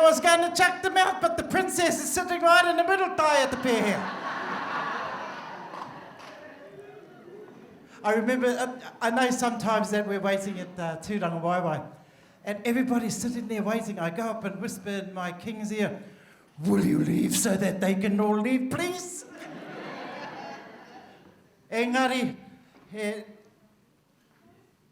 was going to chuck them out, but the princess is sitting right in the middle, tai at the pair here. I remember, I know sometimes that we're waiting at Tūranga Waiwai, and everybody's sitting there waiting. I go up and whisper in my king's ear, "Will you leave so that they can all leave, please?" Engari,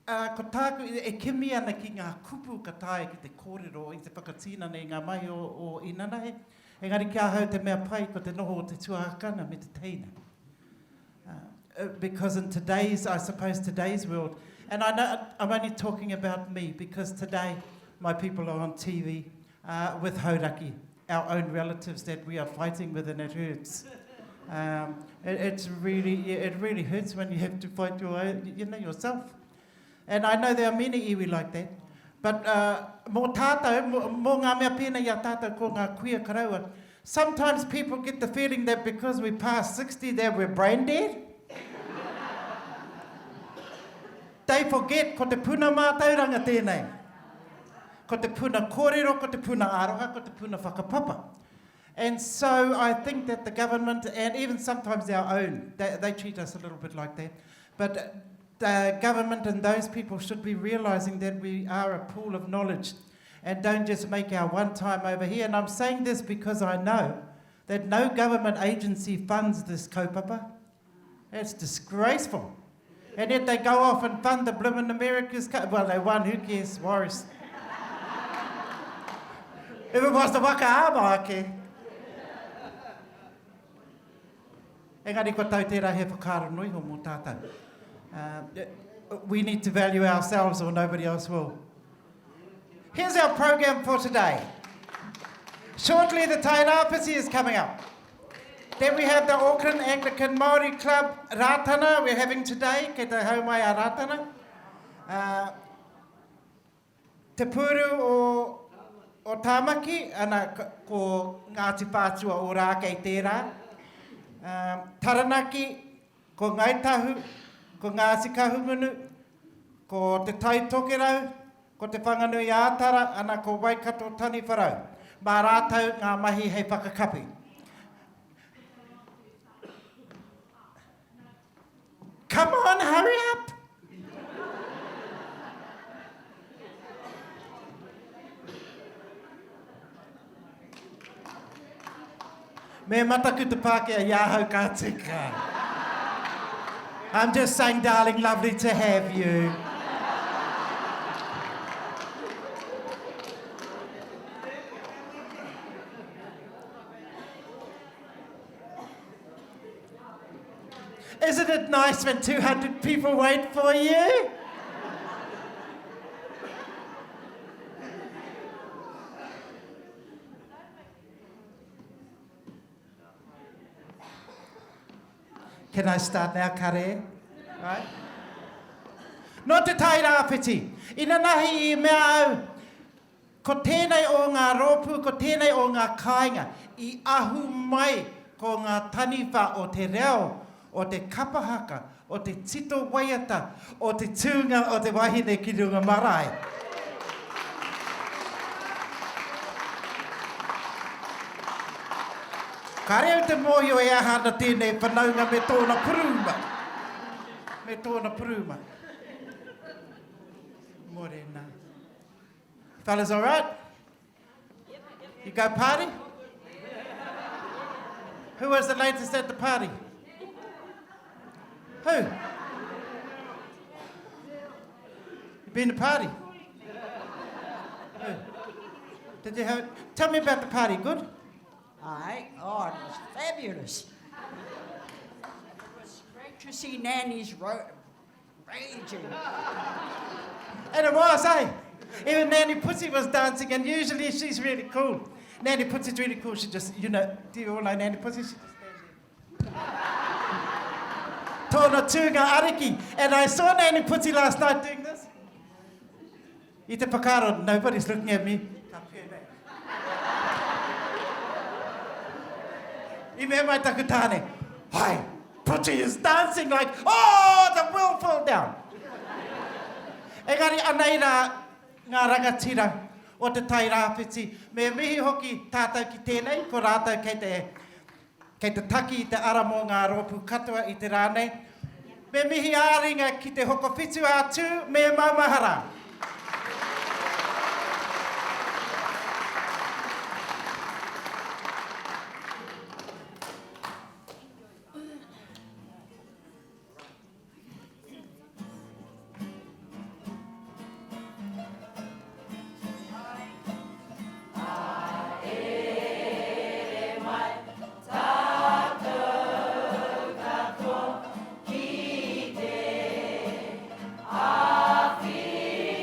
ko tāku e kimi ana ki ngā kupu ka tae ki te kōrero i te whakatina nei ngā mai o inanahe. Engari kia hau te mea pai ko te noho o te tuahakana me te teina. Because in today's world, and I know I'm only talking about me because today my people are on TV with hauraki, our own relatives that we are fighting with, and it hurts. It really hurts when you have to fight your own, yourself. And I know there are many iwi like that. But mō tātou, mō ngā mea pēnei a tātou ko ngā kuia karaua, sometimes people get the feeling that because we pass 60 that we're brain dead. They forget ko te puna mātauranga tēnei. Ko te puna kōrero, ko te puna aroha, ko te puna whakapapa. And so I think that the government, and even sometimes our own, they treat us a little bit like that. But the government and those people should be realising that we are a pool of knowledge and don't just make our one time over here. And I'm saying this because I know that no government agency funds this kaupapa. It's disgraceful. And yet they go off and fund the bloomin' America's well, they won, who cares, Morris. If it was the waka-āmake. Engari ko tau tērā he whakaro nui ho mō tātou. We need to value ourselves or nobody else will. Here's our program for today. Shortly the Tainapisi is coming up. Then we have the Auckland Anglican Māori Club Rātana we're having today, ke te Haumāori-a-Rātana. Te Pūru o Tamaki, ana ko Ngāti Whātua Orakei tērā. Taranaki, ko Ngāi Tahu, ko Ngāti Kahungunu, ko te Taitokerau, ko te Whanganui-a-Tara, ana ko Waikato Taniwharau. Mā rātau ngā mahi hei whakakapi. Come on, hurry up! Me mataku te Pākeke a iahau ka tika. I'm just saying, darling, lovely to have you. Isn't it nice when 200 people wait for you? Can I start now, kare? Right? No te tai rāwhiti. Ina nahi I mea au. Ko tēnei o ngā rōpū, ko tēnei o ngā kāinga. I ahu mai ko ngā taniwha o te reo, o te Kapa Haka, o te tito waiata, o te tūnga o te wahine ki runga marae. Ka reo te mōhio e ahana tēnei whanaunga me tōna puruma. Me tōna puruma. Morena. Fellas, all right? You go party? Who was the latest at the party? Who? You been to party? Who? Did you have? Tell me about the party. Good? Aye. Oh, it was fabulous. It was great to see Nanny's raging. And it was, eh? Even Nanny Pussy was dancing, and usually she's really cool. Nanny Pussy's really cool. She just, do you all know Nanny Pussy? She just stands there. Tōna tūnga ariki. And I saw Nanny Pussy last night doing this. I te whakaro, nobody's looking at me. I mea mai taku tāne. Hi, Pussy is dancing like, oh, the world fell down. Engari, anei rā ngā rangatira o te tai rāwhiti. Me mihi hoki tātou ki tēnei, ko rātou kei te taki i te ara mō ngā rōpū katoa i te rānei. Me mihi āringa ki te Hokowhitu-a-Tū, me Maumahara. Ki te awhi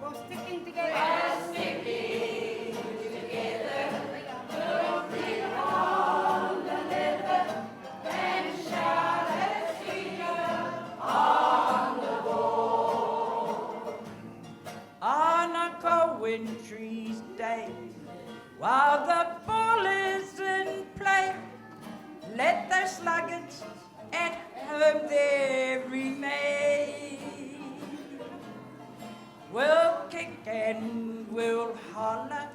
We're sticking together. a wintry day. While the ball is in play, let the sluggards at home there remain. We'll kick and we'll holler,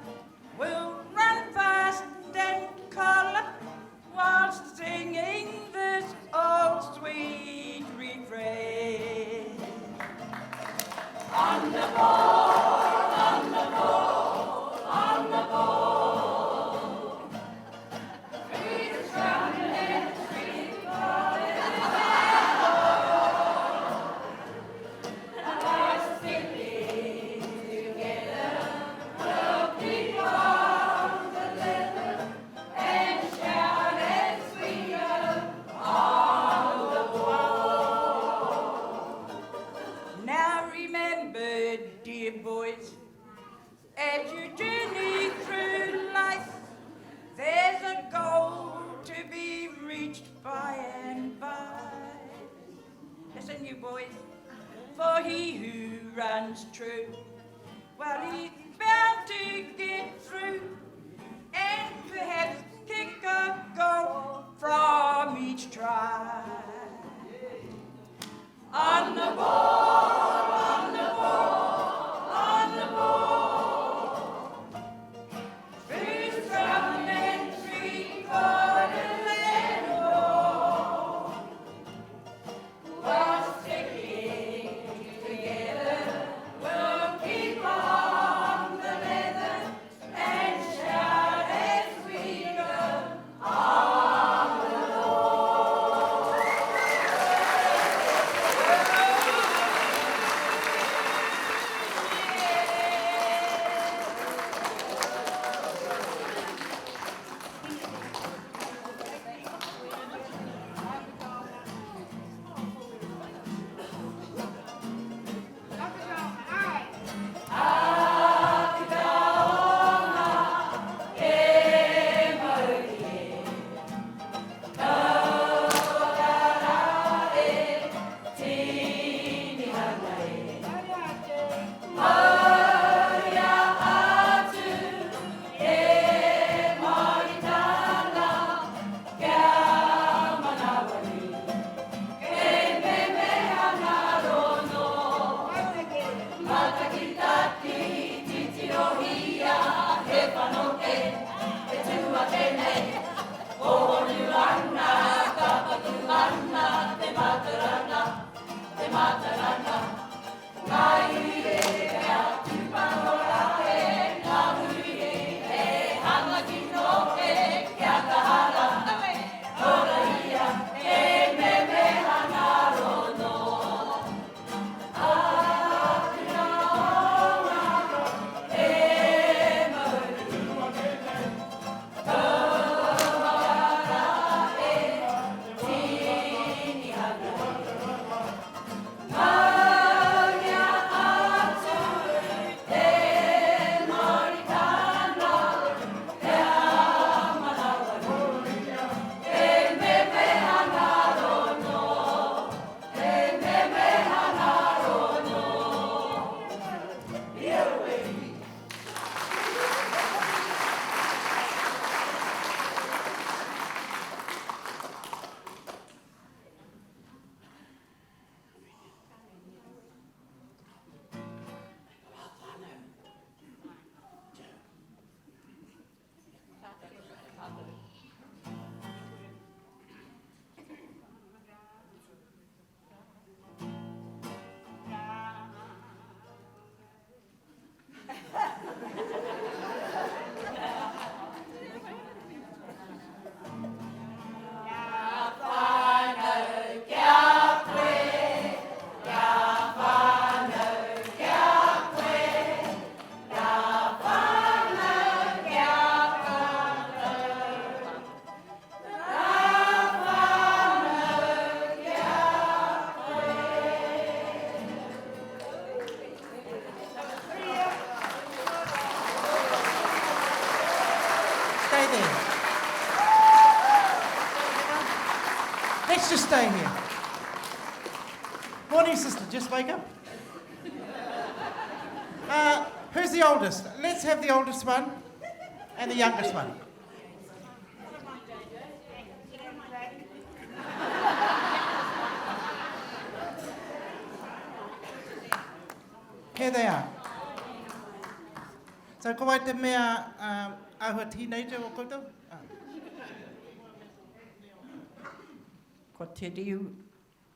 we'll run fast and collar, while singing this old sweet refrain. On the ball, on the ball, on the ball. Three strong and three falling and singing together, we'll keep on the leather and shout as we go on the wall. Now remember, dear boys, as you journey through life, there's a goal to be reached by and by. Listen, you boys, for he who runs true, well, he's bound to get through and perhaps kick a goal from each try. On the ball, on the ball, on the ball. Three strong and three quarters and more. While sticking together, we'll keep on the leather and shout as we go on the ball. Let's just stay here. Morning, sister. Just wake up. Who's Who's the oldest? Let's have the oldest one and the youngest one. Here they are. So, ko wai te mea ahua teenager o koutou? Ko te riu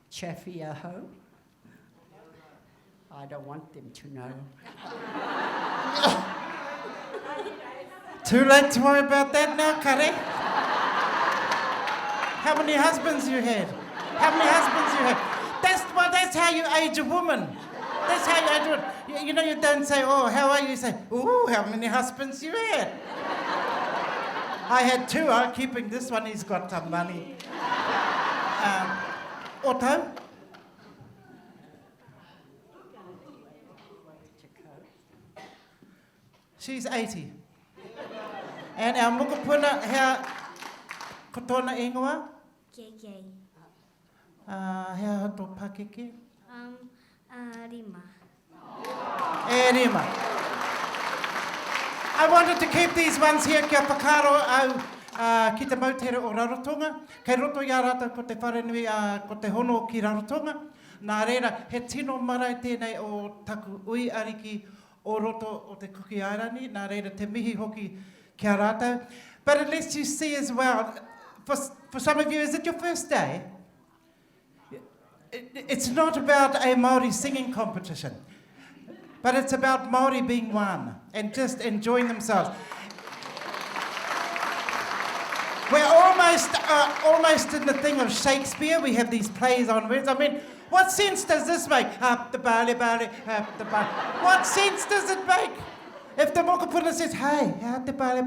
chaffy aho. I don't want them to know. Too late to worry about that now, Kare. How many husbands you had? How many husbands you had? That's how you age a woman. That's how you age a woman. You know, you don't say, oh, how are you? You say, ooh, how many husbands you had? I had 2. I'm keeping this one. He's got some money. Otto? She's 80. And our mukapuna, how kotona ingoa? Keke. How hato Pākeke? Rima. Rima. I wanted to keep these ones here kia whakaro au ki te mautere o Rarotonga. Kei roto ia rātou ko te wharenui ko te hono ki Rarotonga. Nā reira, he tino marae tēnei o taku ui ariki o roto o te kuki airani. Nā reira, te mihi hoki kia rātou. But it lets you see as well, for some of you, is it your first day? It's not about a Māori singing competition, but it's about Māori being one and just enjoying themselves. We're almost in the thing of Shakespeare. We have these plays on words. I mean, what sense does this make? Up the barley, up the barley. What sense does it make? If the mokapuna says, hey, up the barley.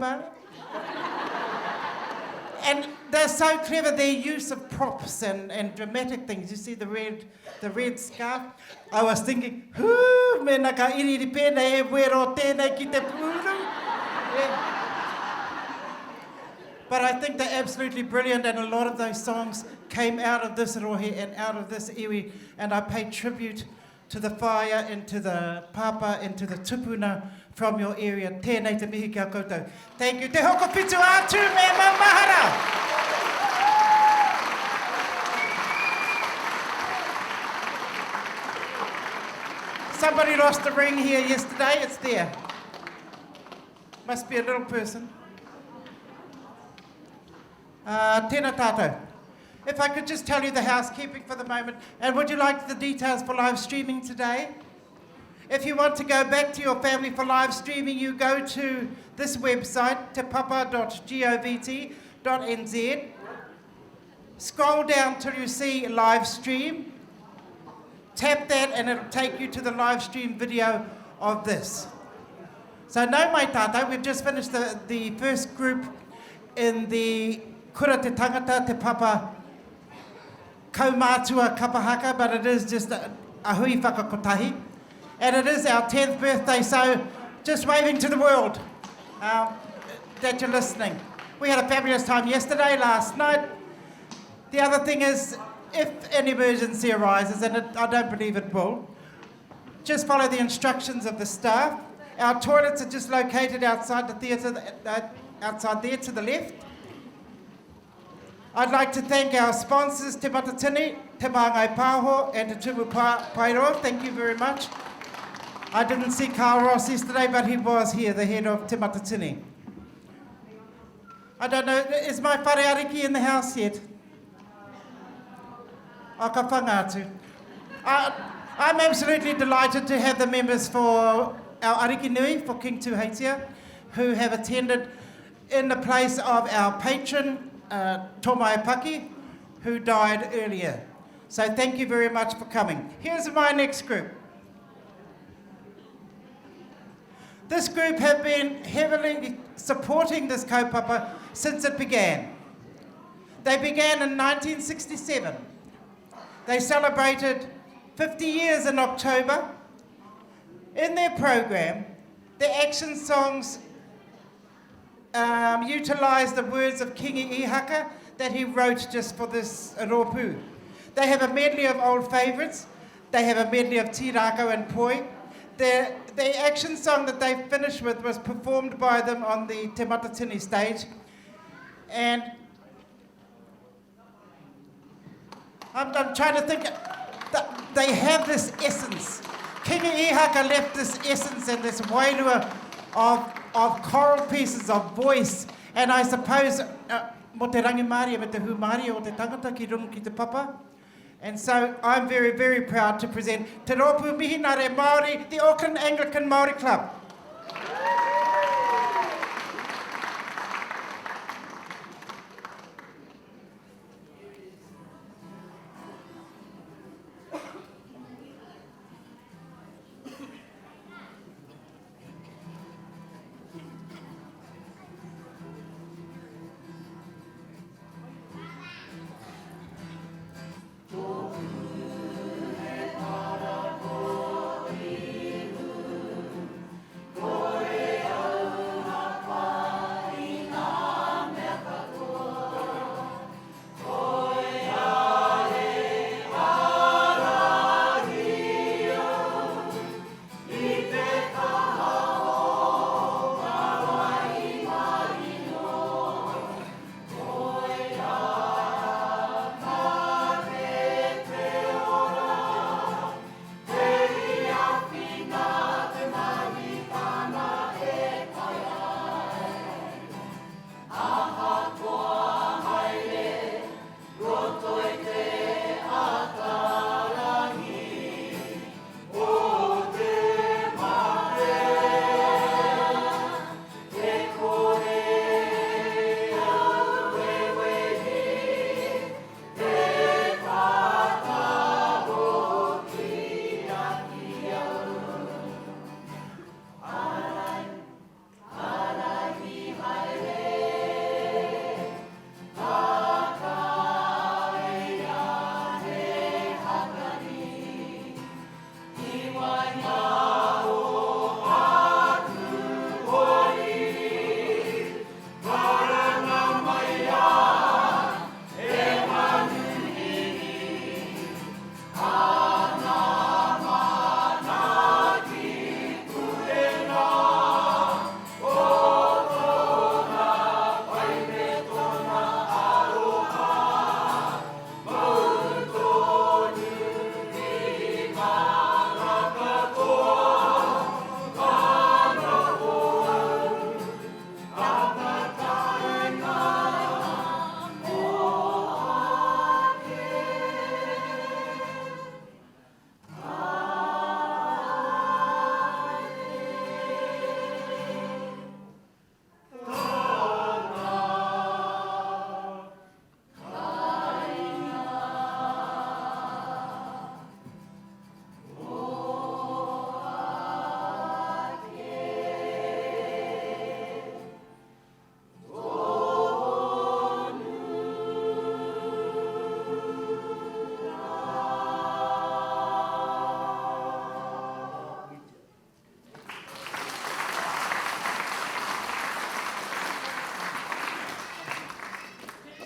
And they're so clever, their use of props and dramatic things. You see the red scarf? I was thinking, me naka iriri pēnei e wero tēnei ki te Pūru. Yeah. But I think they're absolutely brilliant, and a lot of those songs came out of this rohe and out of this iwi, and I pay tribute to the whāia and to the papa and to the tupuna from your area. Tēnei te mihi kia koutou. Thank you. Te Hokowhitu-a-Tū me Maumahara. Somebody lost a ring here yesterday. It's there. Must be a little person. Tēnā tātou. If I could just tell you the housekeeping for the moment, and would you like the details for live streaming today? If you want to go back to your family for live streaming, you go to this website, tapapa.govt.nz. Scroll down till you see live stream. Tap that and it'll take you to the live stream video of this. So no mai tātou, we've just finished the first group in the kura te tangata, te papa Kaumātua Kapa Haka, but it is just a hui whakakotahi. And it is our 10th birthday, so just waving to the world that you're listening. We had a fabulous time yesterday, last night. The other thing is, if an emergency arises, and I don't believe it will, just follow the instructions of the staff. Our toilets are just located outside the theatre, outside there to the left. I'd like to thank our sponsors, Te Matatini, Te Māngai Pāho, and Te Tumu Pairoa. Thank you very much. I didn't see Carl Ross yesterday, but he was here, the head of Te Matatini. I don't know, is my whare ariki in the house yet? Ka whangātu. I'm absolutely delighted to have the members for our ariki nui, for King Tuheitia, who have attended in the place of our patron, Tomai Paki, who died earlier. So thank you very much for coming. Here's my next group. This group have been heavily supporting this kaupapa since it began. They began in 1967. They celebrated 50 years in October. In their program, the action songs utilised the words of King Ihaka that he wrote just for this rōpū. They have a medley of old favourites. They have a medley of tirako and poi. the action song that they finished with was performed by them on the Te Matatini stage. And I'm trying to think, they have this essence. Kinga Ihaka left this essence and this wairua of choral pieces, of voice. And I suppose, mo te rangi Māori, me te hu Māori o te tangata ki rungu ki te papa. And so I'm very, very proud to present Te Rōpū Mihinare Māori, the Auckland Anglican Māori Club.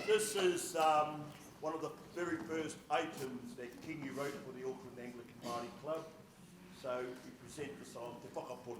This is one of the very first items that Kingi wrote for the Auckland Anglican Māori Club. So we present the song Te Whakapono.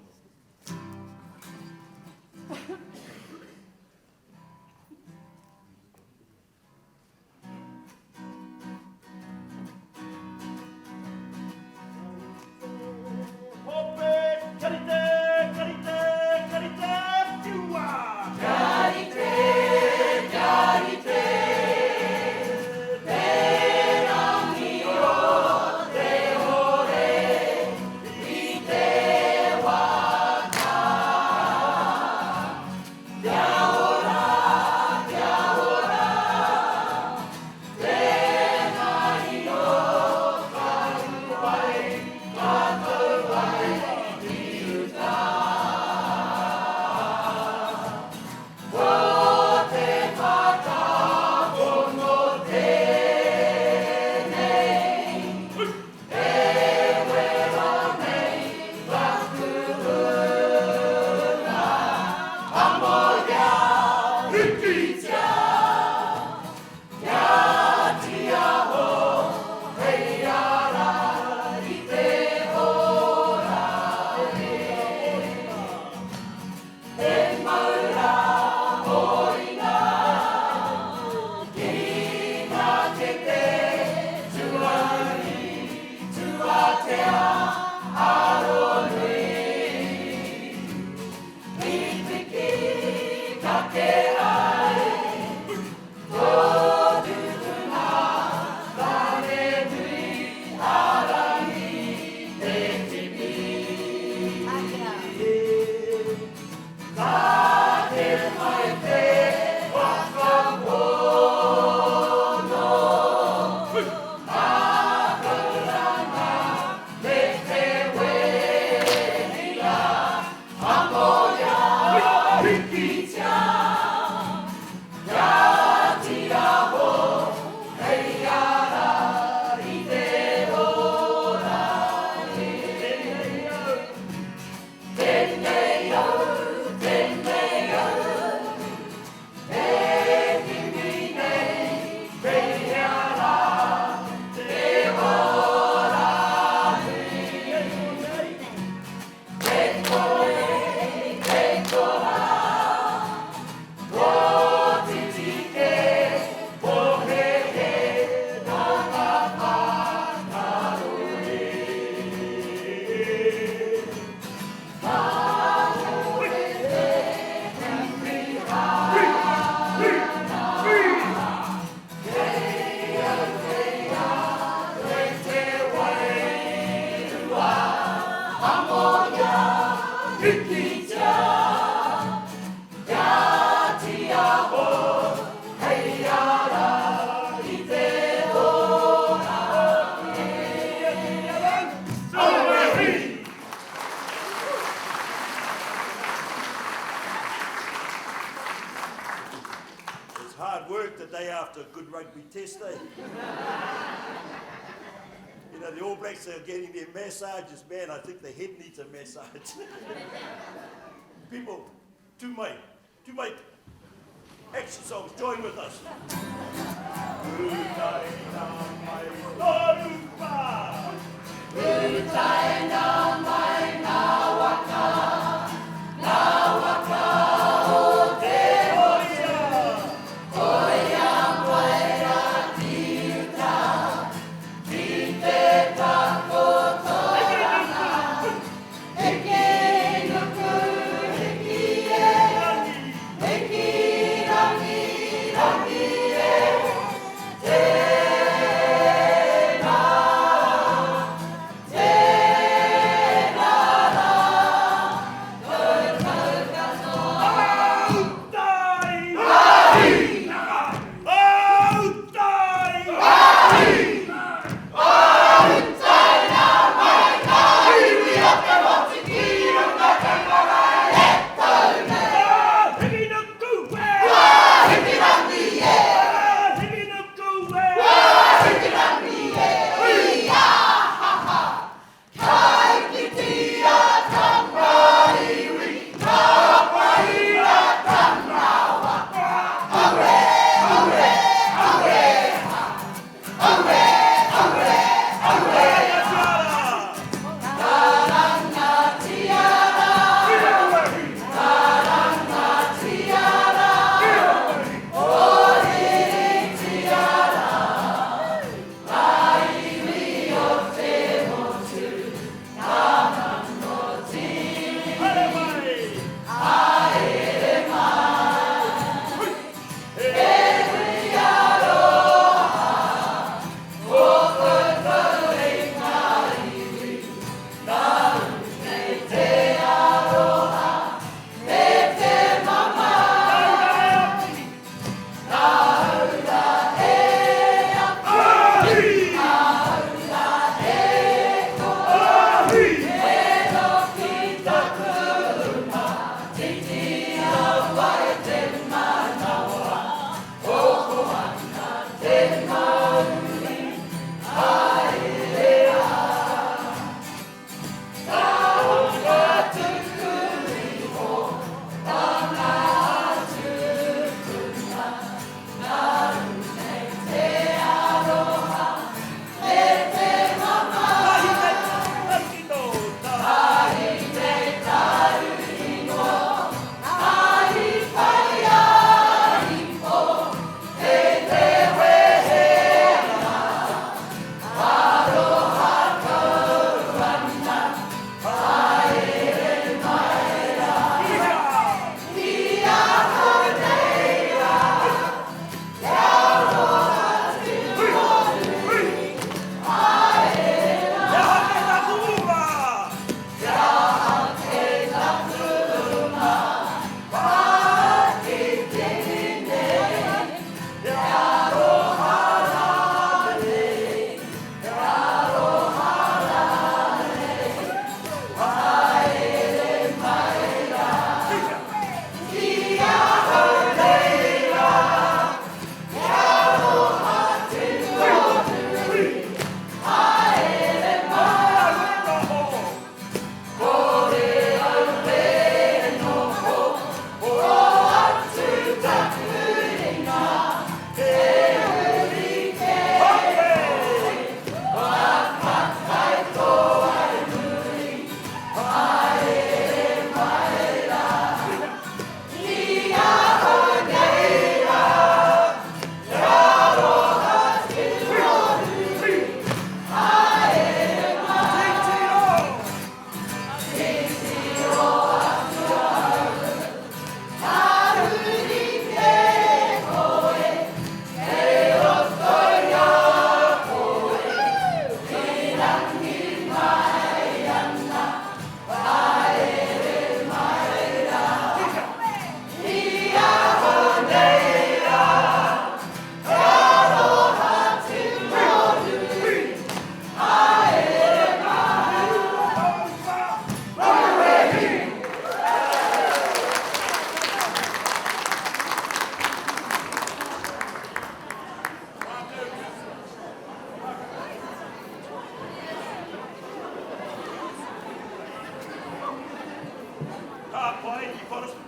After a good rugby test, eh? You know, the All Blacks are getting their massages. Man, I think the head needs a massage. People, to make action songs, join with us. Te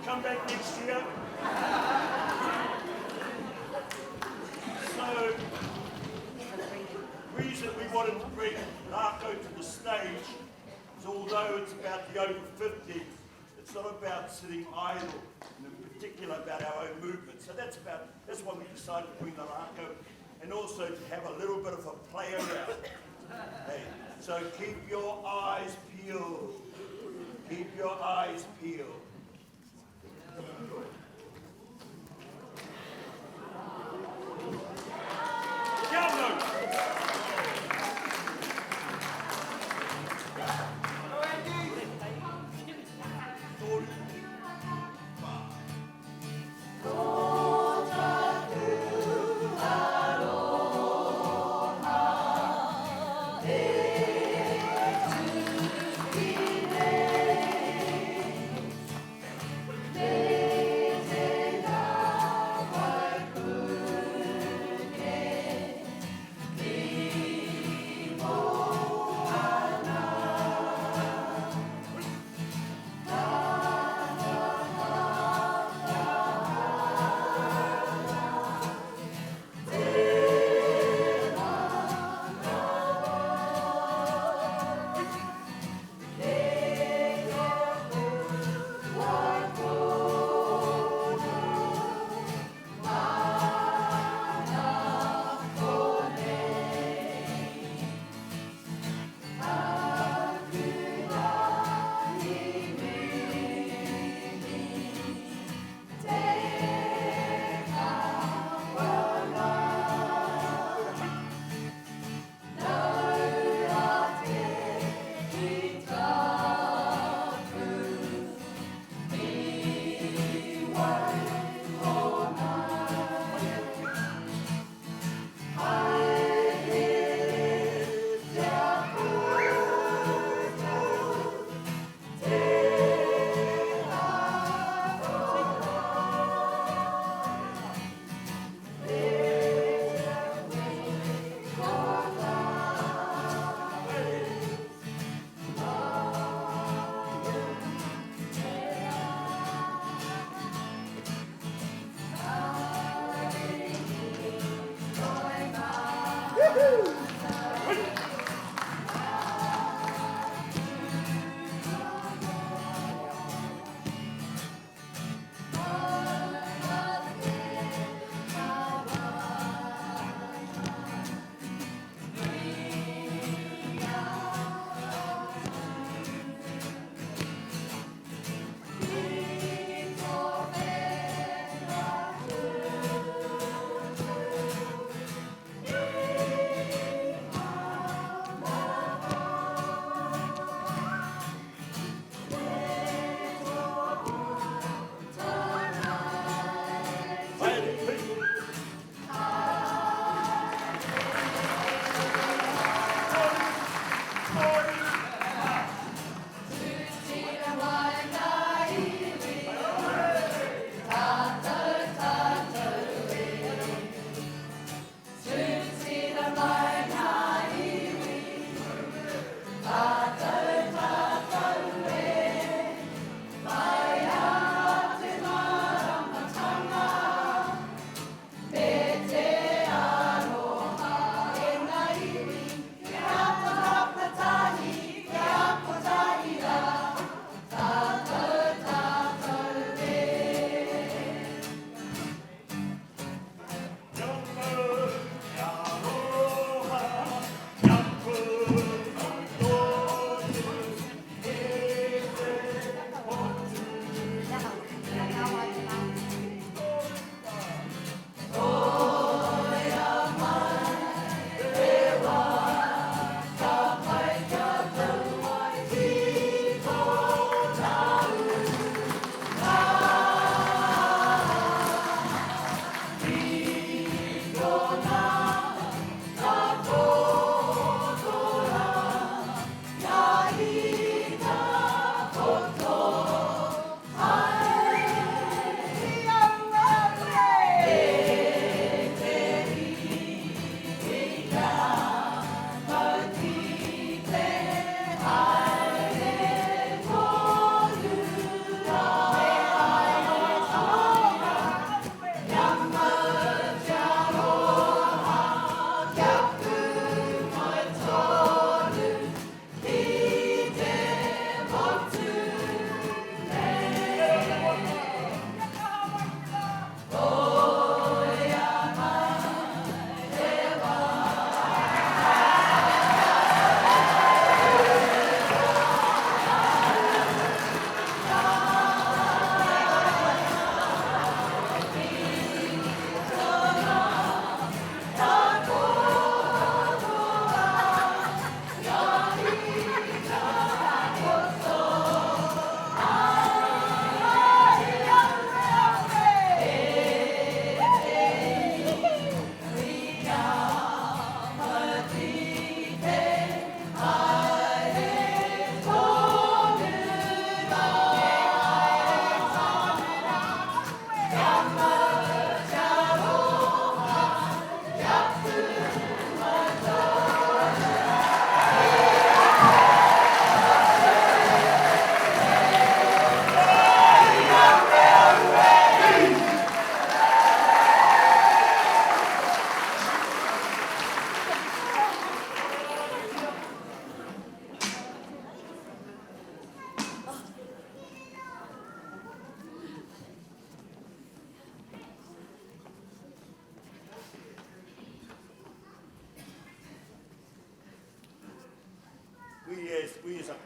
come back next year. So, the reason we wanted to bring Rāko to the stage is although it's about the over 50, it's not about sitting idle, and in particular about our own movement. So that's why we decided to bring the Rāko, and also to have a little bit of a play around. Hey, so keep your eyes peeled. Keep your eyes peeled.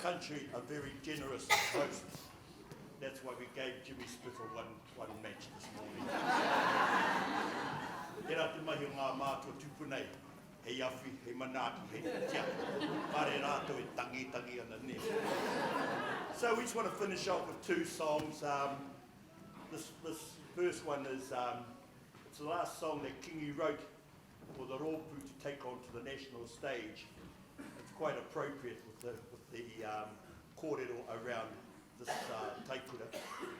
country are very generous hosts. That's why we gave Jimmy Spittle one match this morning. E rā te mahi o ngā mātua tūpunei, hei awhi, hei manaki, hei tia. Mare rātou e tangi ana ne. So we just want to finish off with two songs. This first one is, it's the last song that Kingi wrote for the Rōpū to take on to the national stage. It's quite appropriate with the kōrero around this taikura.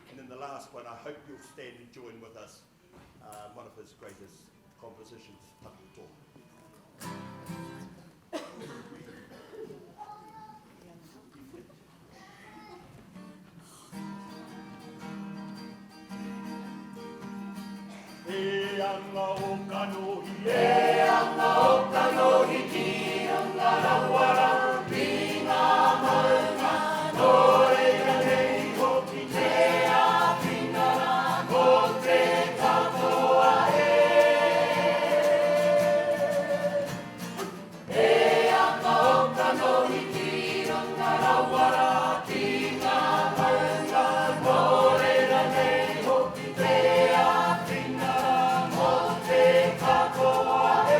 And then the last one, I hope you'll stand and join with us, one of his greatest compositions, Takuto. E anga o kanohi, e anga o kanohi, ki anga rawara, ki ngā maunga, nore ka nei hoki te āwhingara, ko te katoa e. E anga o kanohi, ki anga rawara, ki ngā maunga, nore ka nei hoki te āwhingara, ko te katoa e.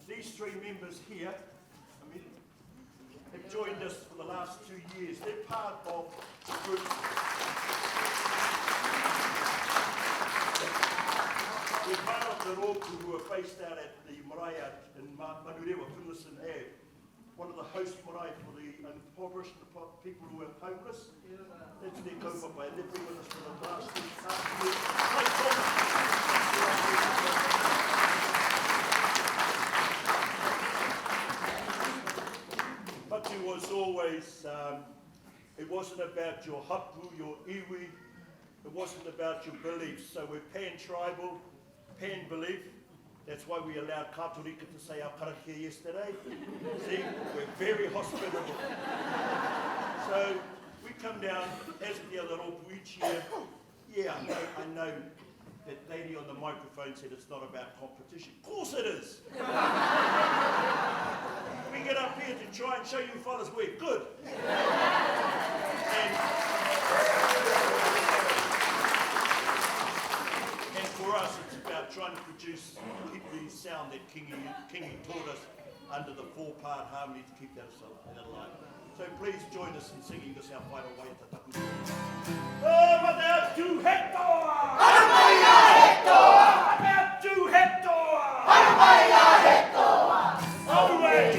These three members here have joined us for the last 2 years. They're part of the group. We're part of the Roku who are based out at the marae in Manurewa, Finlayson Ave. One of the host marae for the impoverished, the people who are homeless. That's their kaupapa, and they've been with us for the last 2 years. But it was always, it wasn't about your hapu, your iwi, it wasn't about your beliefs. So we're pan-tribal, pan-belief. That's why we allowed Katorika to say our karakia yesterday. See, we're very hospitable. So we come down, as the other Ropu each year. Yeah, I know that lady on the microphone said it's not about competition. Of course it is. We get up here to try and show you fellas we're good. And for us, it's about trying to produce, keep the sound that Kingi taught us under the 4-part harmony to keep that alive. So please join us in singing this our final waiata taku. Aotearoa hetoa! Aotearoa hetoa! Aotearoa hetoa! Aotearoa hetoa! Always!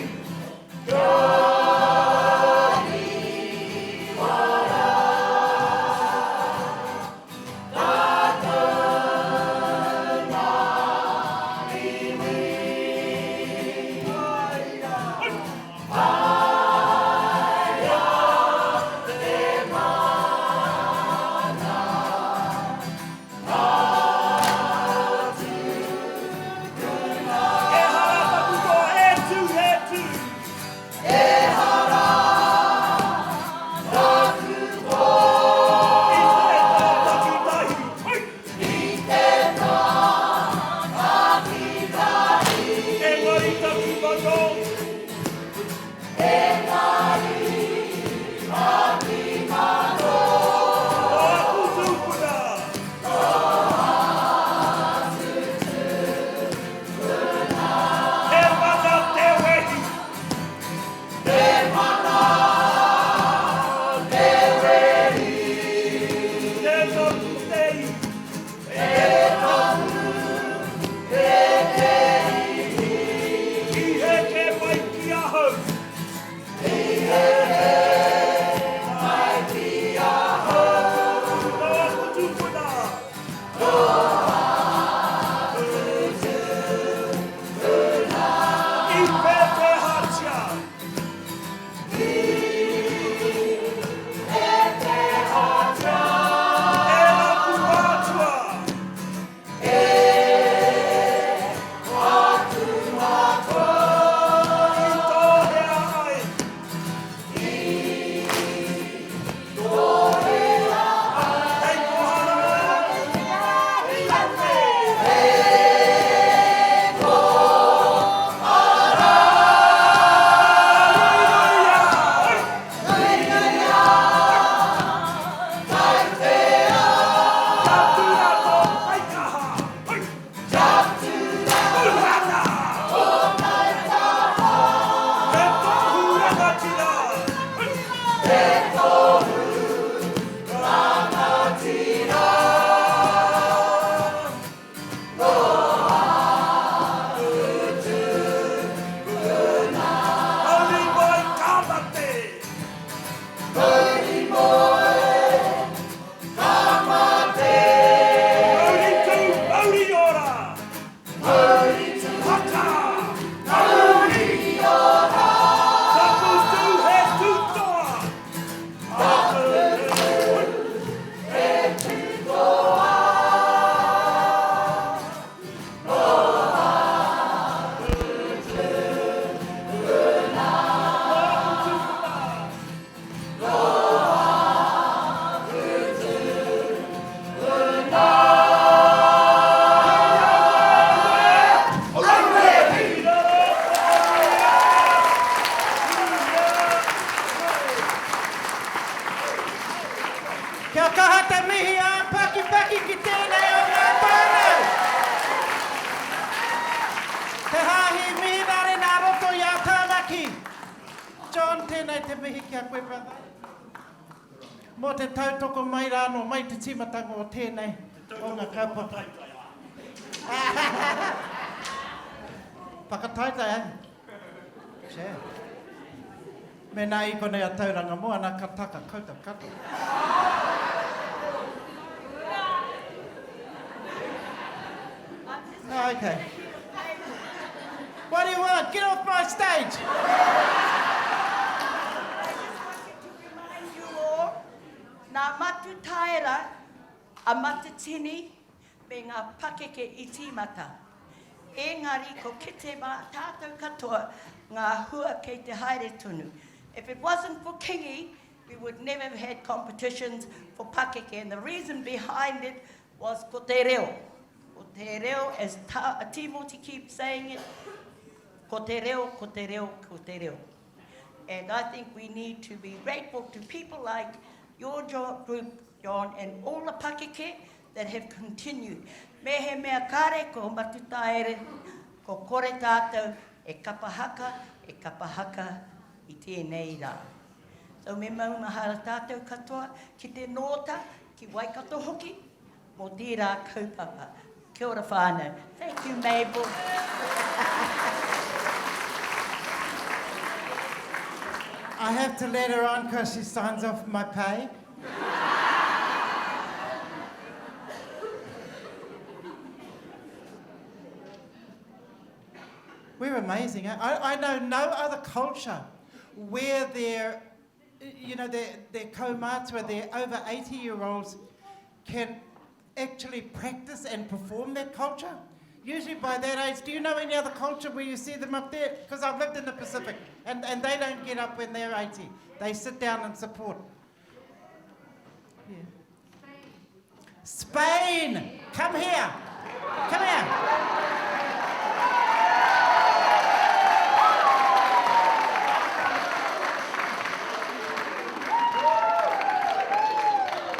ki a koe, brother. Mō te tautoko mai rāno, mai te timatanga o tēnei, o ngā kapa. Whakataitai, eh? Share. Me nā i konei a tauranga mua, nā kataka, koutou kata. Oh, okay. What do you want? Get off my stage! Nā matu taera, a matu tini, me ngā Pākeke I tīmata. Engari ko kite mā tātou katoa, ngā hua kei te haere tunu. If it wasn't for Kingi, we would never have had competitions for Pākeke. And the reason behind it was ko te reo. Ko te reo, as Timothy keeps saying it, ko te reo, ko te reo, ko te reo. And I think we need to be grateful to people like your group, John, and all the Pākeke that have continued. Me he mea kare ko matutaere, ko kore tātou, e Kapa Haka, I tēnei rā. So me Maumahara tātou katoa, ki te nōta, ki Waikato hoki, mō tērā kaupapa. Kia ora whānau. Thank you, Mabel. I have to let her on because she signs off my pay. We're amazing. Eh? I know no other culture where their Kaumātua, their over 80-year-olds can actually practice and perform that culture. Usually by that age, do you know any other culture where you see them up there? Because I've lived in the Pacific, and they don't get up when they're 80. They sit down and support. Yeah. Spain! Come here! Come here!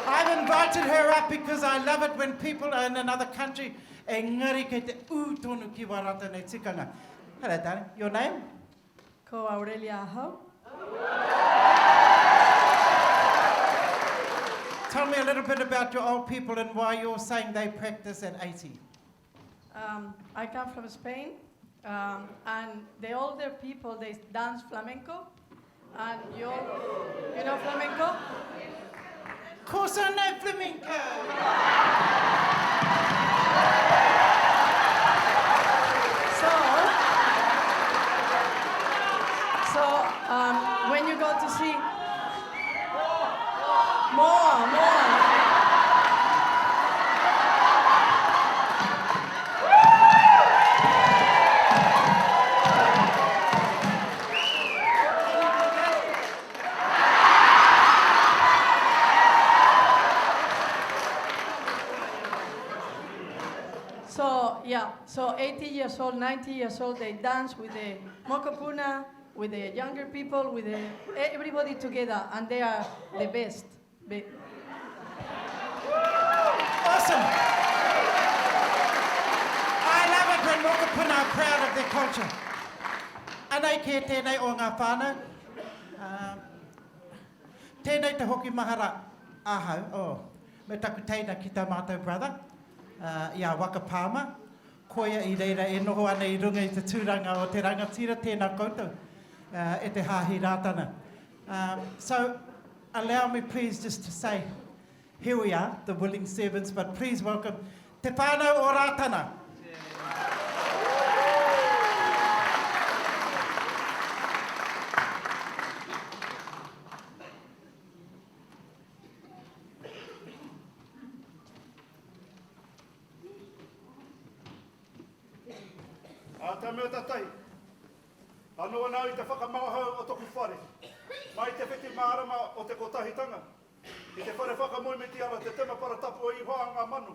I've invited her up because I love it when people are in another country. Engari kei te tonu ki wa Rātana tikanga. Hello, darling. Your name? Ko Aurelia Hau. Tell me a little bit about your old people and why you're saying they practice at 80. I come from Spain, and the older people, they dance flamenco. And you know flamenco? Of course I know flamenco. So when you go to see more. So 80 years old, 90 years old, they dance with the mokopuna, with the younger people, with everybody together, and they are the best. Awesome! I love it when mokopuna are proud of their culture. Anei ke tēnei o ngā whānau. Tēnei te hoki mahara ahau, me taku teina ki tā mātou brother, ia waka pāma. Koia I reira e noho ana I runga I te tūranga o te rangatira tēnā koutou, e te hāhi Rātana. So allow me please just to say, here we are, the willing servants, but please welcome te whānau o Rātana. Tā mea tatai, anō nau I te whakamahau o toku whare, mai te whiti mārama o te kotahitanga, I te whare whakamoimiti ara te tema paratapu o I hoa ngā manu,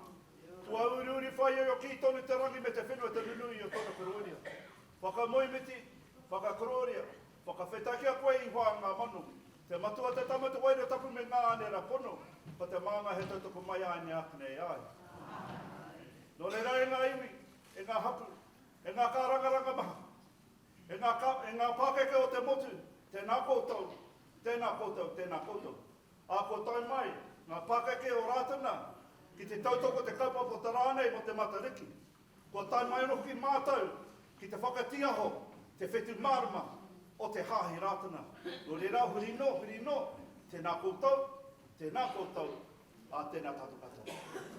tua uriuri whai o ki tonu te rangi me te whenua te nunui o tona kuruania. Whakamoimiti, whakakororia, whakawhetakia koe I hoa ngā manu, te matua te tamatu waira tapu me ngā anera pono, pa te maanga he tautoko mai ane aknei ai. Nō reira e ngā iwi, e ngā hapu, e ngā kārangaranga maha, e ngā Pākeke o te motu, te nā koutou, Tēnā koutou, tēnā koutou. A ko tai mai, Ngā Pākeke o Rātana, ki te tautoko te kaupapa taranei mo te matariki. Ko tai mai roho ki mātou, ki te whakatiaho, te whetu marama o te hāhi Rātana. O le rā, huri no, tēnā koutou, a tēnā tātou katoa.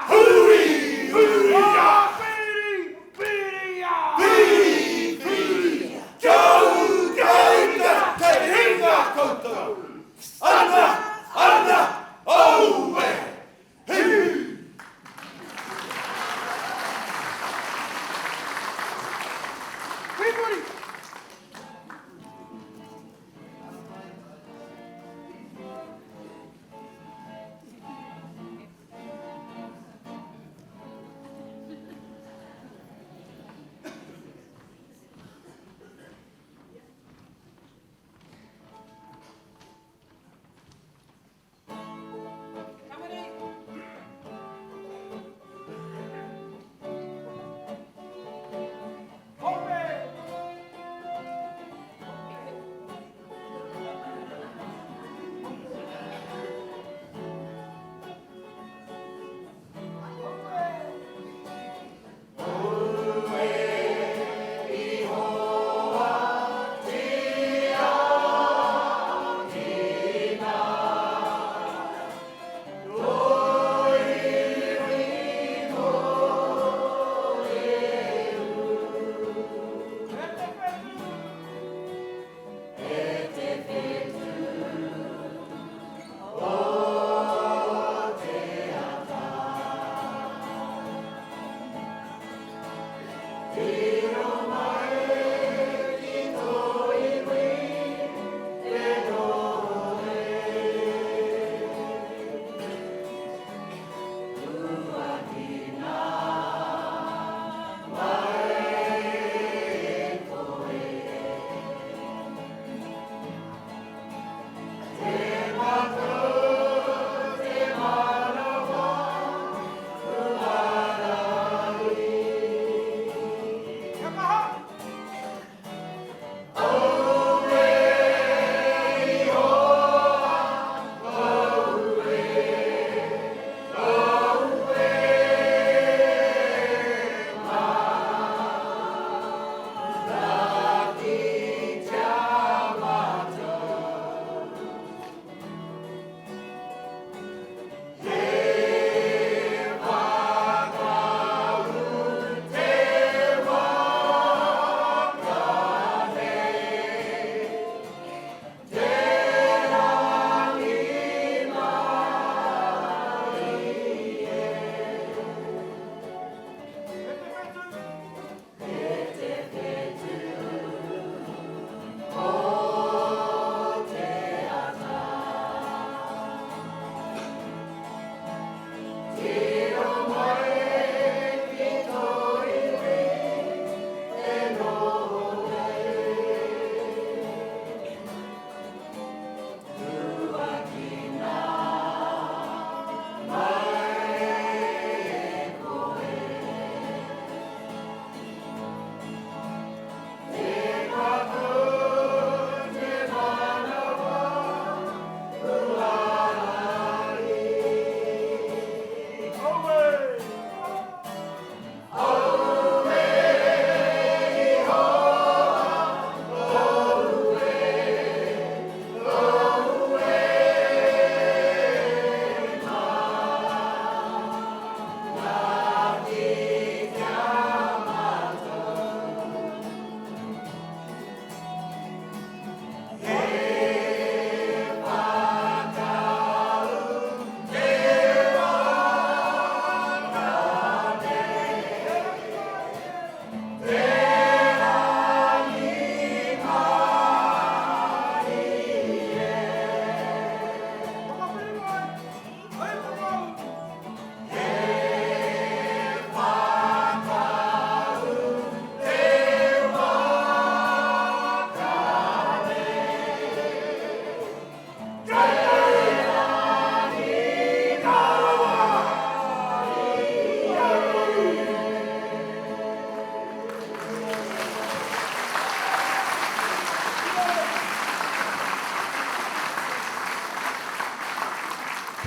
Hooey!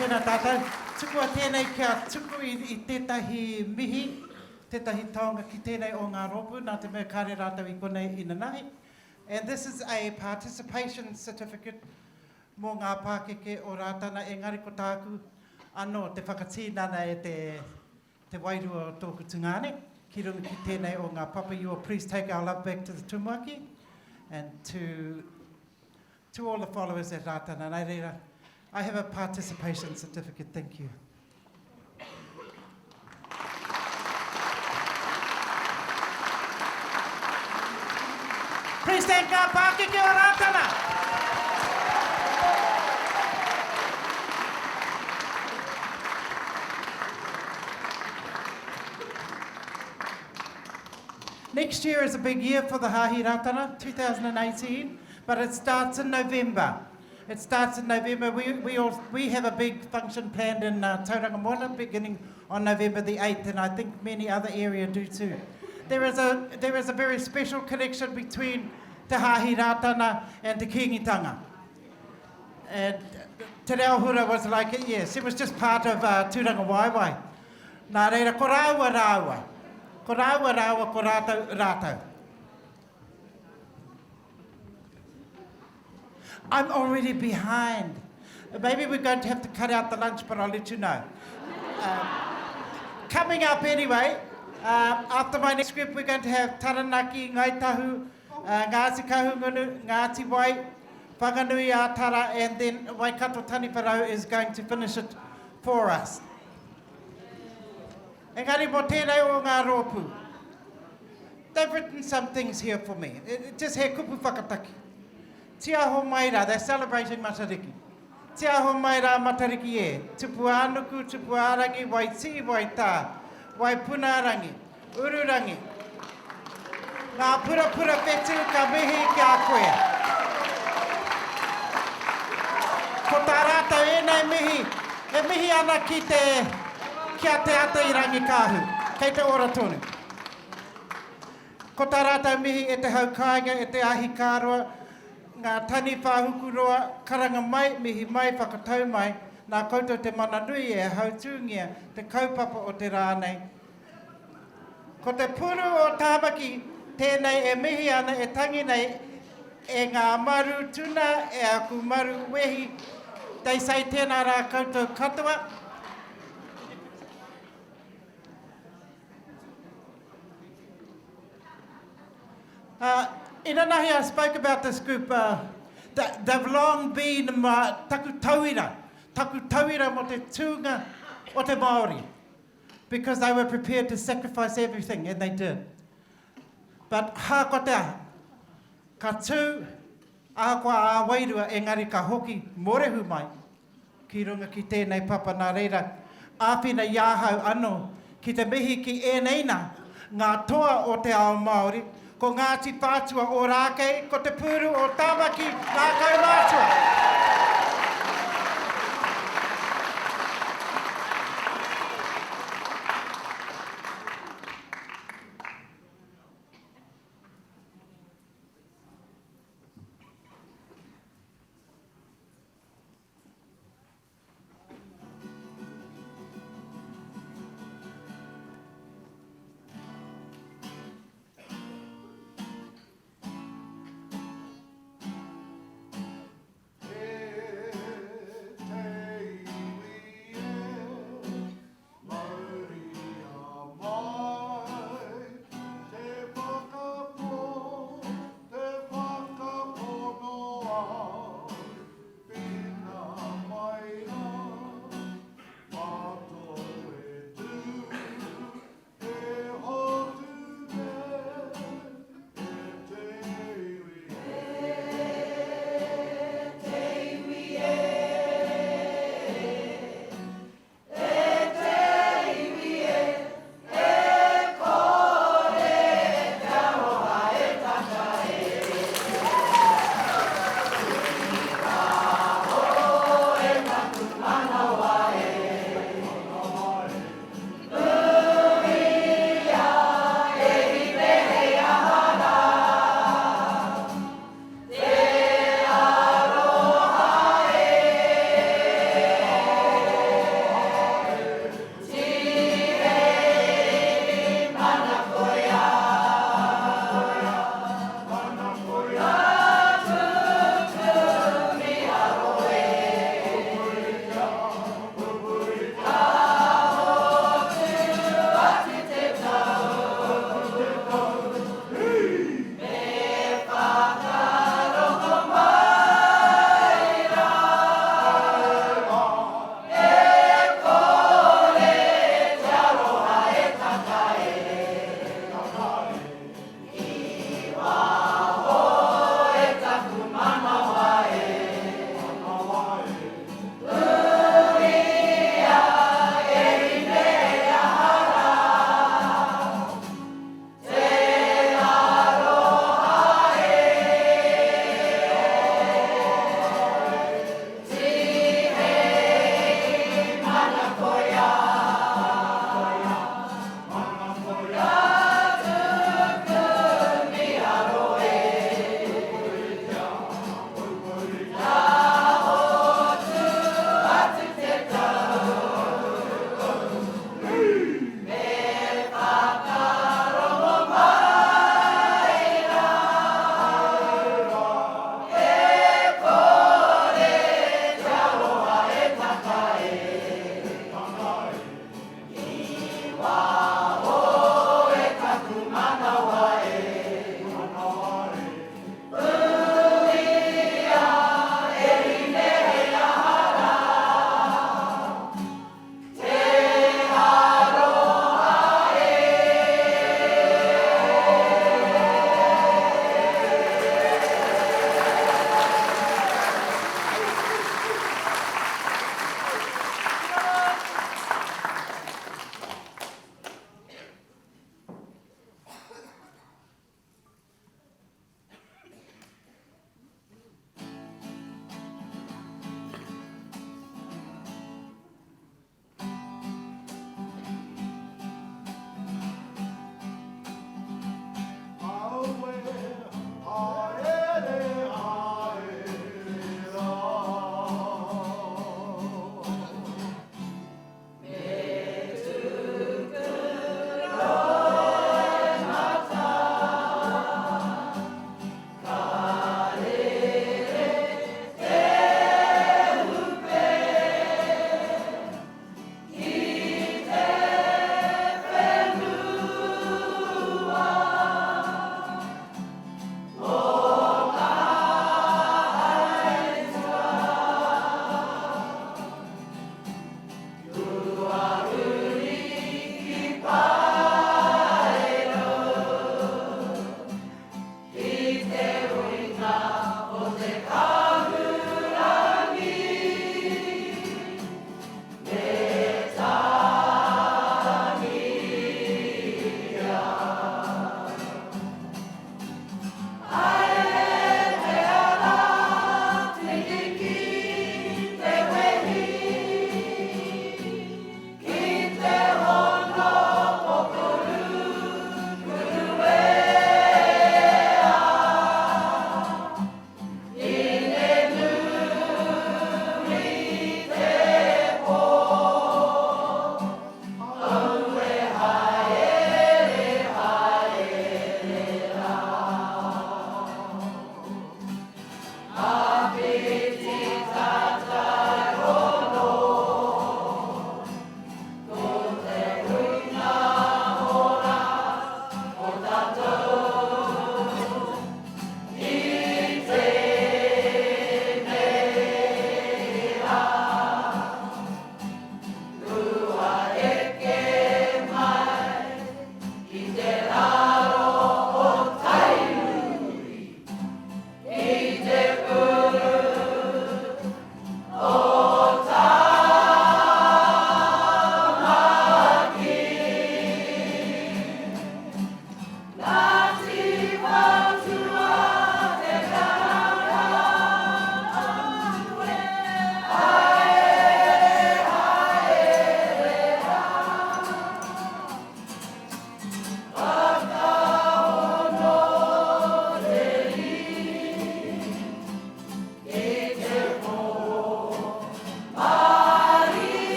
Tēnā tātou, tuku a tēnei kia tuku i tētahi mihi, tētahi taonga ki tēnei o ngā rōpū, nā te mea kāre rātou i konei ina nahi. And this is a participation certificate mō Ngā Pākeke o Rātana, engari ko tāku anō te whakatīnana e te wairua o tōku tungane. Ki runga ki tēnei o ngā papa iua, please take our love back to the Tamaki and to all the followers at Rātana. Nai reira, I have a participation certificate, thank you. Please thank Ngā Pākeke o Rātana. Next year is a big year for the Hāhi Rātana, 2018, but it starts in November. It starts in November. We have a big function planned in Tauranga Moana beginning on November the 8th, and I think many other areas do too. There is a very special connection between Te Hāhi Rātana and Te Kingitanga. And Te Reohura was like it, yes, it was just part of Tūranga Waiwai. Nā reira, ko rāua rāua. Ko rāua rāua, ko rātou rātou. I'm already behind. Maybe we're going to have to cut out the lunch, but I'll let you know. Coming up anyway, after my next script, we're going to have Taranaki, Ngāi Tahu, Ngāti Kahungunu, Ngātiwai, Whanganui-a-Tara, and then Waikato Taniwharau is going to finish it for us. Engari mo tēnei o ngā rōpū. they've written some things here for me. Just he kupu whakataki. Tia ho mai rā, they're celebrating Matariki. Tia ho mai rā Matariki e. Tupu anuku, tupu arangi, wai ti, wai tā, wai punarangi, ururangi. Ngā pura pura whetu ka mihi ki a koea. Ko tā rātau e mihi, e mihi ana ki a te ata i rangi kāhu, kei te ora tonu. Ko tā rātau mihi e te haukāinga, e te ahi kāroa, ngā tani whāhukuroa, karanga mai, mihi mai, whakatau mai, nā koutou te mana nui e hautūngia, te kaupapa o te rānei. Ko te pūru o Tamaki, tēnei e mihi ana e tangi nei e ngā maru tuna e aku maru wehi. They say tēnā rā koutou katoa. Inanahi, I spoke about this group. They've long been taku tauira mo te tūnga o te Māori, because they were prepared to sacrifice everything, and they did. But hākotea, ka tū, ākoa āwairua, engari ka hoki morehu mai, ki runga ki tēnei papa nā reira, āwhina iāhau anō, ki te mihi ki e neina, ngā toa o te ao Māori, ko Ngāti Whātua Orakei, ko te Pūru o Tamaki, ngā Kaumātua.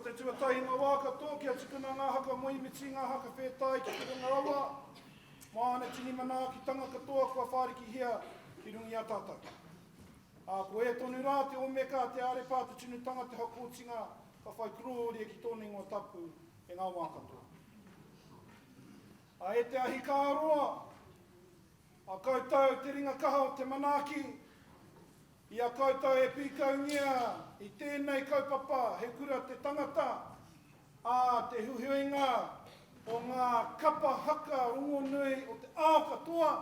te tuatahi ngā Waikato, kia tikuna ngā haka moimiti, ngā haka whētai, ki te runga awa. Māne tini mana ki tanga katoa kua whāriki hea ki rungi a tātou. Ko e tonu rā te omeka te arepa te tunutanga te hakotinga ka whai kruoria ki tōne ngō tapu e ngā Waikato. E te ahi ka aroa, a koutou te ringa kaha o te manaki, i a koutou e pikaungia i tēnei kaupapa he kura te tangata, a te huhuinga o ngā Kapa Haka rongonui o te Aotearoa.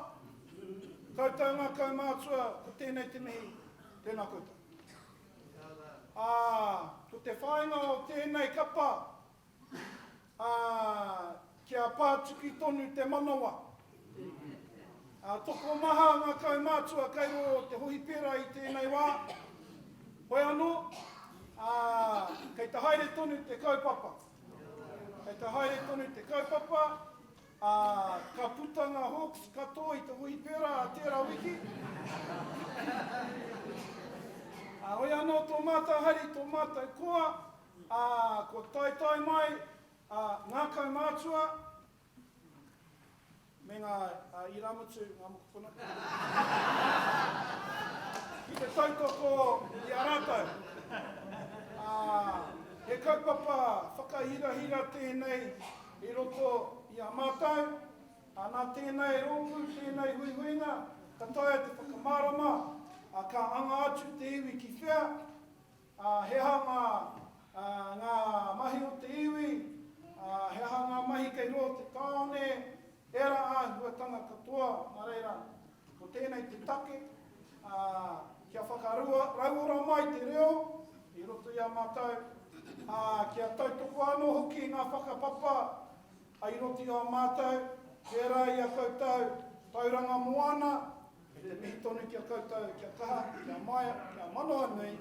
Koutou ngā Kaumātua, ko tēnei te mihi, tēnā koutou. Ko te whainga o tēnei kapa, kia pātuki tonu te manawa. Toko maha ngā Kaumātua kairo te hohi pera i tēnei wā. Hoi anō, kei te haere tonu te kaupapa. Kei te haere tonu te kaupapa, ka puta ngā Hawks katoa i te hohi pera a tērā wiki. Hoi anō tō mātou hari, tō mātou koa, ko tai mai ngā Kaumātua, me ngā iramutu, ngā mokopuna. Ki te tautoko i a rātou. He kaupapa whakahira tēnei i roto i a mātou. Nā tēnei rongu, tēnei huihuinga, ka taia te whakamārama, ka anga atu te iwi ki whea. He hanga ngā mahi o te iwi, he hanga mahi kei roa te tāone, era huatanga katoa, nā reira, ko tēnei te take, kia whakarauora mai te reo, i roto i a mātou, kia tautoko anō hoki ngā whakapapa, i roto i a mātou, kia i a koutou, tauranga moana, te mihi tonu kia koutou, kia kaha, kia maia, kia manoa nui,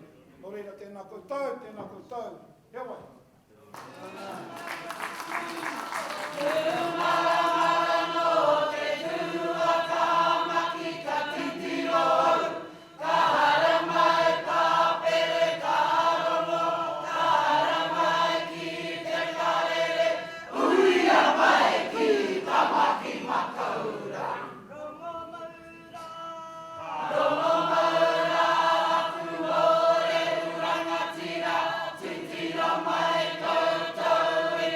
no reira tēnā koutou, hea wai. Tira mai koutou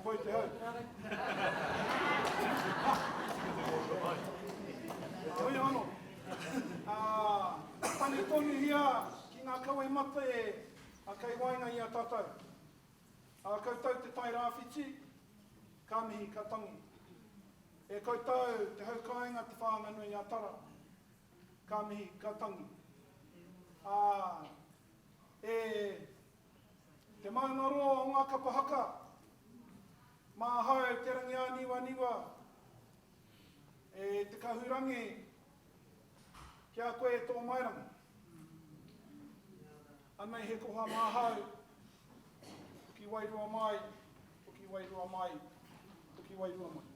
poi te hau. E oi ano. Tani tonu hia ki ngā kawai mata a kei wainga i a tātou. Koutou te tai rāwhiti, ka mihi ka tangi. E koutou te haukainga te Whanganui-a-Tara, ka mihi ka tangi. Te maungaroa o ngā Kapa Haka, mā hau te rangi a niwa, te kahurangi, kia koe tō mairanga. Anei he koha mā hau, ki wairua mai, ki wairua mai, ki wairua mai.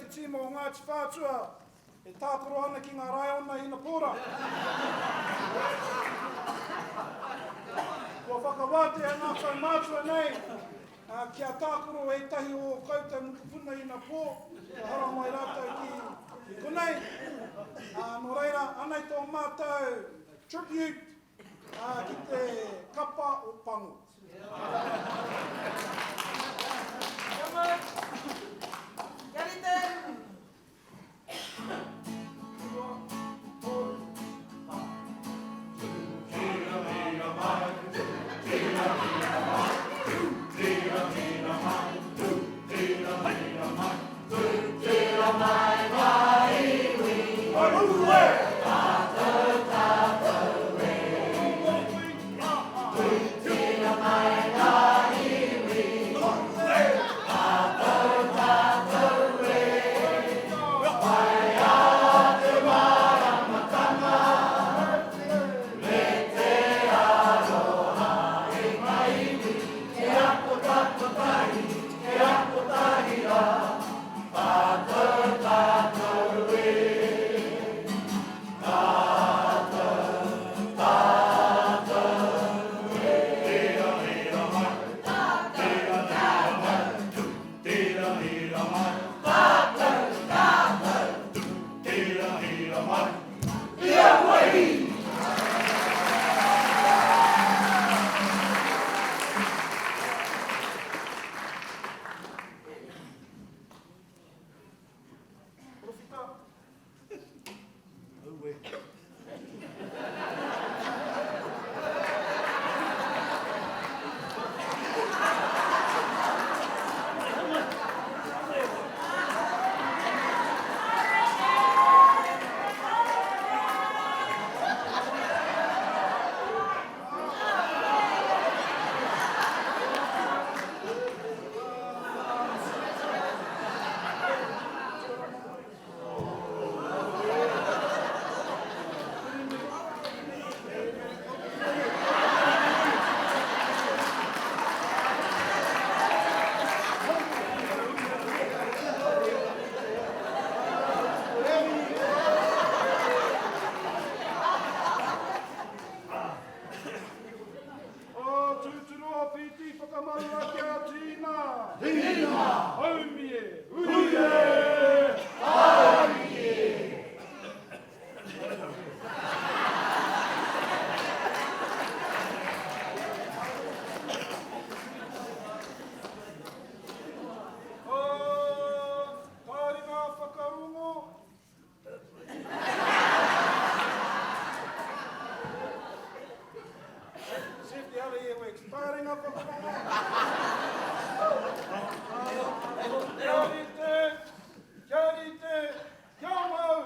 Timo Ngāti Whātua, e tākoro ana ki ngā raiona ina pōra. Kua whakawāte a ngā Kaumātua nei, kia tākoro e tahi o koutou mukupuna ina pō, ka hara mai rātou ki konei. Nō reira, anei tō mātou tribute ki te kapa o pango. Thank you. Pāringa whakarongo. Kia rite, kia mau.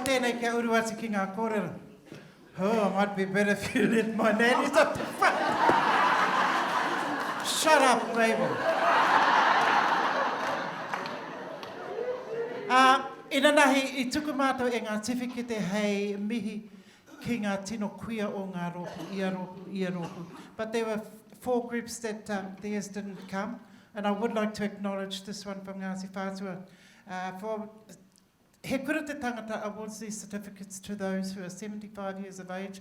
Tēnei kia uruati ki ngā kōrero. Oh, it might be better if you let my nannies up the front. Shut up, Mabel. Ina nahi, I tuku mātou e ngā tiwhikete hei mihi ki ngā tino kuia o ngā roku, ia roku. But there were 4 groups that theirs didn't come. And I would like to acknowledge this one from Ngāti Whātua. For he kura te tangata awards these certificates to those who are 75 years of age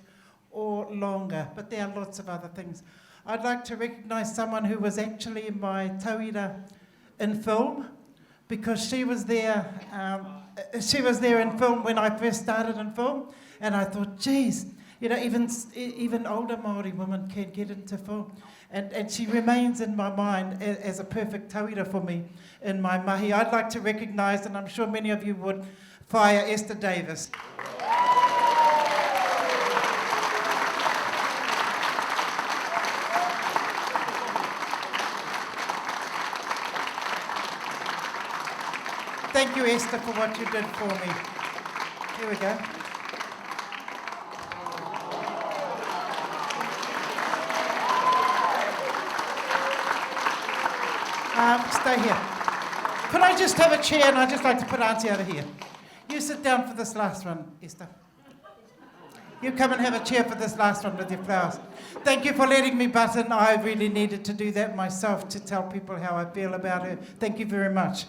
or longer, but there are lots of other things. I'd like to recognise someone who was actually my tauira in film, because she was there in film when I first started in film, and I thought, geez, you know, even older Māori women can get into film. And she remains in my mind as a perfect tauira for me in my mahi. I'd like to recognise, and I'm sure many of you would, Whaia Esther Davis. Thank you, Esther, for what you did for me. Here we go. Stay here. Could I just have a chair, and I'd just like to put Auntie over here. You sit down for this last one, Esther. You come and have a chair for this last one with your flowers. Thank you for letting me butt in. I really needed to do that myself to tell people how I feel about her. Thank you very much.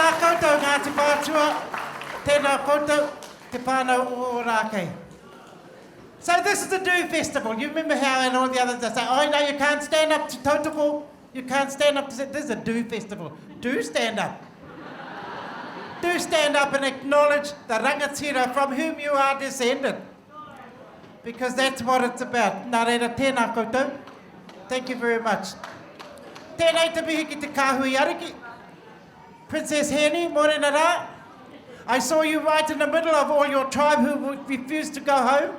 Tēnā koutou Ngāti Whātua, tēnā koutou te pānau o Orakei. So this is the Do Festival. You remember how and all the others they say, oh no, you can't stand up to tautoko, you can't stand up to... This is a Do Festival. Do stand up. Do stand up and acknowledge the rangatira from whom you are descended. Because that's what it's about. Nā reira, tēnā koutou. Thank you very much. Tēnei te mihi ki te kāhui ariki. Princess Henny, morena rā. I saw you right in the middle of all your tribe who would refuse to go home.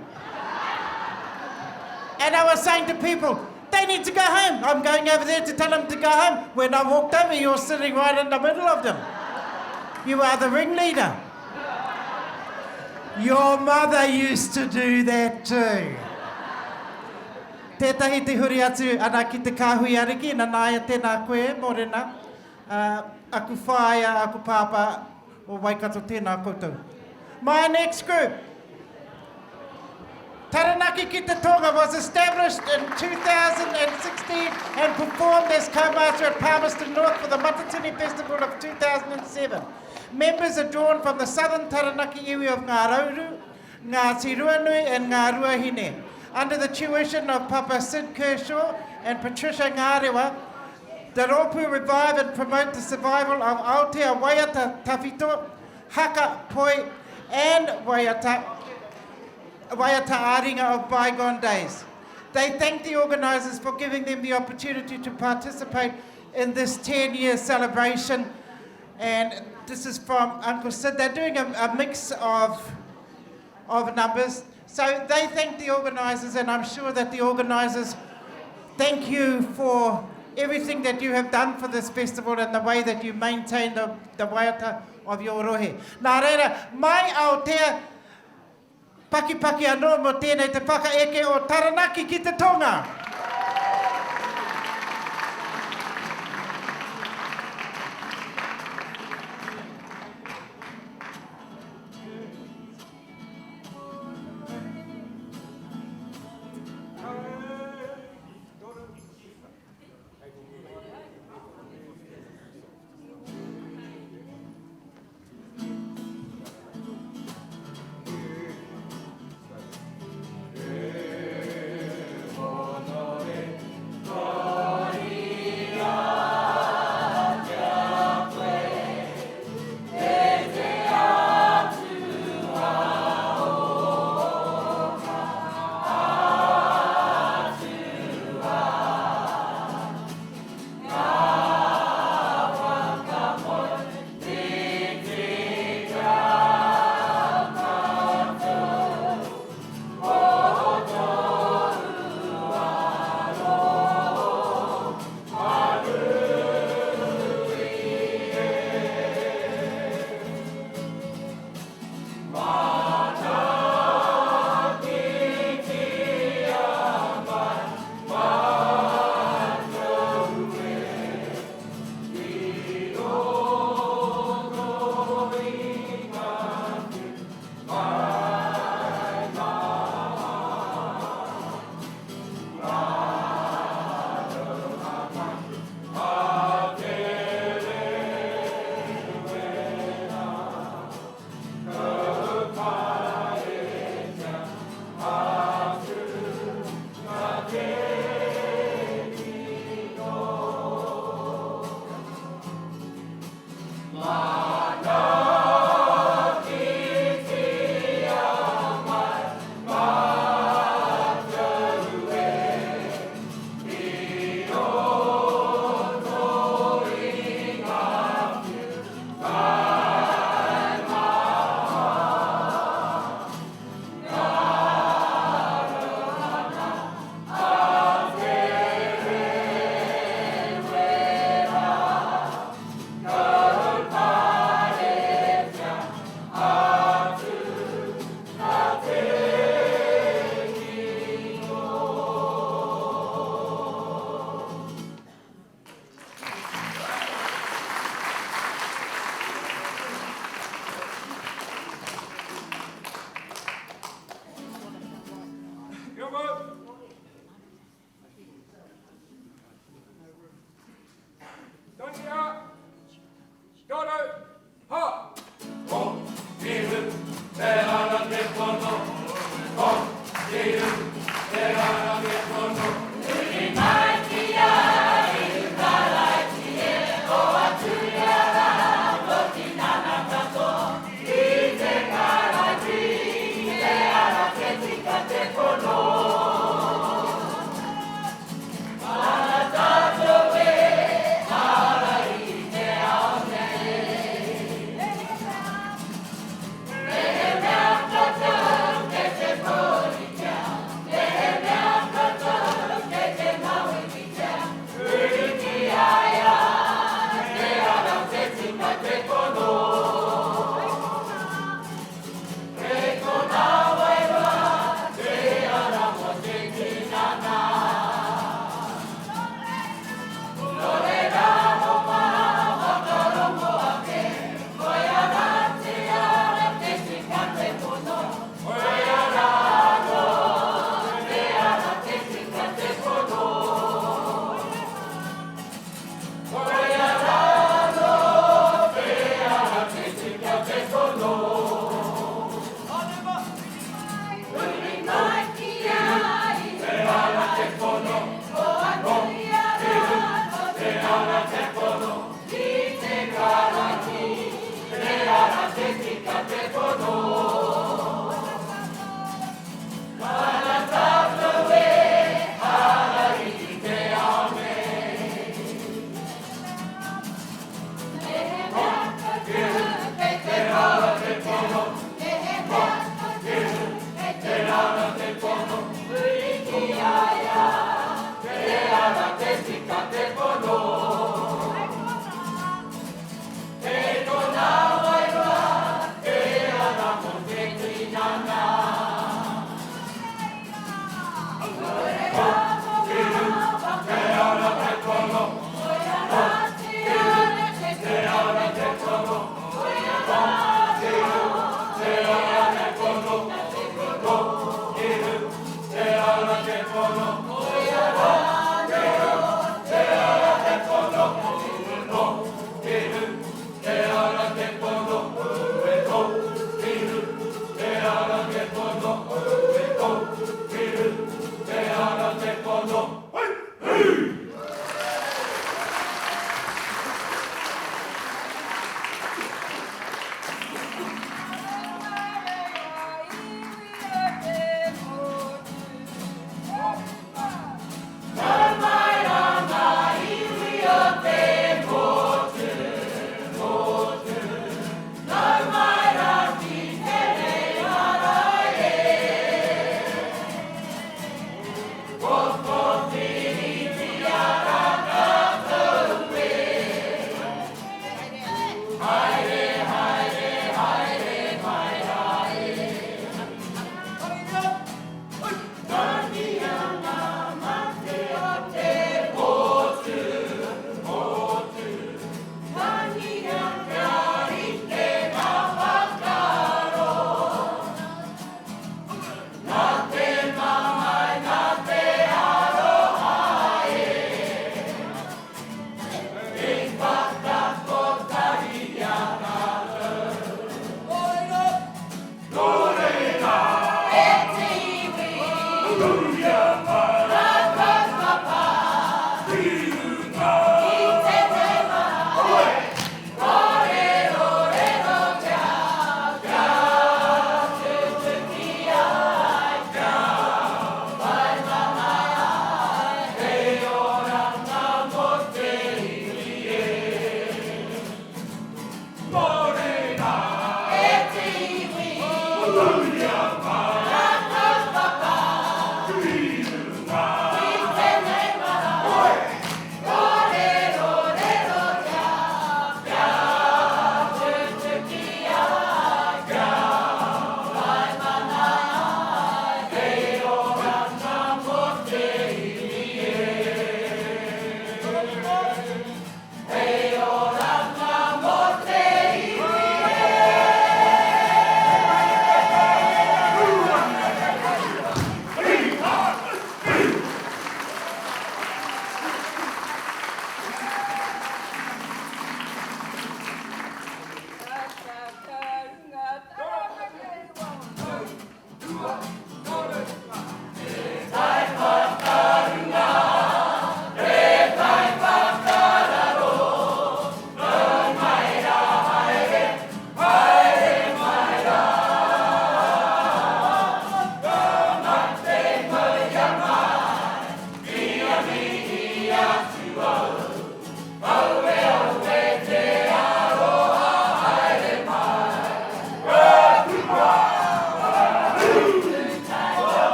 And I was saying to people, they need to go home. I'm going over there to tell them to go home. When I walked over, you're sitting right in the middle of them. You are the ringleader. Your mother used to do that too. Tētahi te huri atu ana ki te kāhui ariki, na nāia tēnā koe, morena. Aku whāia, aku pāpā, o Waikato tēnā koutou. My next group. Taranaki ki te Tonga was established in 2016 and performed as Kaumātua at Palmerston North for the Matatini Festival of 2007. Members are drawn from the southern Taranaki area of Ngā Rauru, Ngā Tiruanui and Ngā Ruahine. Under the tuition of Papa Sid Kershaw and Patricia Ngarewa, the Rōpū revive and promote the survival of Aotearoa Tawhito, Haka, Poi and waiata aringa of bygone days. They thank the organisers for giving them the opportunity to participate in this 10-year celebration. And this is from Uncle Sid. They're doing a mix of numbers. So they thank the organisers, and I'm sure that the organisers thank you for everything that you have done for this festival and the way that you maintain the waiata of your rohe. Nā reira, mai Aotea Paki anō mo tēnei te whakaeke o Taranaki ki te Tonga.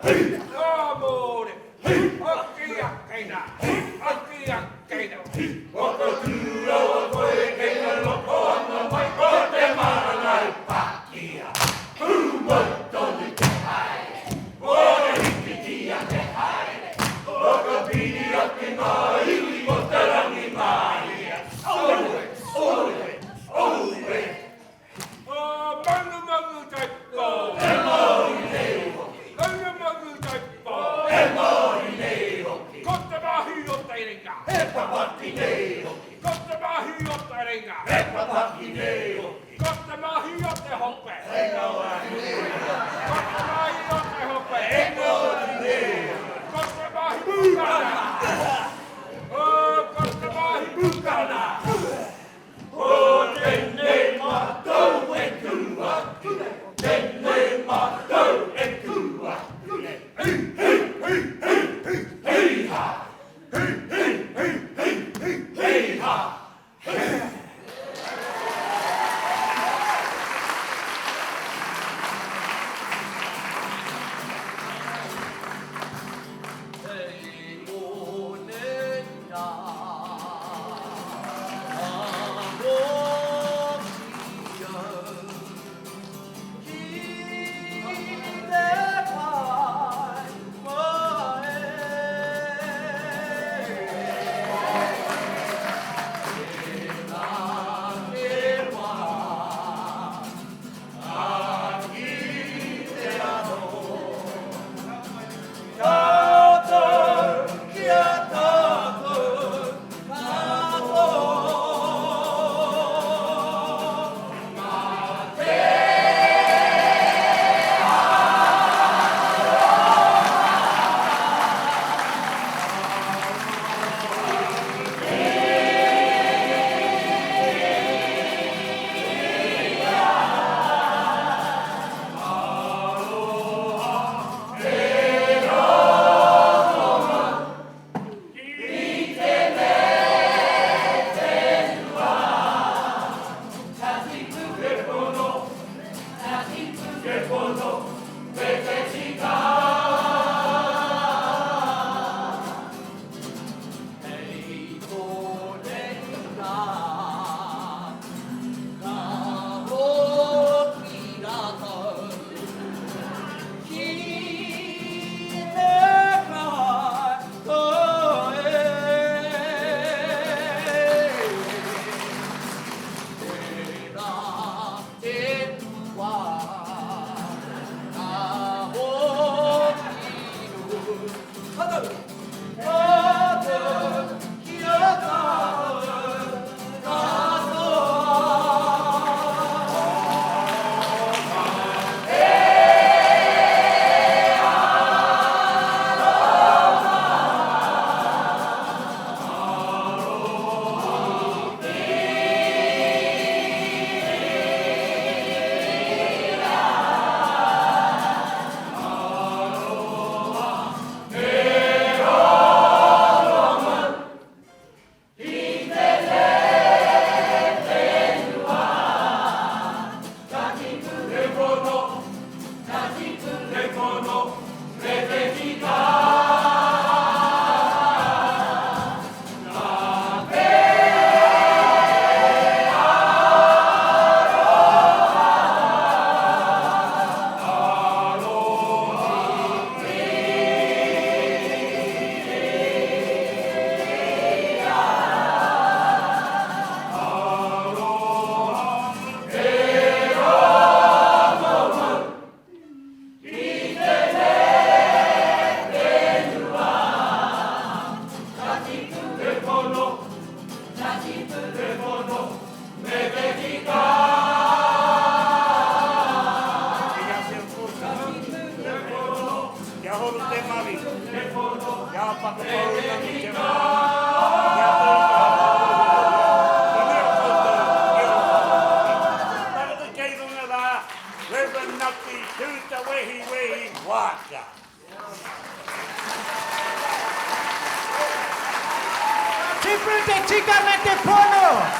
Māori, Akia Keina, Akia Keina. Waka tūra o koe keina loko ana mai ko te marangai Pākia. Pūmo tonu te haere, ora hipiti a te haere. Waka piri a te ngā iwi o te rangi māia. Oue, oue, oue. Mangu mangu taipo. E Māori nei hoki. Mangu mangu taipo. E Māori nei hoki. Ko te mahi o te ringa. E papaki nei hoki. Ko te mahi o te ringa. E papaki nei hoki. Ko te mahi o te hope. E Ngāi nei hoki. Ko te mahi o te hope. E Ngāi nei hoki. Ko te mahi pukana. Ko te mahi pukana. O tēnei mātou e kua. Tēnei mātou e kua. Hei, hei, hei, hei, hei, hei ha. Hei, hei, hei, hei, hei, hei ha.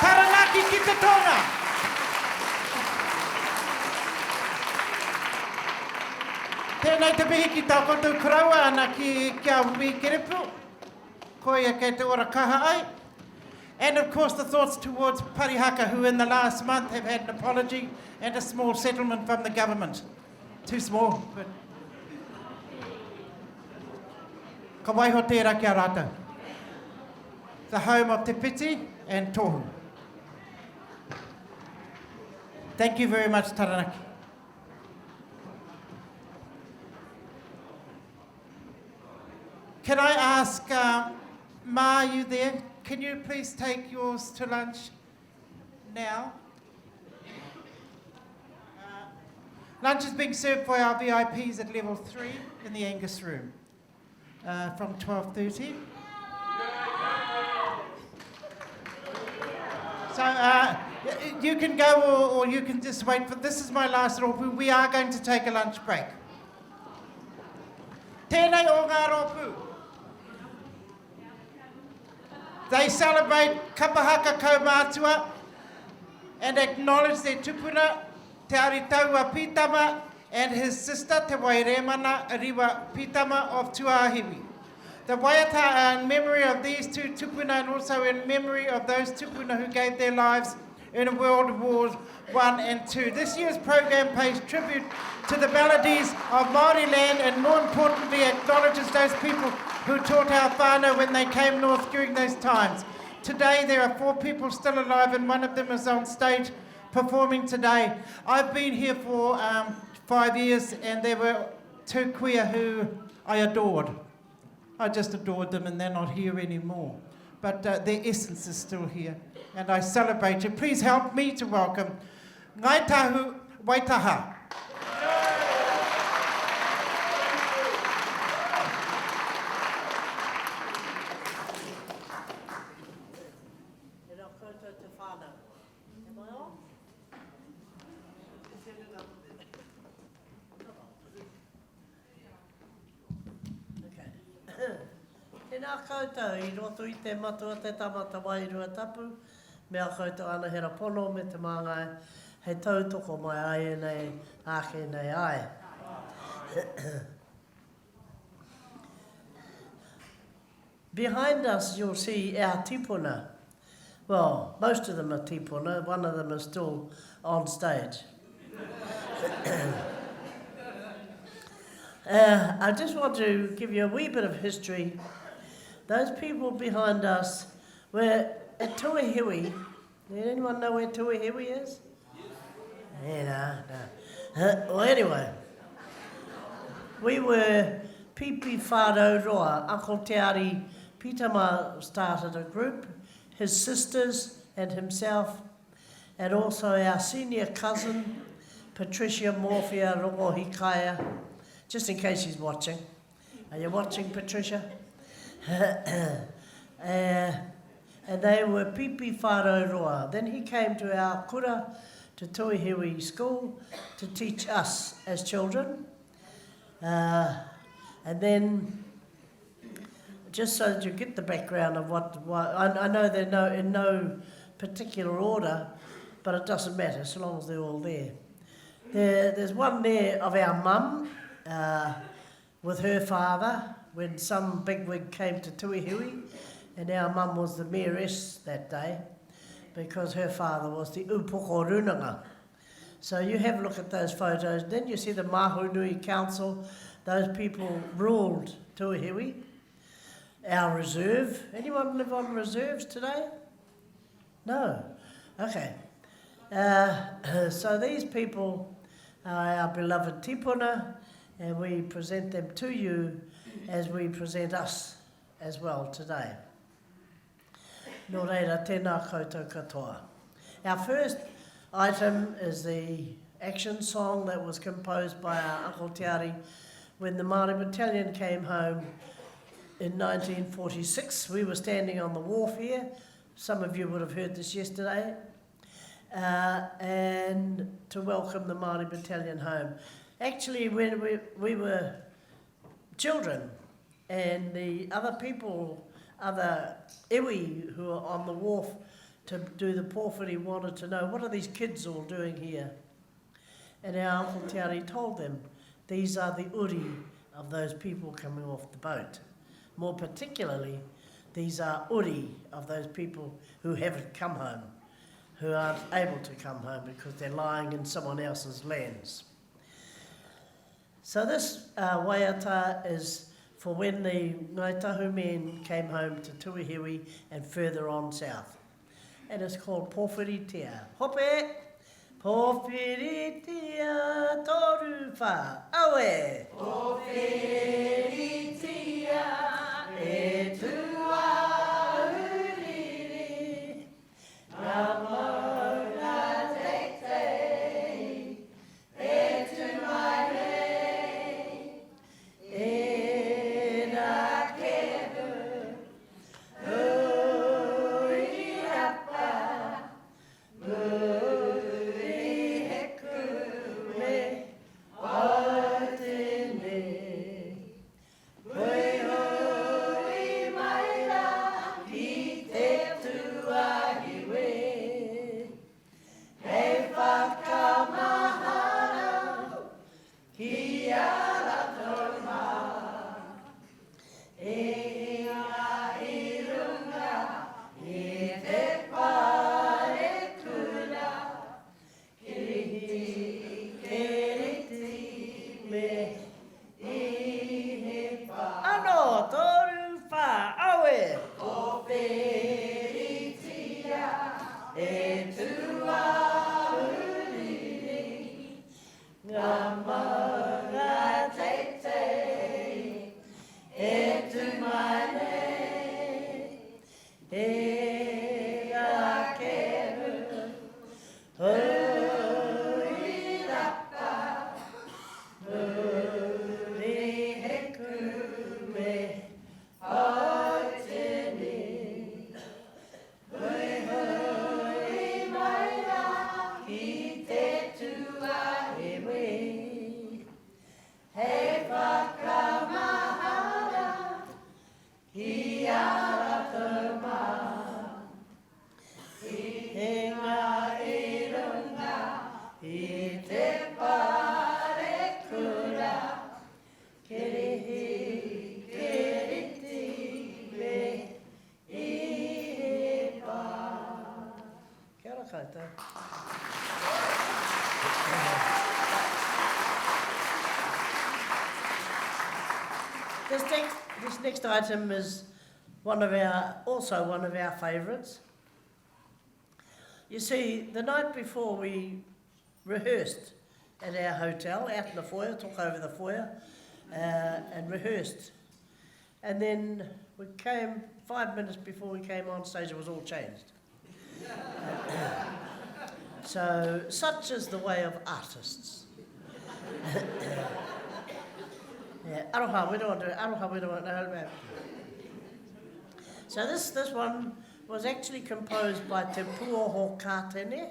Taranaki ki te Tonga. Te Tēnei te mihi ki tau koutou karaua ana ki kia wi kerepu. Ko ia kei te ora kaha ai. And of course the thoughts towards Kapa Haka, who in the last month have had an apology and a small settlement from the government. Too small, but... Ka waiho tērā kia rātou. The home of Te Piti and Tohu. Thank you very much, Taranaki. Can I ask, Ma, are you there? Can you please take yours to lunch now? Lunch is being served for our VIPs at level 3 in the Angus room from 12:30. So you can go or you can just wait for, this is my last rōpū. We are going to take a lunch break. Tēnei o ngā rōpū. They celebrate Kapa Haka Kaumātua and acknowledge their tupuna, Te Aritau Pitama, and his sister, Te Wairemana Ariwa Pitama of Tuahiwi. The waiata are in memory of these two tupuna and also in memory of those tupuna who gave their lives in World Wars I and II. This year's program pays tribute to the melodies of Māori land and more importantly acknowledges those people who taught our whānau when they came north during those times. Today there are 4 people still alive and one of them is on stage performing today. I've been here for 5 years and there were 2 queer who I adored. I just adored them and they're not here anymore. But their essence is still here and I celebrate you. Please help me to welcome Ngāi Tahu-Waitaha. Tēnā koutou, I roto I te matua te tamata wairua tapu, mea koutou ana hera pono me te māngai, hei tautoko mai ai nei, ake nei ai. Behind us you'll see our tipuna. Well, most of them are tipuna, one of them is still on stage. I just want to give you a wee bit of history. Those people behind us were at Tuahiwi. Does anyone know where Tuahiwi is? Yeah, no. Well, anyway, we were Pipi Whānau Roa. Uncle Te Pitama started a group, his sisters and himself, and also our senior cousin, Patricia Morphia Rongohikaya, just in case he's watching. Are you watching, Patricia? And they were Pipi Whānau Roa. Then he came to our kura, to Tuahiwi school, to teach us as children. And then, just so that you get the background of what I know they're in no particular order, but it doesn't matter so long as they're all there. There's one there of our mum with her father when some bigwig came to Tuahiwi, and our mum was the mayoress that day because her father was the upoko runanga. So you have a look at those photos, then you see the Mahunui Council. Those people ruled Tuahiwi. Our reserve. Anyone live on reserves today? No. Okay. So these people are our beloved tipuna, and we present them to you as we present us as well today. Nō reira, tēnā koutou katoa. Our first item is the action song that was composed by our Uncle Te when the Māori Battalion came home in 1946. We were standing on the wharf here. Some of you would have heard this yesterday. And to welcome the Māori Battalion home. Actually, when we were children, and the other people, other iwi who were on the wharf to do the pōwhiri wanted to know, what are these kids all doing here? And our Uncle Te told them, these are the uri of those people coming off the boat. More particularly, these are uri of those people who haven't come home, who aren't able to come home because they're lying in someone else's lands. So this waiata is for when the Ngāi Tahu men came home to Tuihiwi and further on south. And it's called Pōwhiritia. Hope! Pōwhiritia toru wha awe! Pōwhiritia e tua uriri ngā maunga teitei e tu mai rei e nā kebu hui apa muri heku me o tene hui hui mai rā ki te tuahiwe hei whakamahara ki ara toma e ngā irunga i te pare kura kiriti me i he pā ano toru wha awe o peritia e tua uriri ngā maunga teitei e tu mai nei e ngā keru hui rapa muri heku me o tini hui hui mai rā ki te tuahiwi hei whakamahara ki ara toma i ngā irunga i te pare kura kiriti me i he pā. Kia ora koutou. This next item is also one of our favourites. You see, the night before we rehearsed at our hotel, out in the foyer, took over the foyer and rehearsed. And then we came, 5 minutes before we came on stage, it was all changed. So, such is the way of artists. Yeah, aroha, we don't want to, aroha, we don't want to know about. So this one was actually composed by Te Pūoho Kātene,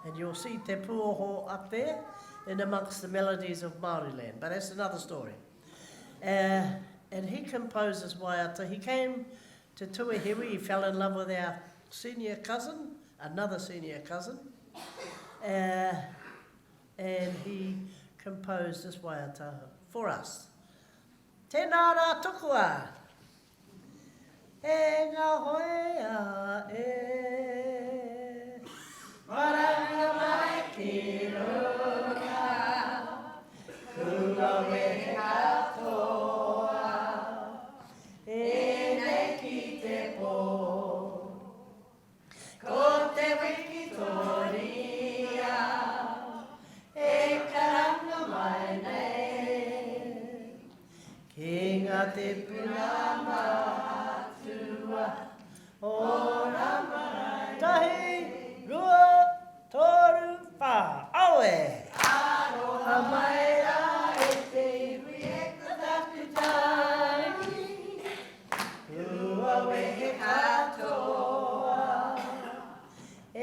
and you'll see Te Pūoho up there in amongst the melodies of Māori land, but that's another story. And he composed this waiata. He came to Tuihiwi, he fell in love with our senior cousin, another senior cousin, and he composed this waiata for us. Tēnā rā tukua, e ngā hoea e, maranga mai ki runga, kua wehe katoa, e nei ki te pō, ko te wiki toria, e karanga mai nei. Ki ngā te puna mātua, o rā marae. Tahi, rua, toru, wha, awe. Aroha mai rā e te iwi e ka taku tāki, rua wehe katoa, e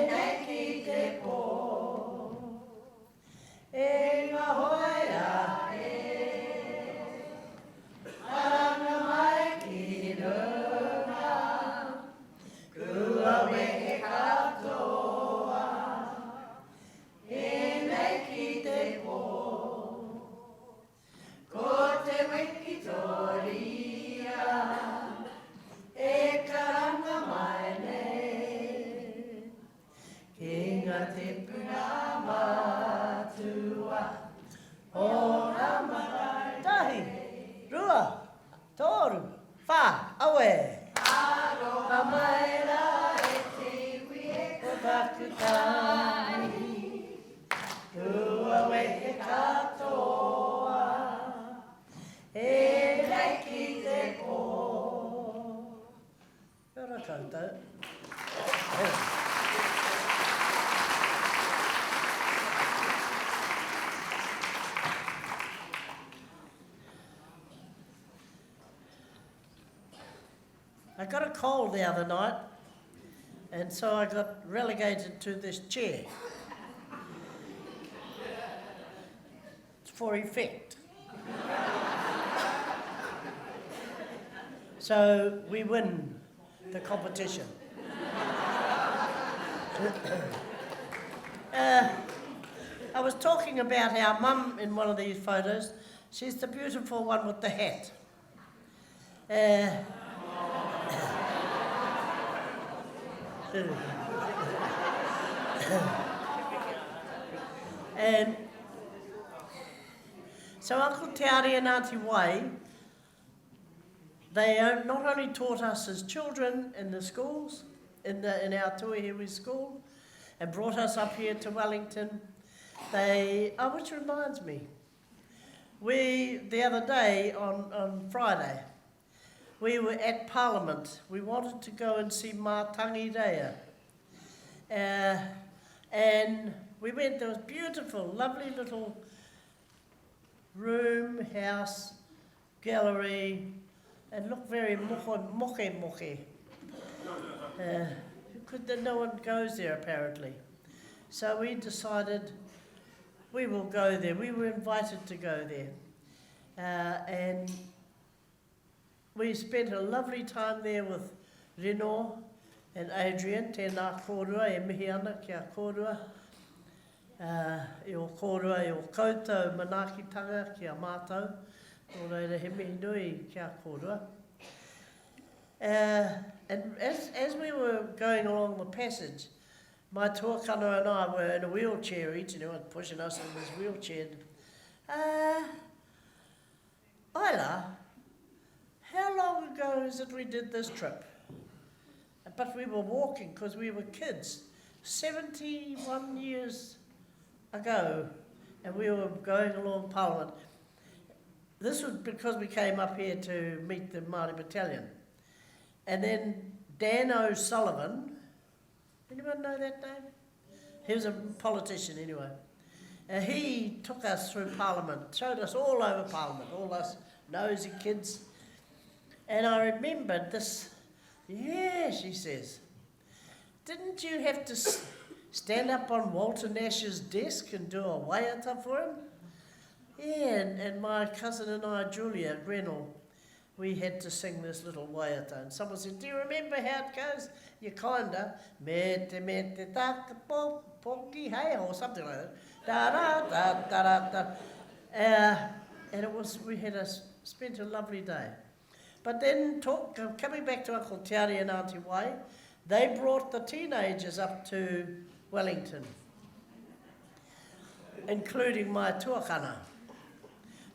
nei ki te pō, e ngā hoea e. Maranga mai ki runga, kua wehe katoa, e nei ki te pō. Ua, toru, wha, awe. Aroha mai rā e te wie ko whakutani. Ua wehe katoa, e reiki te o. Kia ora koutou. I got a cold the other night, and so I got relegated to this chair. It's for effect. So we win the competition. I was talking about our mum in one of these photos. She's the beautiful one with the hat. And so Uncle Te and Auntie Wai, they not only taught us as children in the schools, in our Tuihiwi school, and brought us up here to Wellington. Which reminds me, the other day on Friday, we were at Parliament. We wanted to go and see Mātangi Rea. And we went, there was beautiful, lovely little room, house, gallery, and looked very moke. No one goes there apparently. So we decided we will go there. We were invited to go there. And we spent a lovely time there with Reno and Adrian, tēnā kōrua, e mihi ana kia kōrua. I o kōrua, i o koutou manaakitanga kia mātou. Nō reira he mihi nui kia kōrua. And as we were going along the passage, my tuakana and I were in a wheelchair, each and one pushing us in this wheelchair. Isla, how long ago is it we did this trip? But we were walking because we were kids, 71 years ago, and we were going along Parliament. This was because we came up here to meet the Māori Battalion. And then Dan O'Sullivan, anyone know that name? He was a politician anyway. He took us through Parliament, showed us all over Parliament, all us nosy kids. And I remembered this, yeah, she says, didn't you have to stand up on Walter Nash's desk and do a waiata for him? Yeah, and my cousin and I, Julia Grenell, we had to sing this little waiata. And someone said, do you remember how it goes? You kinda, me te taka poki hei, or something like that. Da-da-da-da-da-da. And it was, we had spent a lovely day. But then, coming back to Uncle Te and Auntie Wai, they brought the teenagers up to Wellington, including my tuakana,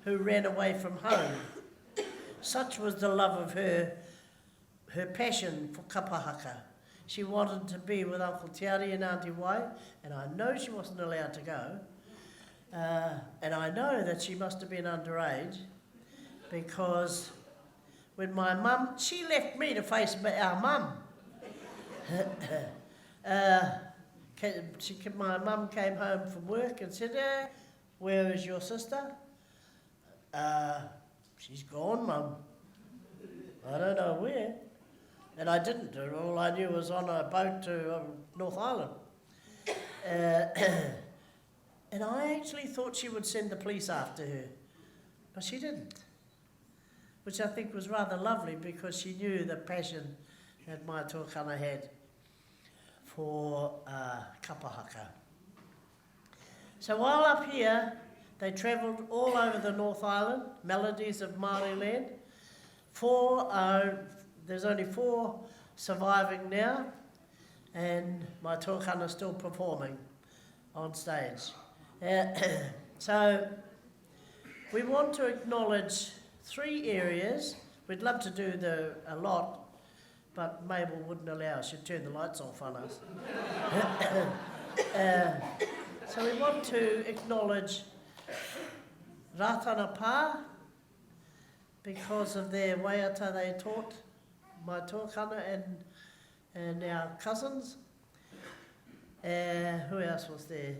who ran away from home. Such was the love of her passion for Kapa Haka. She wanted to be with Uncle Te and Auntie Wai, and I know she wasn't allowed to go. And I know that she must have been underage, because when my mum, she left me to face our mum. My mum came home from work and said, where is your sister? She's gone, Mum. I don't know where. And I didn't. All I knew was on a boat to North Island. And I actually thought she would send the police after her. But she didn't. Which I think was rather lovely, because she knew the passion that my tuakana had for Kapa Haka. So while up here, they travelled all over the North Island, melodies of Māori land. There's only 4 surviving now, and my tuakana still performing on stage. So we want to acknowledge 3 areas. We'd love to do a lot, but Mabel wouldn't allow us. She'd turn the lights off on us. So we want to acknowledge Rātana Pā because of their waiata they taught my tōkana and our cousins. Who else was there?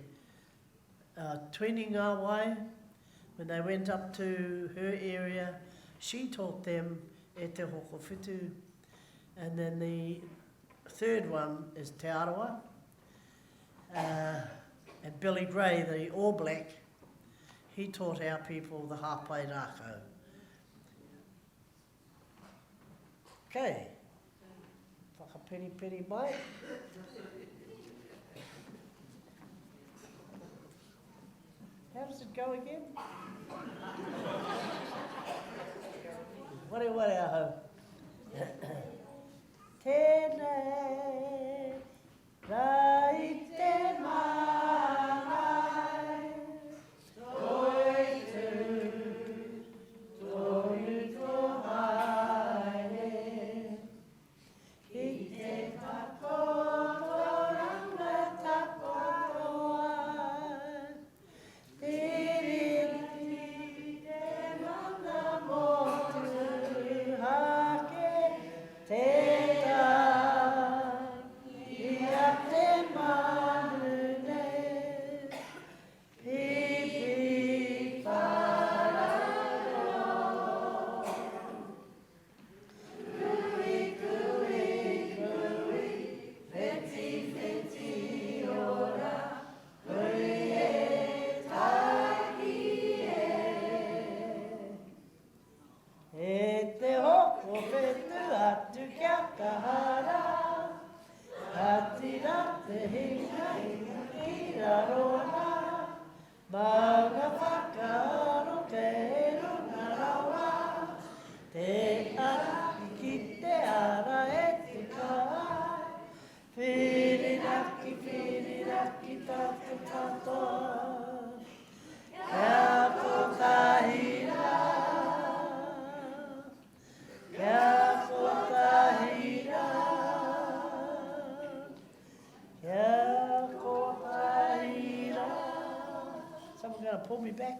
Twini Ngāwai, when they went up to her area, she taught them e te Hokowhitu. And then the third one is Te Arawa. And Billy Gray, the All Black, he taught our people the Hāpai Rākau. Okay. Whakapiri mai. How does it go again? Ware aho. Tēnei, rai te māngai, toi tū, toi tō haere, ki te takoto ranga takotoa, tiriti te mana motu hake, te Hokowhitu-a-Tū kia kahara, atira te hinga i rarona, maunga whakaaro te runga rawa, te ara ki te ara e te kai, whiriraki tatu katoa, kia kotahira. Someone going to pull me back?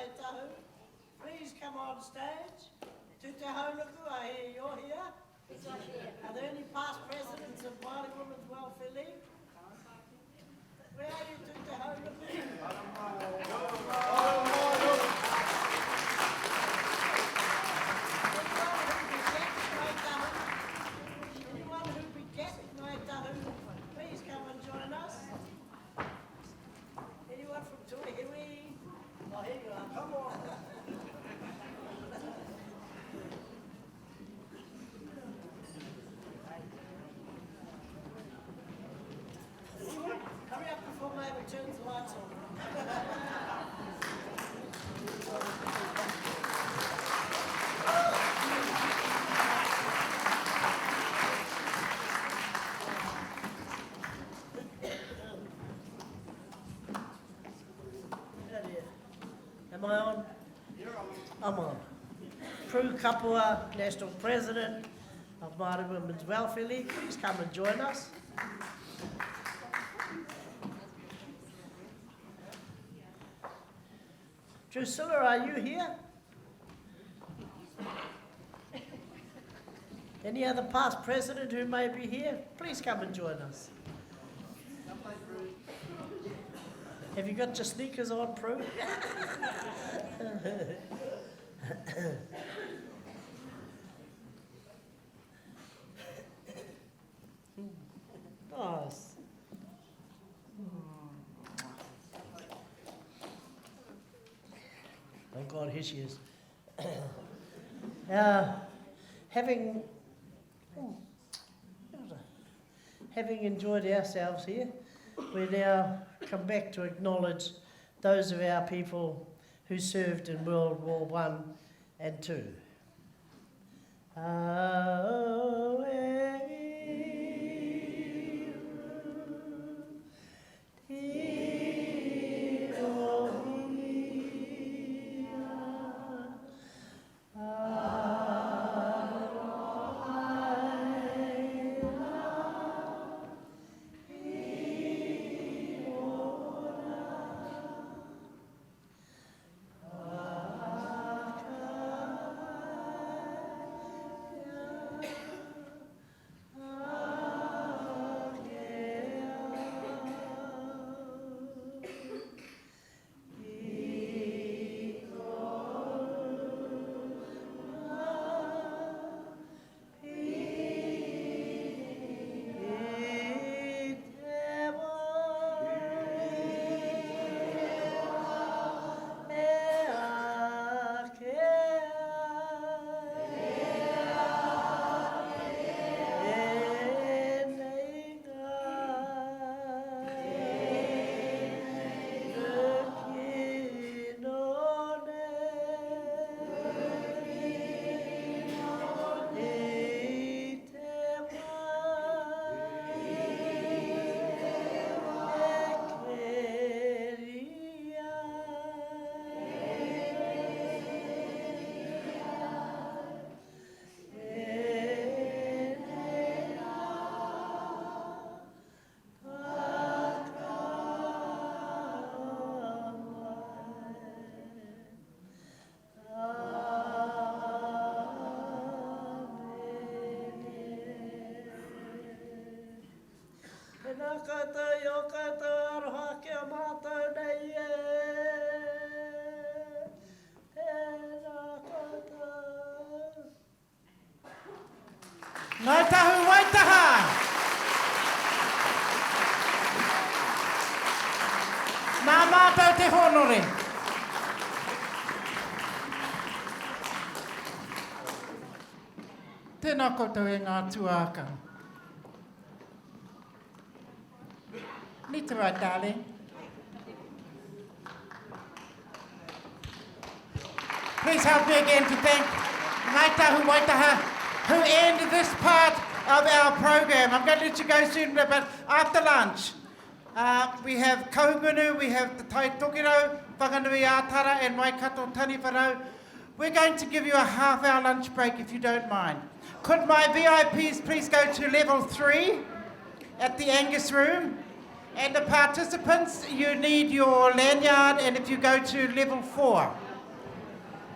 Ngāi Tahu, please come on stage. Tu te haunuku, I hear you're here. Are there any past presidents of Māori Women's Welfare League? Where are you, tu te haunuku? Anyone who begets Ngāi Tahu, please come and join us. Anyone from Tuihiwi? Oh, here you are, come on. Hurry up before Mabel turns the lights on. Am I on? You're on. I'm on. Pūru Kapua, National President of Māori Women's Welfare League, please come and join us. Drusilla, are you here? Any other past president who may be here? Please come and join us. Have you got your sneakers on, Prue? Nice. Oh God, here she is. Having enjoyed ourselves here, we now come back to acknowledge those of our people who served in World War I and II. Ngāi Tahu-Waitaha. Nā mātou te honore. Tēnā koutou e ngā tuāka. Nita right, darling. Please help me again to thank Ngāi Tahu-Waitaha, who ended this part of our program. I'm going to let you go soon, but after lunch, we have Kahungunu, we have the Taitokerau, Whanganui-a-Tara and Waikato, Taniwharau. We're going to give you a half-hour lunch break if you don't mind. Could my VIPs please go to level 3 at the Angus room? And the participants, you need your lanyard, and if you go to level 4.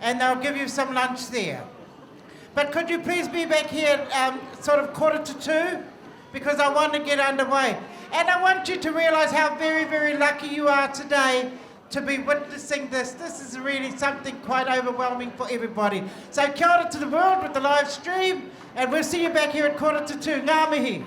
and they'll give you some lunch there. But could you please be back here sort of 1:45, because I want to get underway. And I want you to realise how very, very lucky you are today to be witnessing this. This is really something quite overwhelming for everybody. So kia ora to the world with the live stream, and we'll see you back here at 1:45. Ngā mihi.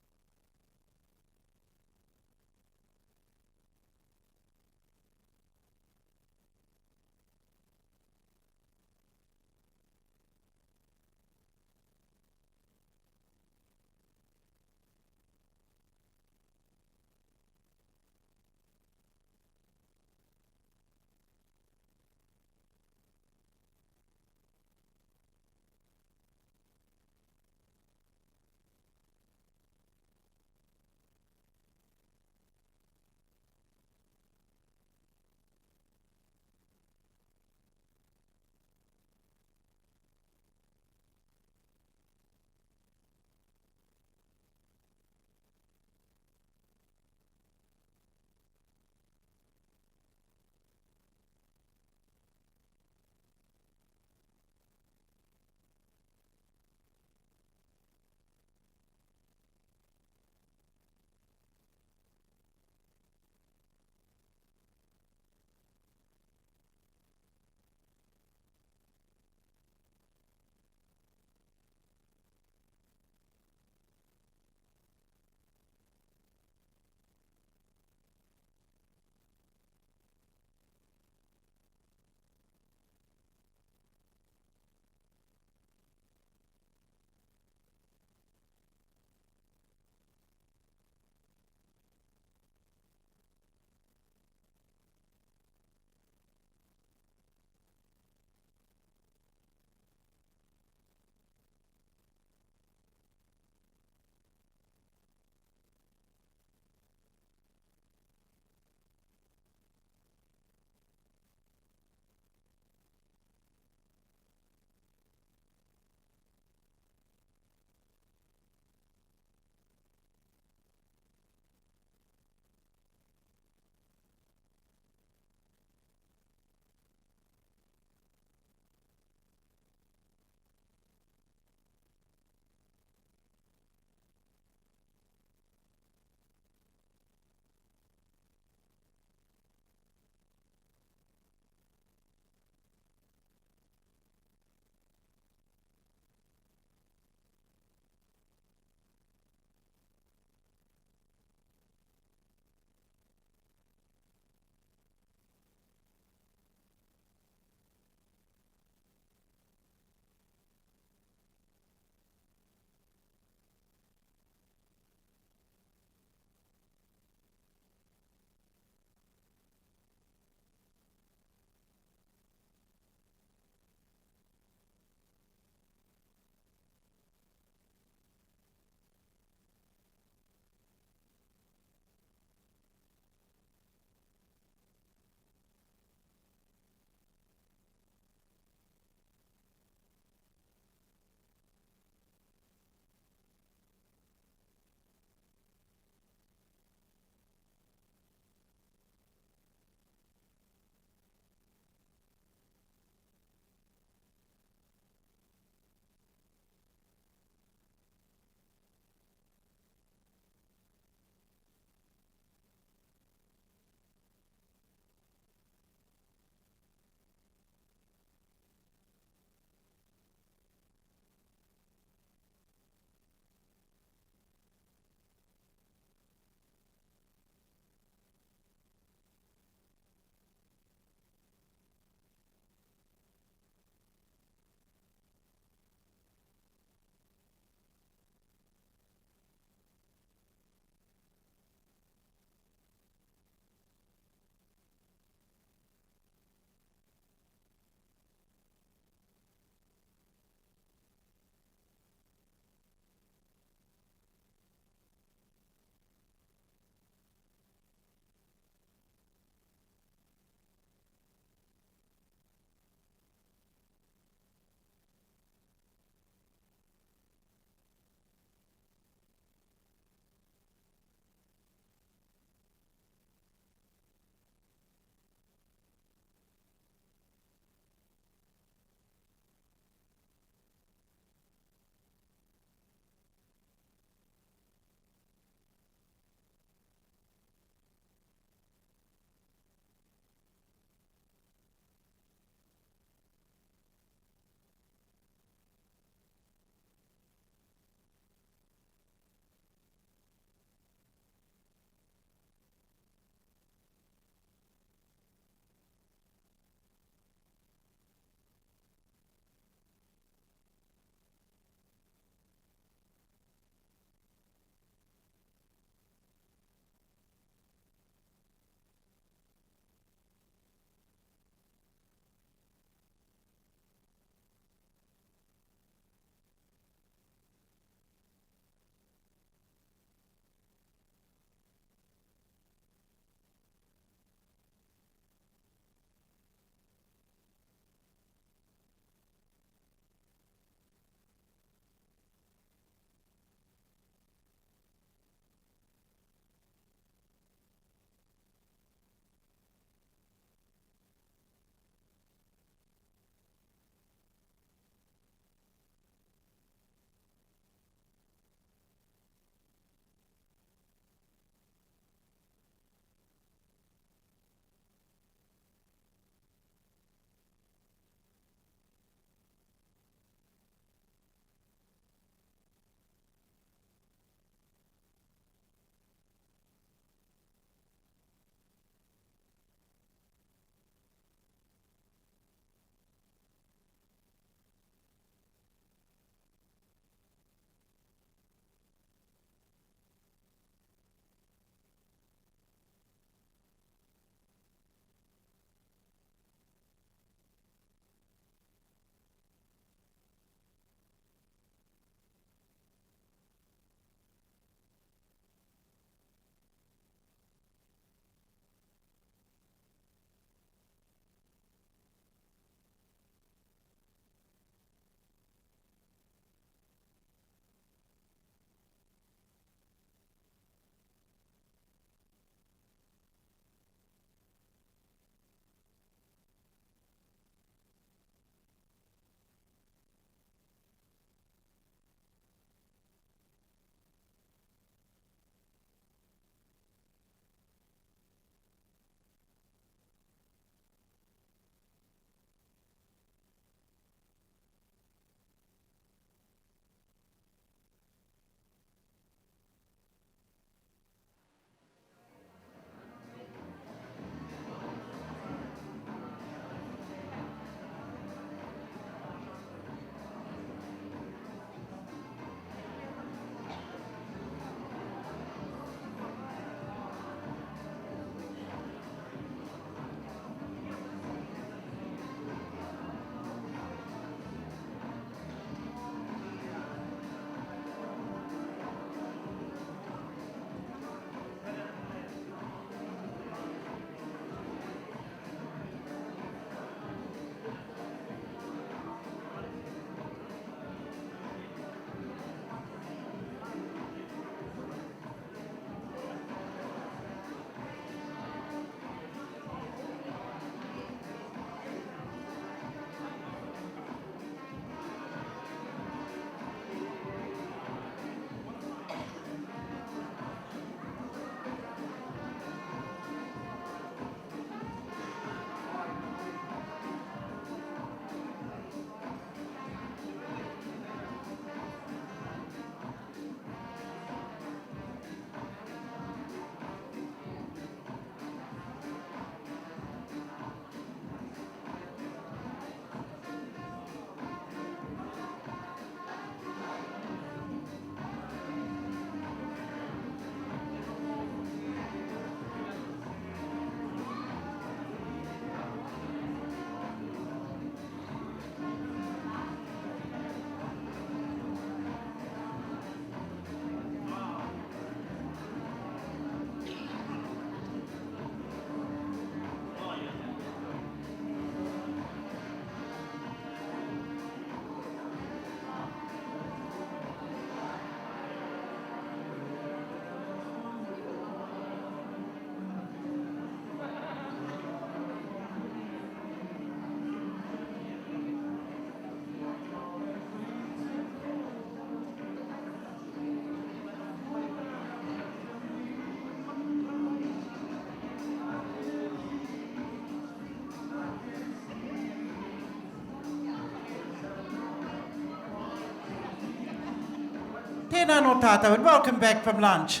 Tēnā no tātou, and welcome back from lunch.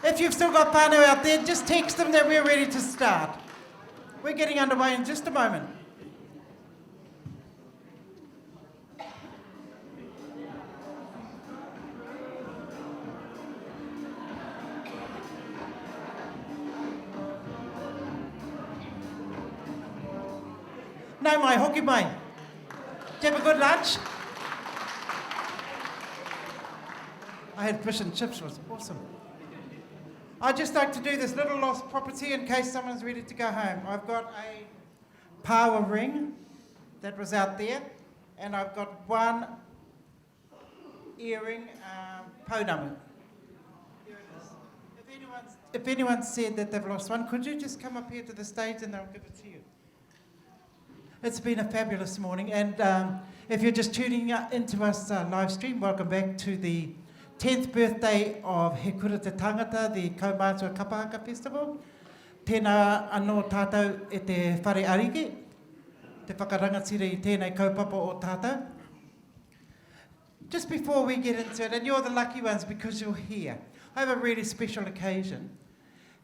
If you've still got whānau out there, just text them that we're ready to start. We're getting underway in just a moment. No mai, hoki mai. Did you have a good lunch? I had fish and chips, it was awesome. I'd just like to do this little lost property in case someone's ready to go home. I've got a power ring that was out there, and I've got one earring pounamu. If anyone said that they've lost one, could you just come up here to the stage and they'll give it to you? It's been a fabulous morning, and if you're just tuning into us live stream, welcome back to the 10th birthday of He Kura Te Tangata, the Kaumātua Kapa Haka Festival. Tēnā anō tātou e te whare ariki, te whakarangatira I tēnei kaupapa o tātou. Just before we get into it, and you're the lucky ones because you're here, I have a really special occasion.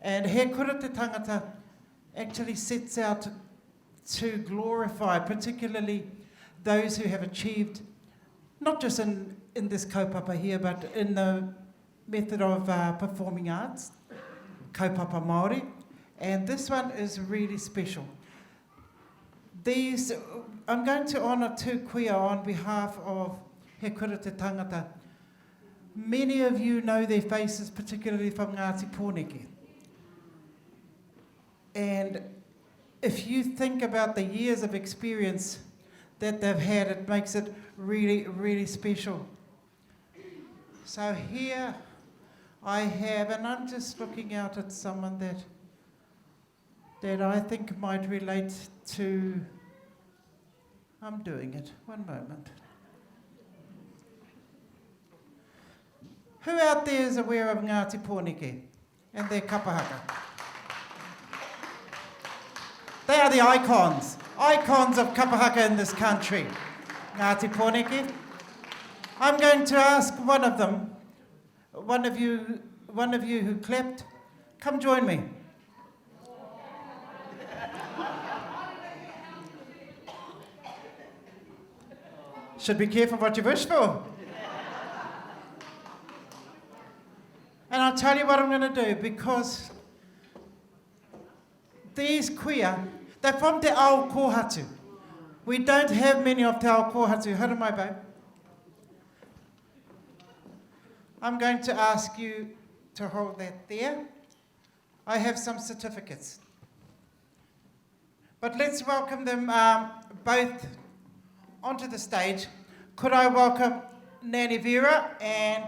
And He Kura Te Tangata actually sets out to glorify particularly those who have achieved, not just in this kaupapa here, but in the method of performing arts, kaupapa Māori, and this one is really special. I'm going to honour two kuia on behalf of He Kura Te Tangata. Many of you know their faces, particularly from Ngāti Pōneke. And if you think about the years of experience that they've had, it makes it really, really special. So here I have, and I'm just looking out at someone that I think might relate to, I'm doing it, one moment. Who out there is aware of Ngāti Pōneke and their Kapa Haka? They are the icons of Kapa Haka in this country. Ngāti Pōneke. I'm going to ask one of them, one of you who clapped, come join me. Should be careful what you wish for. And I'll tell you what I'm going to do, because these kuia, they're from Te Ao Kōhatu. We don't have many of Te Ao Kōhatu. Hara mai babe. I'm going to ask you to hold that there. I have some certificates. But let's welcome them both onto the stage. Could I welcome Nani Vera and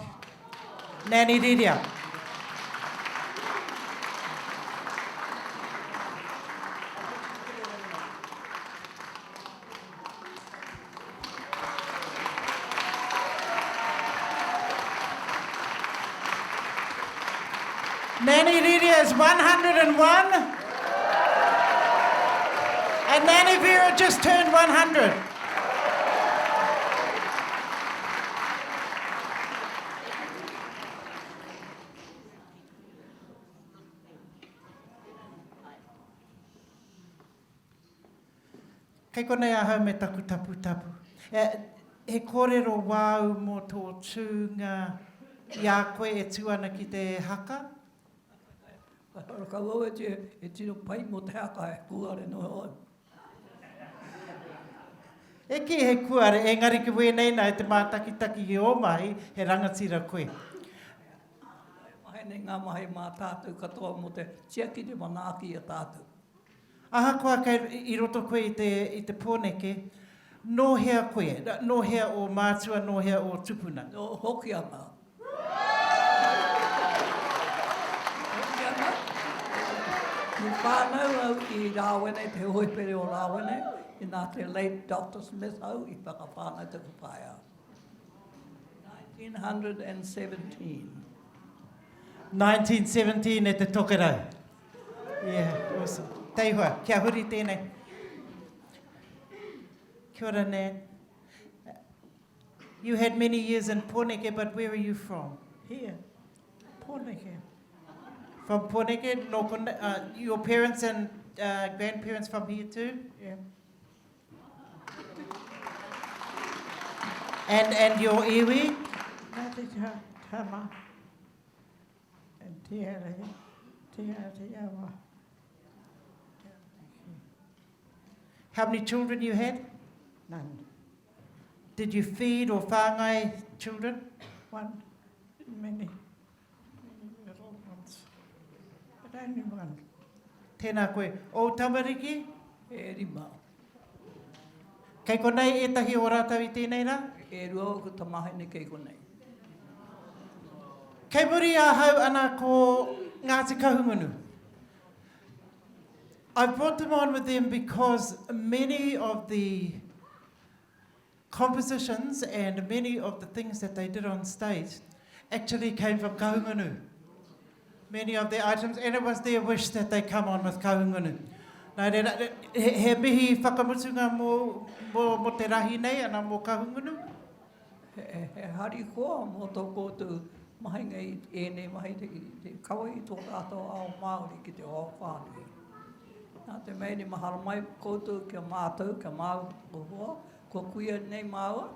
Nani Didia? Nani Didia is 101, and Nani Vera just turned 100. Kei konei ahau me taku tapu tapu. He kōrero wāu mō tō tūnga ia koe e tuana ki te haka. Ka wau e tino pai mo te haka e kuare no hoi. E ki he kuare, engari ki wēnei nei te mātakitaki i o mahi, he rangatira koe. Mahe nei ngā mahi mā tātou katoa mo te tiaki te manaaki a tātou. Aha koa kei i roto koe i te pōneke, no hea koe, no hea o mātua, no hea o tupuna. No hoki ana. Ni whānau au I Rāwene, te hoipere o Rāwene, I nā te late Dr. Smith au I whakawhānau te kupāia. 1917. 1917 e te tokerau. Yeah, awesome. Teihua, kia huri tēnei. Kia ora, Nan. You had many years in Pōneke, but where are you from? Here, Pōneke. From Pōneke? No, your parents and grandparents from here too? Yeah. And your iwi? Ngāti Tama. And Tiawa. How many children you had? None. Did you feed or whāngai children? One. Many little ones. But only one. Tēnā koe. O Tamariki? E rima. Kei konei etahi o rātau I tēnei rā? E rua ko tamahine kei konei. Kei muri a hau ana ko Ngāti Kahungunu. I brought them on with them because many of the compositions and many of the things that they did on stage actually came from Kahungunu. Many of the items, and it was their wish that they come on with Kahungunu. Nā reira, he mihi whakamutunga mō te rahi nei ana mō Kahungunu? He hari koa mō tō kōtu mahinga I ēnei mahi te kawa I tō rātou ao Māori ki te o Whānui. Nā te mei ni mahara mai koutou kia mātou, kia māu hoa, ko kuia nei māua,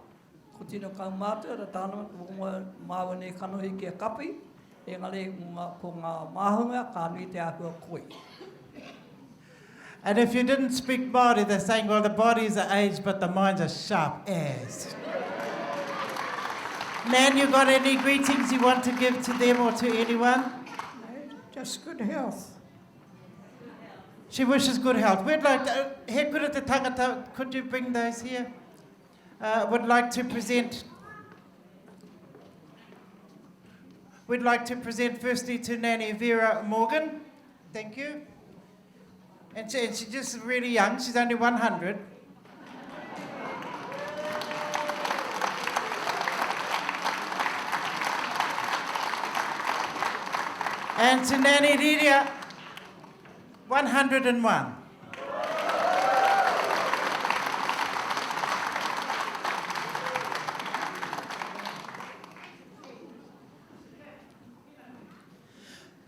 ko tino Kaumātua, Rātana, ko māua nei kanohi kia kapi, engare ko ngā māhunga, ka nui te ahua koi. And if you didn't speak Māori, they're saying, well, the bodies are aged, but the minds are sharp as. Nan, you got any greetings you want to give to them or to anyone? No, just good health. She wishes good health. We'd like to, he kura te tangata, could you bring those here? Would like to present. We'd like to present firstly to Nanny Vera Morgan. Thank you. And she's just really young. She's only 100. And to Nanny Riria, 101.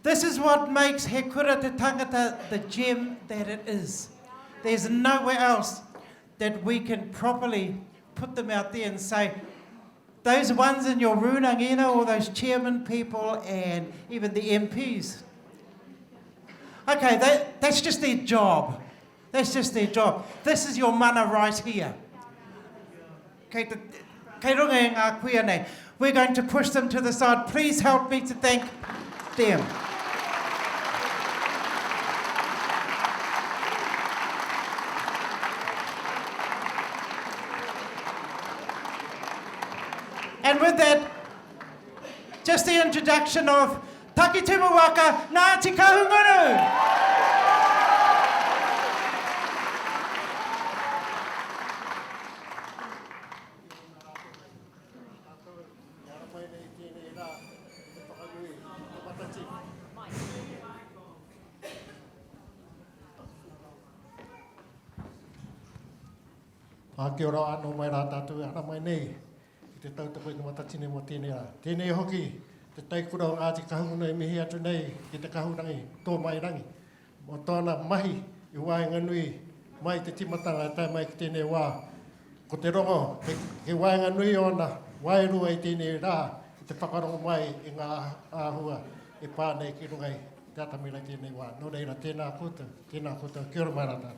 This is what makes He Kura Te Tangata the gem that it is. There's nowhere else that we can properly put them out there and say, those ones in your rūnangina, all those chairman people and even the MPs. Okay, that's just their job. That's just their job. This is your mana right here. Kei runga e ngā kuia nei. We're going to push them to the side. Please help me to thank them. And with that, just the introduction of Takituma waka Ngāti Kahungunu. Kia ora anō mai rā tātou ana mai nei. Te tautako I matachine mo tēnei rā. Tēnei hoki, te taikura o Ngāti Kahungunu e mihi atu nei ki te kahurangi, tō mai rangi. Mo tōna mahi I Whanganui mai te timatanga e tai mai ki tēnei wā. Ko te rongo, ke Whanganui ona wairua I tēnei rā, te whakarongo mai I ngā āhua e pānei ki rungai te atamira tēnei wā. Nō reira, tēnā koutou, kia ora mai rā tātou.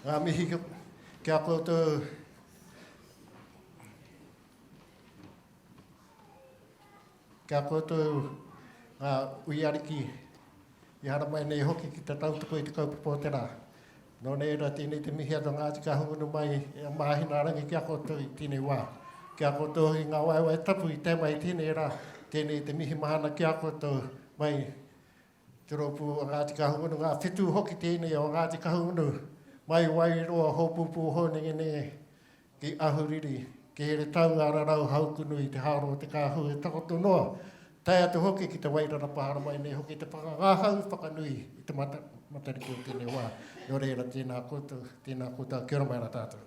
ngā mihi kia koutou ngā uiariki i hara mai nei hoki ki te tautoko i te kaupapa o te rā. Nō nei rā tēnei te mihi ato Ngāti Kahungunu mai e māhina rangi kia koutou i tēnei wā. Kia koutou i ngā waiwai tapu i tēmai tēnei rā. Tēnei te mihi mahana kia koutou mai te ropu o Ngāti Kahungunu. Ngā whetū hoki tēnei o Ngāti Kahungunu. Mai wairoa hōpupu honenge ki ahuriri. Ki here tau ngā rarau haukunu i te haro o te kāhu e takoto noa. Tai atu hoki ki te wairara pahara mai nei hoki te whakangāhau whakanui i te matariki o tēnei wā. Nō reira tēnā koutou, kia ora mai rā tātou.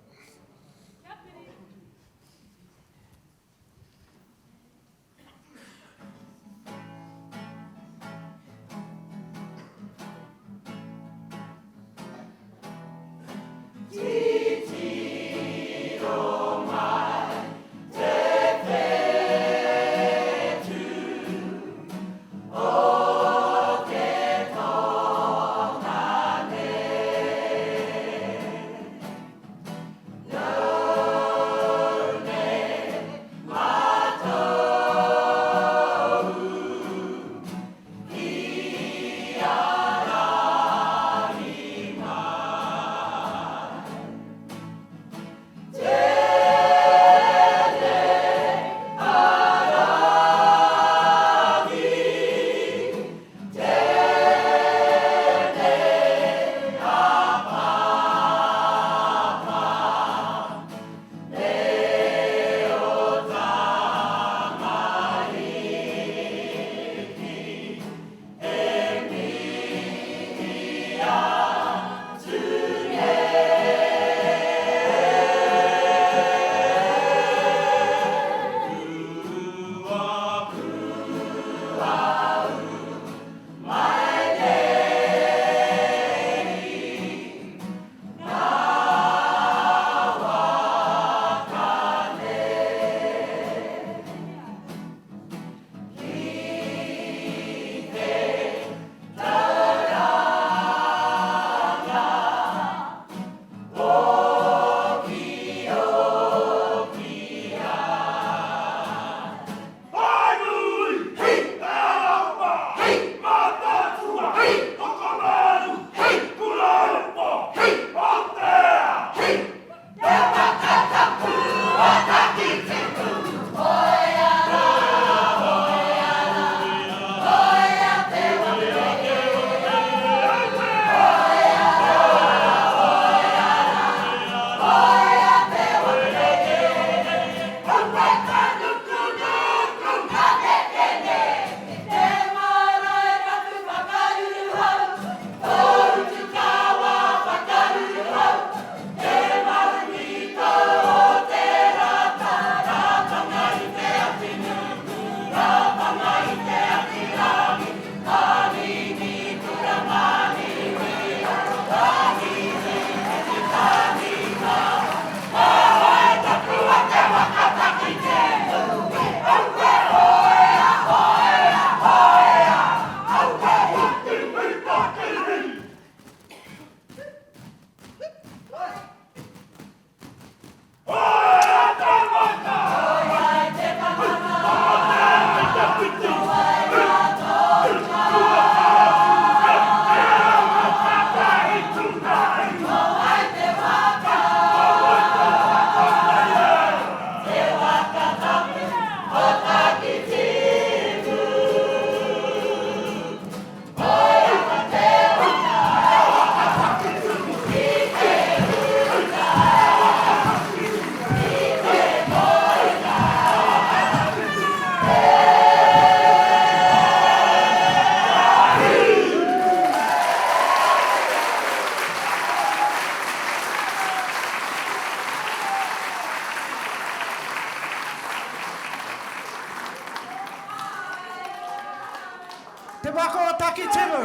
Te wako o taki timu.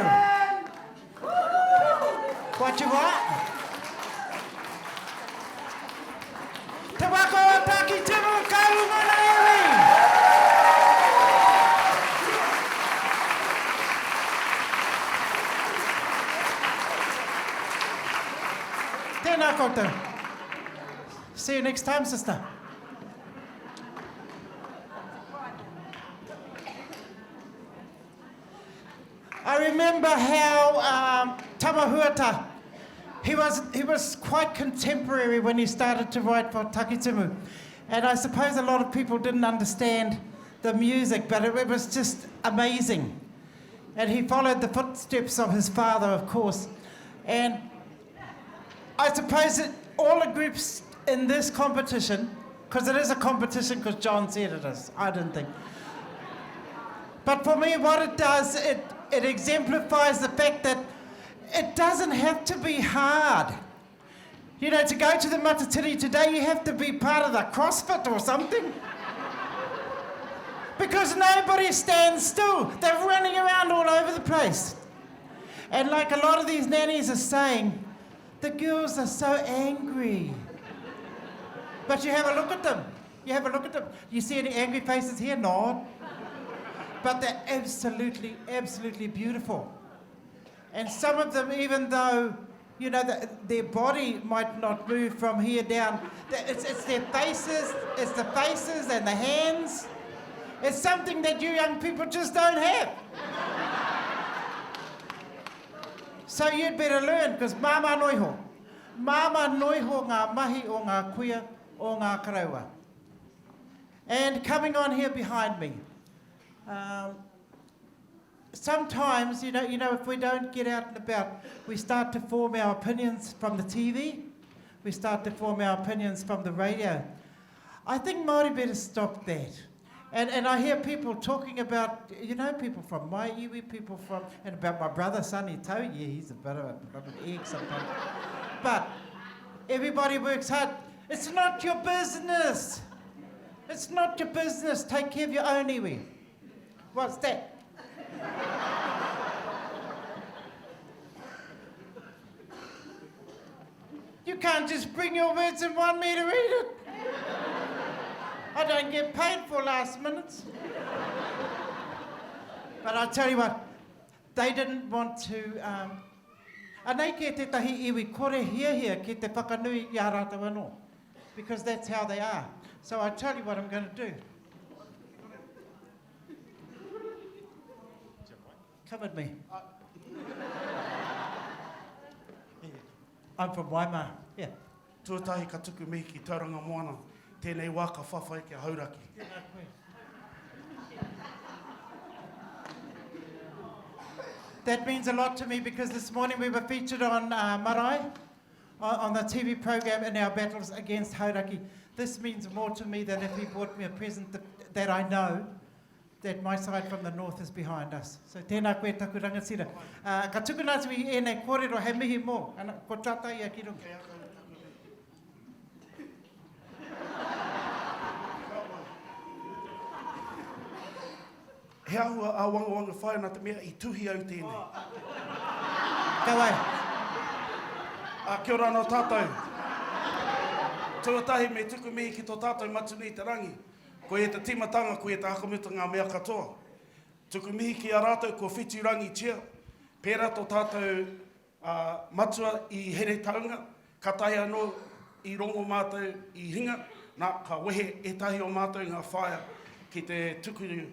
Whātua. Te wako o taki timu kaumātua. Tēnā koutou. See you next time, sister. I remember how Tamahuata, he was quite contemporary when he started to write for Takitimu. And I suppose a lot of people didn't understand the music, but it was just amazing. And he followed the footsteps of his father, of course. And I suppose that all the groups in this competition, because it is a competition because John said it is, I didn't think. But for me, what it does, it exemplifies the fact that it doesn't have to be hard. You know, to go to the Matatiri today, you have to be part of the CrossFit or something. Because nobody stands still. They're running around all over the place. And like a lot of these nannies are saying, the girls are so angry. But you have a look at them. You have a look at them. You see any angry faces here? No. But they're absolutely, absolutely beautiful. And some of them, even though, you know, their body might not move from here down, it's their faces, it's the faces and the hands. It's something that you young people just don't have. So you'd better learn, because mama noiho ngā mahi o ngā kuia o ngā karaua. And coming on here behind me, sometimes, you know, if we don't get out and about, we start to form our opinions from the TV, we start to form our opinions from the radio. I think Māori better stop that. And I hear people talking about, you know, people from my iwi, people from, and about my brother Sonny Tau, yeah, he's a bit of an egg sometimes. But everybody works hard. It's not your business. It's not your business. Take care of your own iwi. What's that? You can't just bring your words and want me to read it. I don't get paid for last minutes. But I'll tell you what, they didn't want to... Anei ke te tahi iwi kore hia ke te Whakanui-a-Tara Pākeke, because that's how they are. So I'll tell you what I'm going to do. Come with me. I'm from Waimā. Yeah. Tuatahi ka tuku mihi ki tauranga moana, tēnei wā ka whawhai ki a hauraki. That means a lot to me because this morning we were featured on Marae, on the TV program in our battles against hauraki. This means more to me than if he bought me a present that I know that my side from the north is behind us. So tēnā koe taku rangatira. Ka tukunatu I ēnei kōrero he mihi mō. Ko tata ia ki runga. He ahua a wanga whaina te mea I tuhi au tēnei. Ka wai. Kia ora anō tātou. Tuatahi me tuku mihi ki tō tātou matuni te rangi. Ko e te timatanga, ko e te hakamuta ngā mea katoa. Tuku mihi ki a rātou ko whitu rangi tia. Pērā tō tātou matua I here taunga. Ka tahi anō I rongo mātou I hinga. Nā ka wehe e tahi o mātou ngā whaia ki te tuku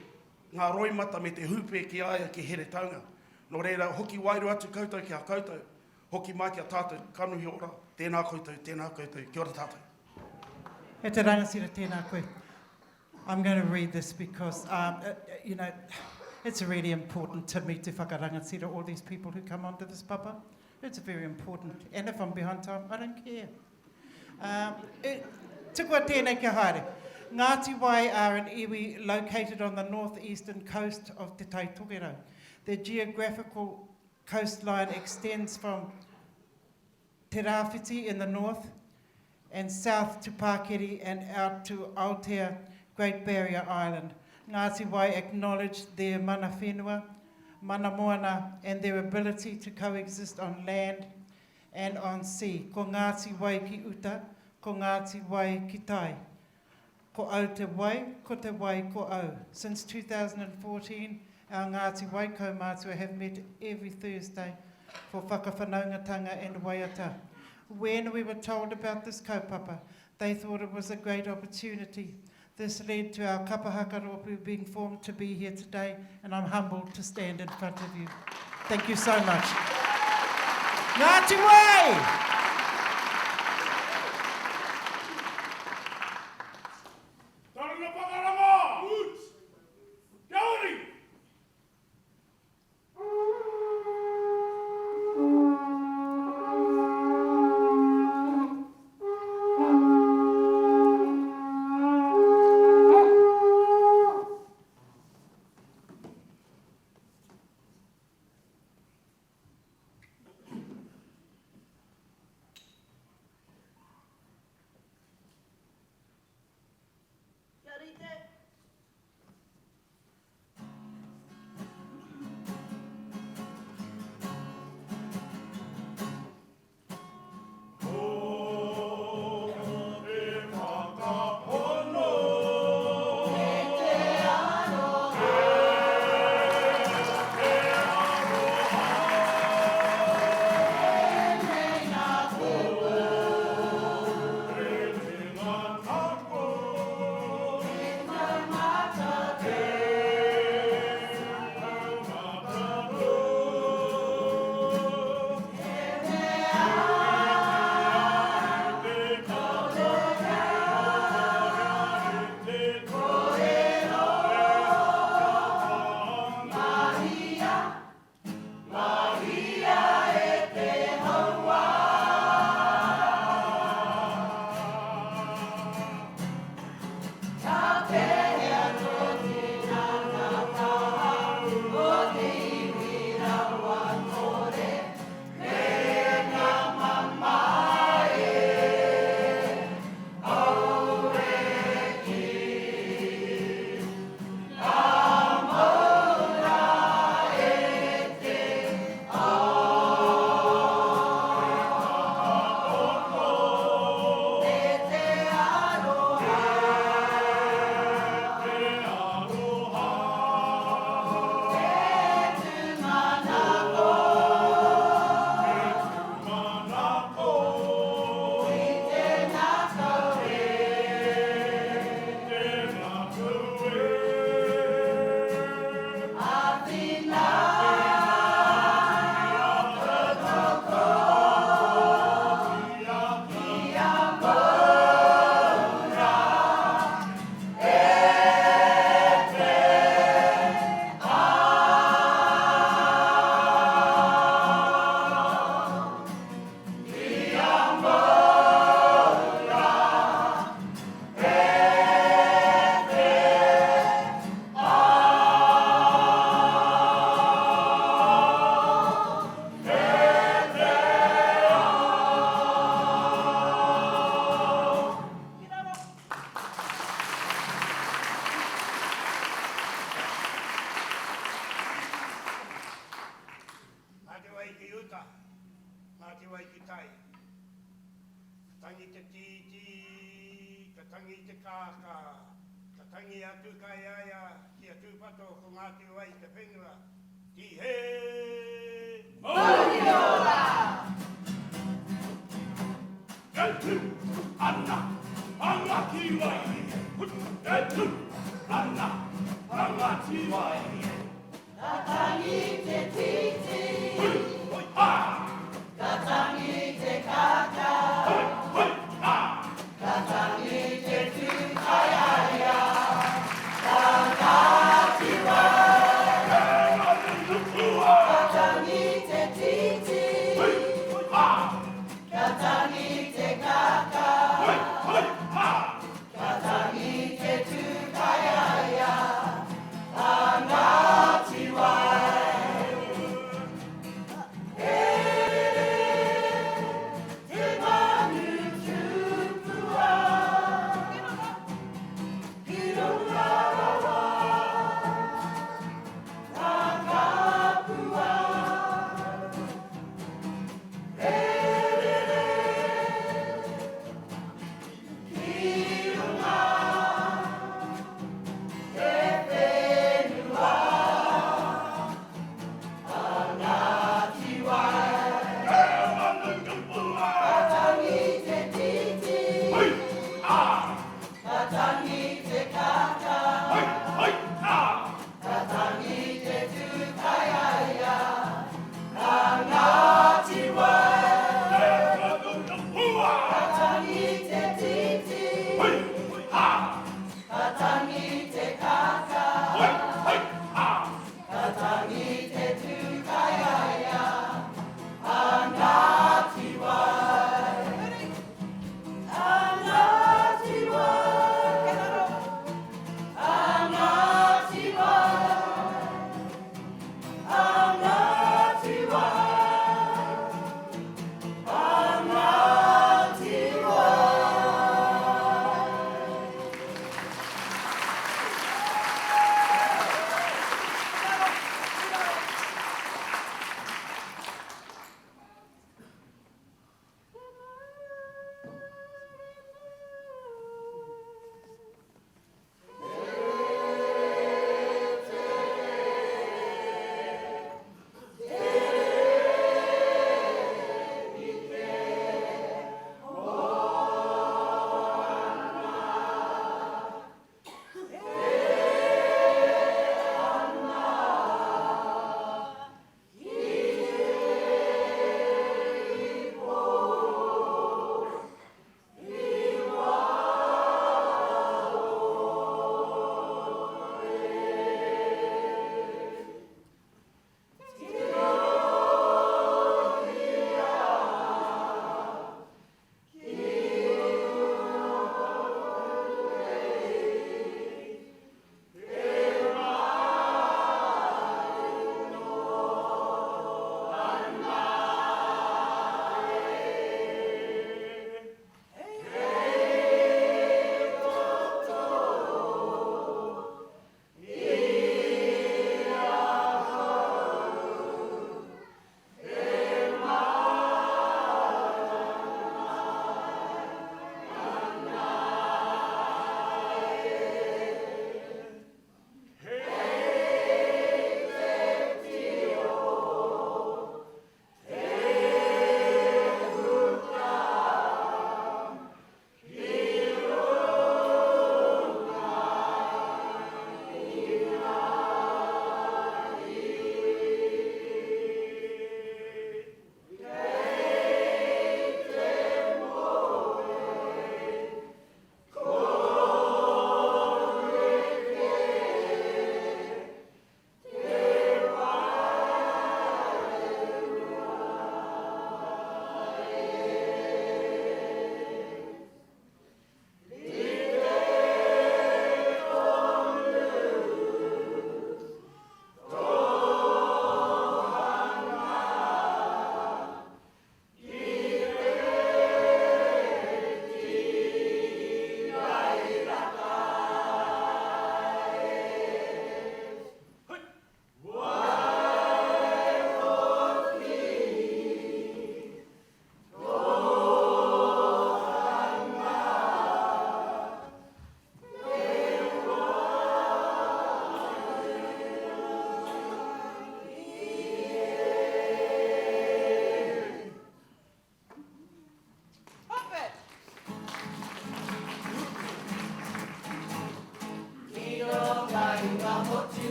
ngā roimata me te hupe ki aia ki here taunga. Nō reira, hoki wairu atu koutou ki a koutou. Hoki mai ki a tātou kanuhi ora. Tēnā koutou, tēnā koutou. Kia ora tātou. E te rangasira tēnā koe. I'm going to read this because, you know, it's really important to me to whakarangatira all these people who come onto this papa. It's very important. And if I'm behind time, I don't care. Tukua tēnei kia haere. Ngātiwai are an iwi located on the northeastern coast of Te Taitokerau. Their geographical coastline extends from Te Rāwhiti in the north and south to Pākeke and out to Aotearoa Great Barrier Island. Ngātiwai acknowledged their mana whenua, mana moana, and their ability to coexist on land and on sea. Ko Ngātiwai ki uta, ko Ngātiwai ki tai. Ko au te wai, ko te wai ko au. Since 2014, our Ngātiwai Kaumātua have met every Thursday for whakawhanaungatanga and waiata. when we were told about this kaupapa, they thought it was a great opportunity. This led to our Kapa Haka being formed to be here today, and I'm humbled to stand in front of you. Thank you so much. Ngātiwai!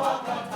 Waka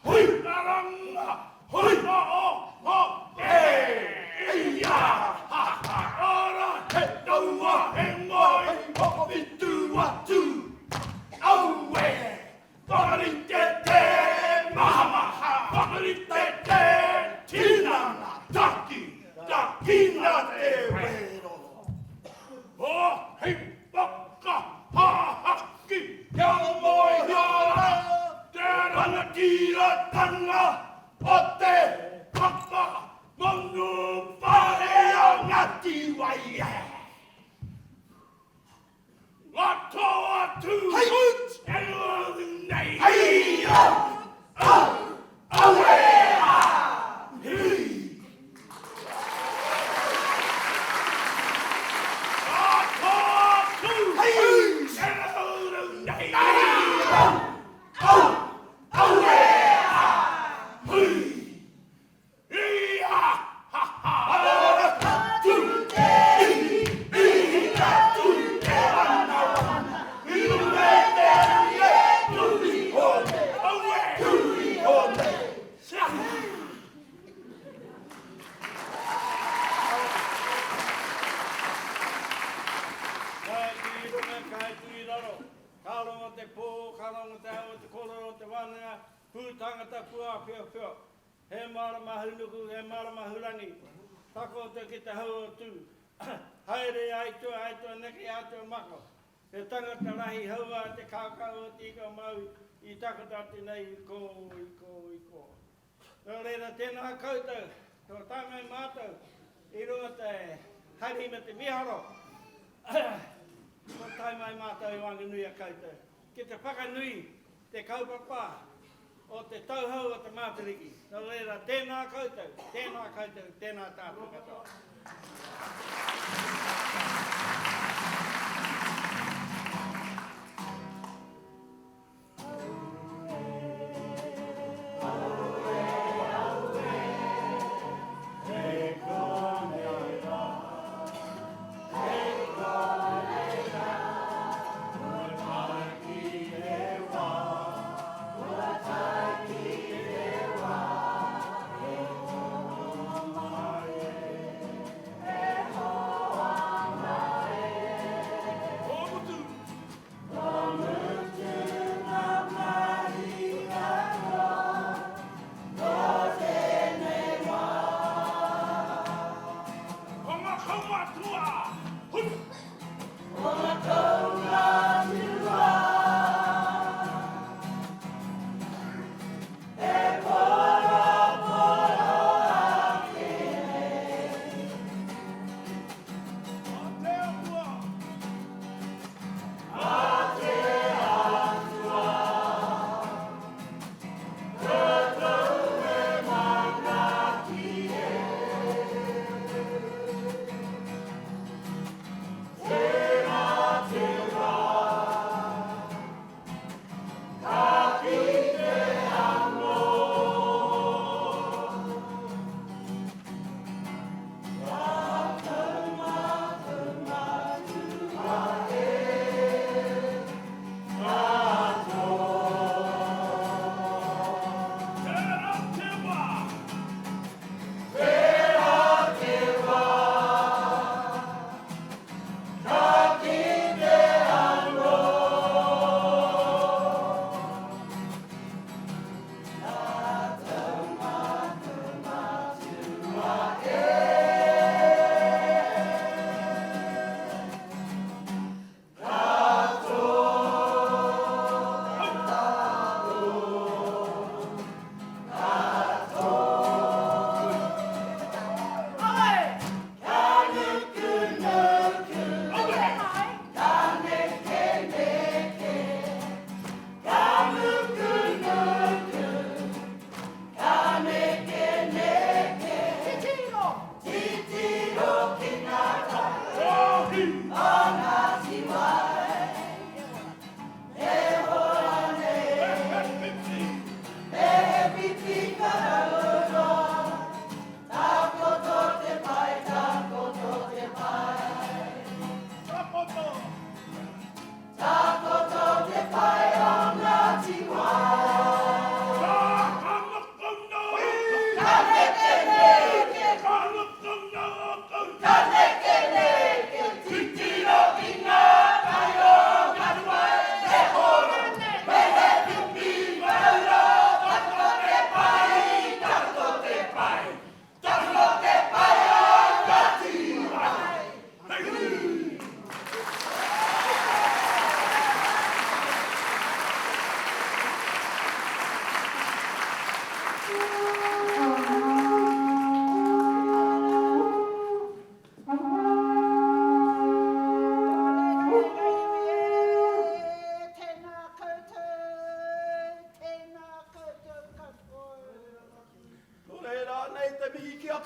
hui, aranga, hui, o, e, ia, ha, ha, ora, he, taua, he, ngoi, Hokowhitu-a-Tū, aue, whakarite te, mahamaha, whakarite te, tinana, taki, takina te wero. O, hei, waka, hahaki, kia moi hara, te ranakira tanga, o te kapa, monu whare a Ngātiwai. Ngāti-Wai-Tū, and nei. Hei, awea, hei. Ngāti-Wai-Tū, and nei. Awea, hei. Ia, ha, ha. Kalonga te pō, kalonga te hau, te koloro, te wānanga, pūtangata pua whio whio. He marama hunuku, he marama hurangi. Tako te ki te hau o tū. Haere aitua, neki aitua mako. He tangata rahi haua te kākau o te ika mau i takata te nei i ko. Nō reira tēnā koutou, tō tāmei mātou, i runga te hairi me te miharo. Ko tai mai mātou i Whanganui-a-Tara. Ki te whakanui, te kaupapa, o te tauhau o te mātariki. Nō reira, tēnā koutou, tēnā tātou katoa. Wow.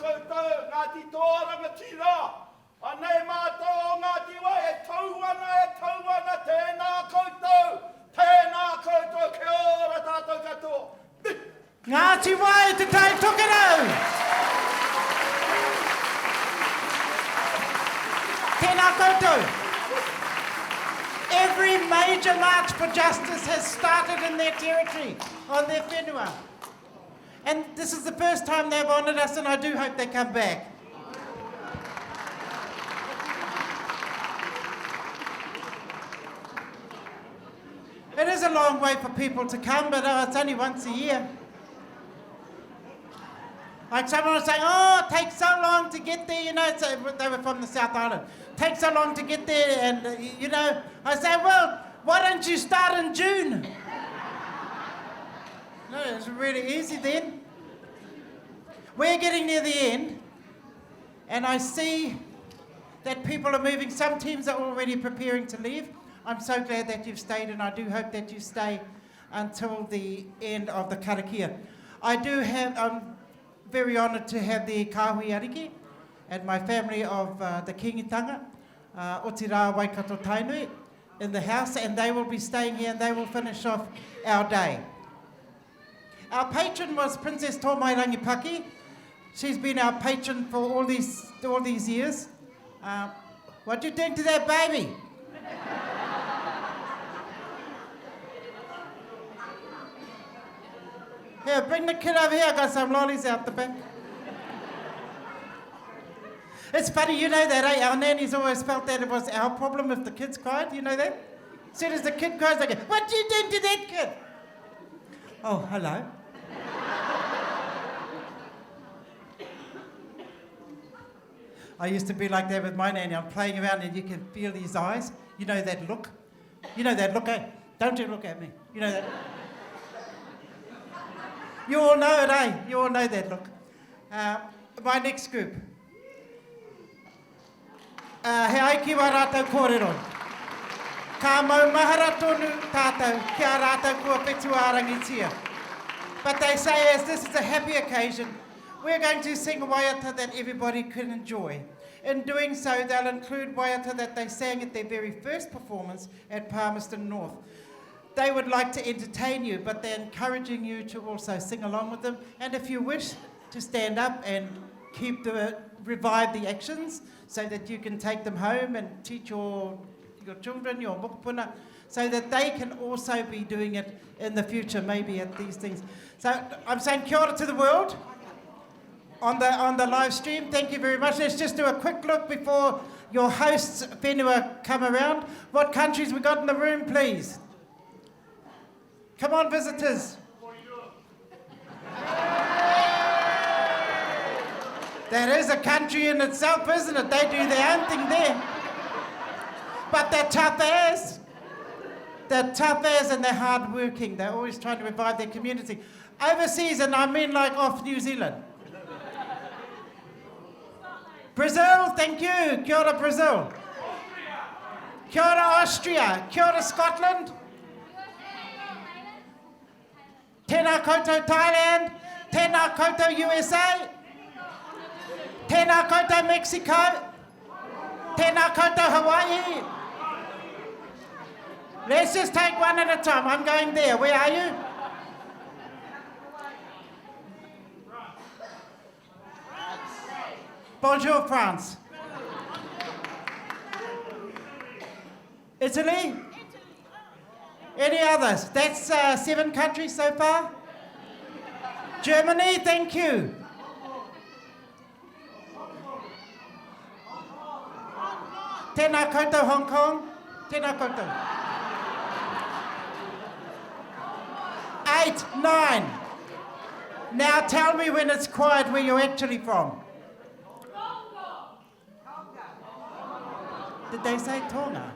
koutou, Ngāti tōranga tira. Anei mātou o Ngātiwai Taitokerau, tēnā koutou, kia ora tātou katoa. Ngātiwai Taitokerau. Tēnā koutou. Every major march for justice has started in their territory, on their whenua. And this is the first time they've honoured us, and I do hope they come back. It is a long way for people to come, but it's only once a year. Like someone was saying, oh, it takes so long to get there, you know, so they were from the South Island. Takes so long to get there, and you know, I say, well, why don't you start in June? No, it's really easy then. We're getting near the end, and I see that people are moving. Some teams are already preparing to leave. I'm so glad that you've stayed, and I do hope that you stay until the end of the karakia. I'm very honoured to have the kāhui and my family of the kingitanga, Aotearoa Waikato Tainui, in the house, and they will be staying here and they will finish off our day. Our patron was Princess Tōmairangi Paki. She's been our patron for all these years. What do you think to that baby? Here, bring the kid over here. I got some lollies out the back. It's funny, you know that, eh? Our nannies always felt that it was our problem if the kids cried, you know that? As soon as the kid cries, they go, what do you do to that kid? Oh, hello. I used to be like that with my nanny. I'm playing around and you can feel his eyes. You know that look? You know that look, eh? Don't you look at me. You know that? You all know it, eh? You all know that look. My next group. He ai ki wa rātou kōrero. Ka Maumahara tonu tātou, kia rātou kua petua rangitia. But they say, as this is a happy occasion, we're going to sing a waiata that everybody can enjoy. In doing so, they'll include waiata that they sang at their very first performance at Palmerston North. They would like to entertain you, but they're encouraging you to also sing along with them. And if you wish to stand up and revive the actions so that you can take them home and teach your children, your mokopuna, so that they can also be doing it in the future, maybe at these things. So I'm saying kia ora to the world on the live stream. Thank you very much. Let's just do a quick look before your hosts, whenua, come around. What countries we got in the room, please? Come on, visitors. That is a country in itself, isn't it? They do their own thing there. But they're tough as. They're tough as and they're hard working. They're always trying to revive their community. Overseas, and I mean like off New Zealand. Brazil, thank you. Kia ora, Brazil. Kia ora, Austria. Kia ora, Scotland. Tēnā koutou, Thailand. Tēnā koutou, USA. Tēnā koutou, Mexico. Tēnā koutou, Hawaii. Let's just take one at a time. I'm going there. Where are you? Bonjour, France. Italy? Any others? That's 7 countries so far. Germany, thank you. Tēnā koutou, Hong Kong. Tēnā koutou. 8, 9. Now tell me when it's quiet where you're actually from. Did they say Tonga?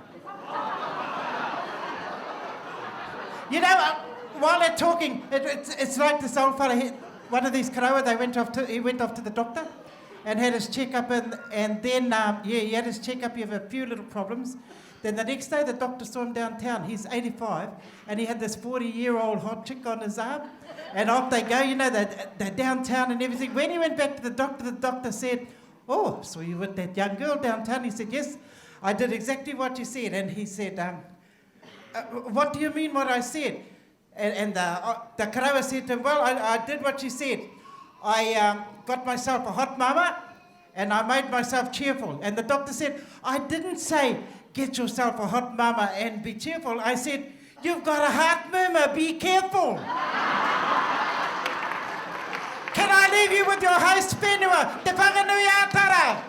You know, while they're talking, it's like this old fella, one of these karawa, he went off to the doctor and had his checkup, and then, he had his checkup, he had a few little problems. Then the next day, the doctor saw him downtown. He's 85, and he had this 40-year-old hot chick on his arm. And off they go, you know, they're downtown and everything. When he went back to the doctor said, "Oh, so you with that young girl downtown?" He said, "Yes, I did exactly what you said." And he said, "What do you mean what I said?" And the karawa said to him, "Well, I did what you said. I got myself a hot mama, and I made myself cheerful." And the doctor said, "I didn't say get yourself a hot mama and be cheerful. I said, you've got a heart murmur, be careful." Can I leave you with your host, Whenua, Te Whanganui-a-Tara?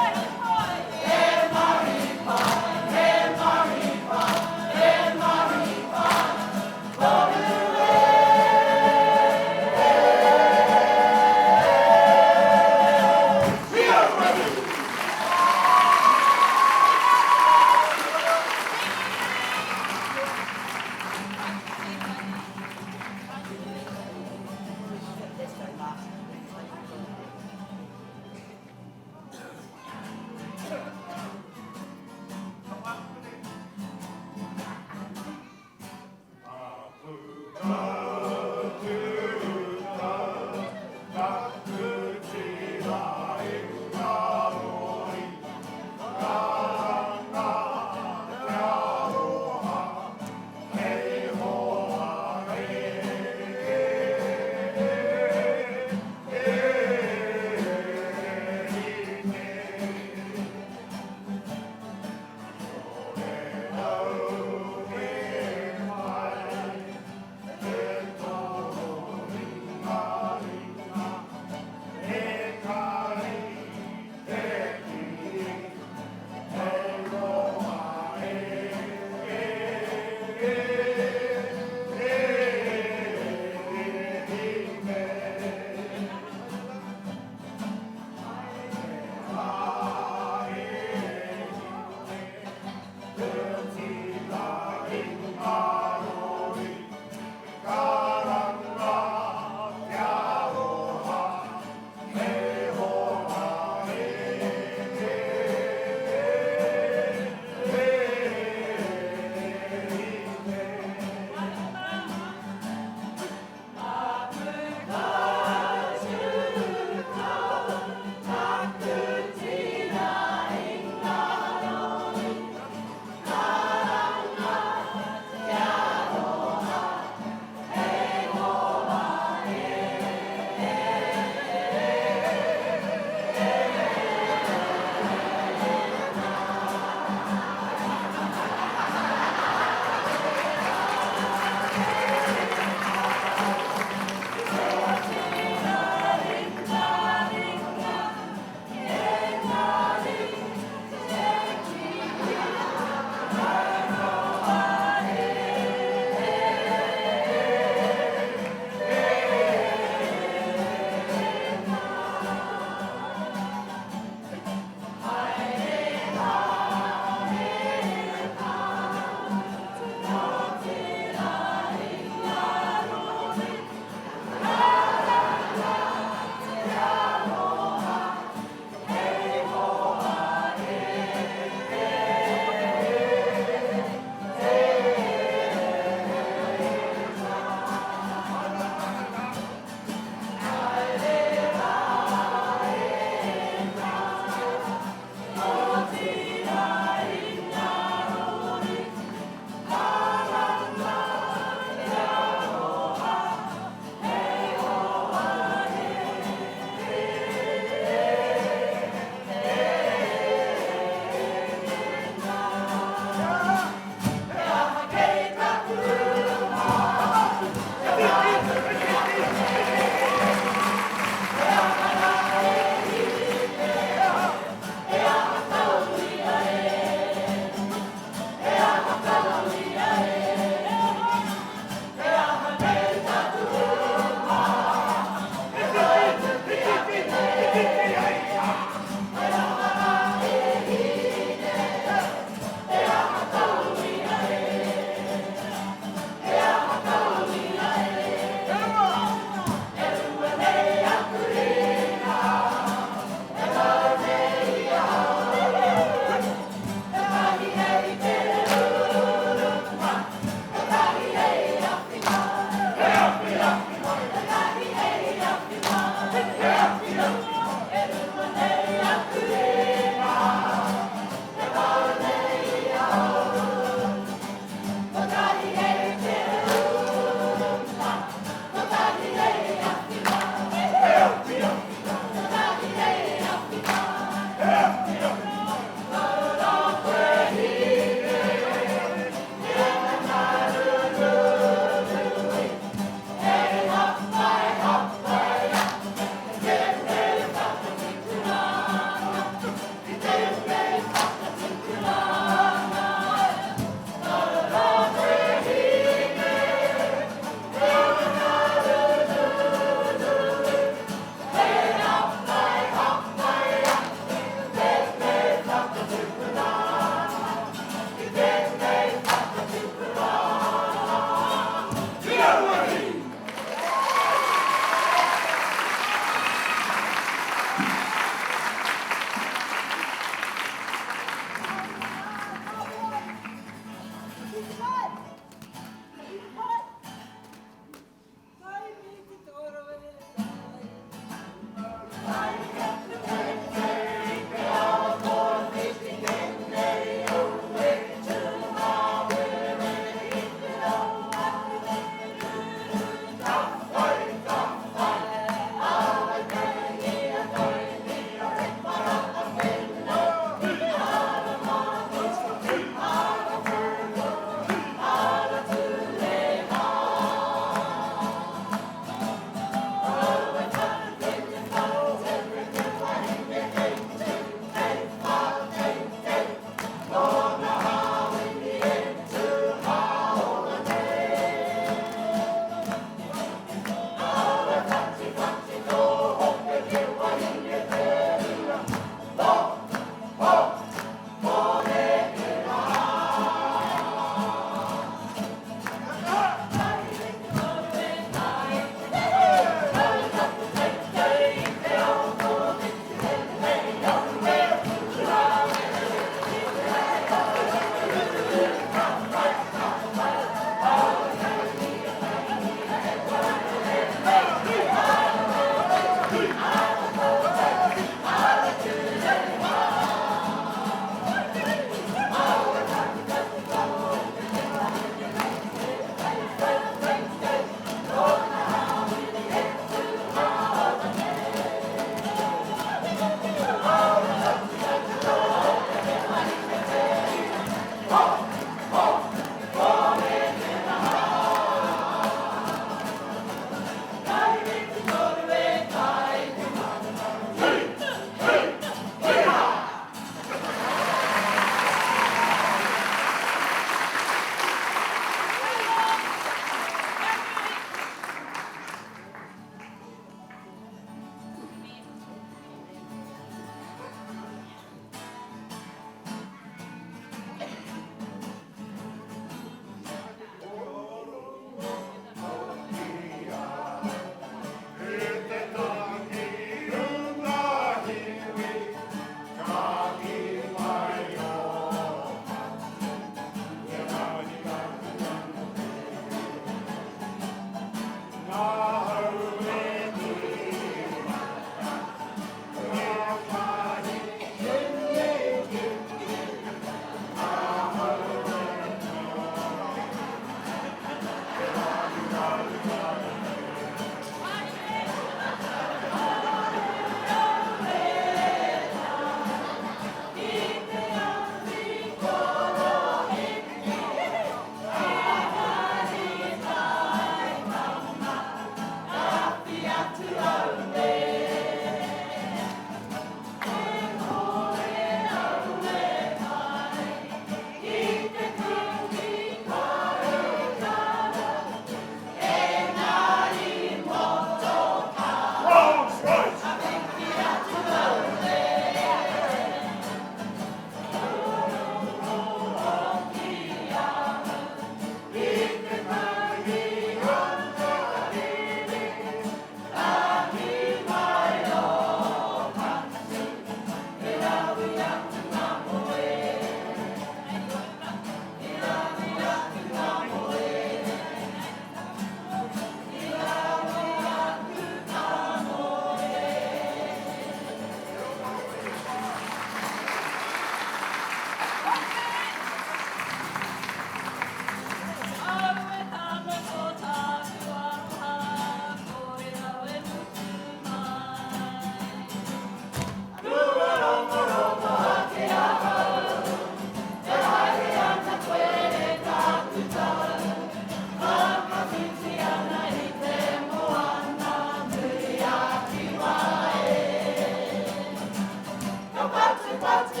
Thank you.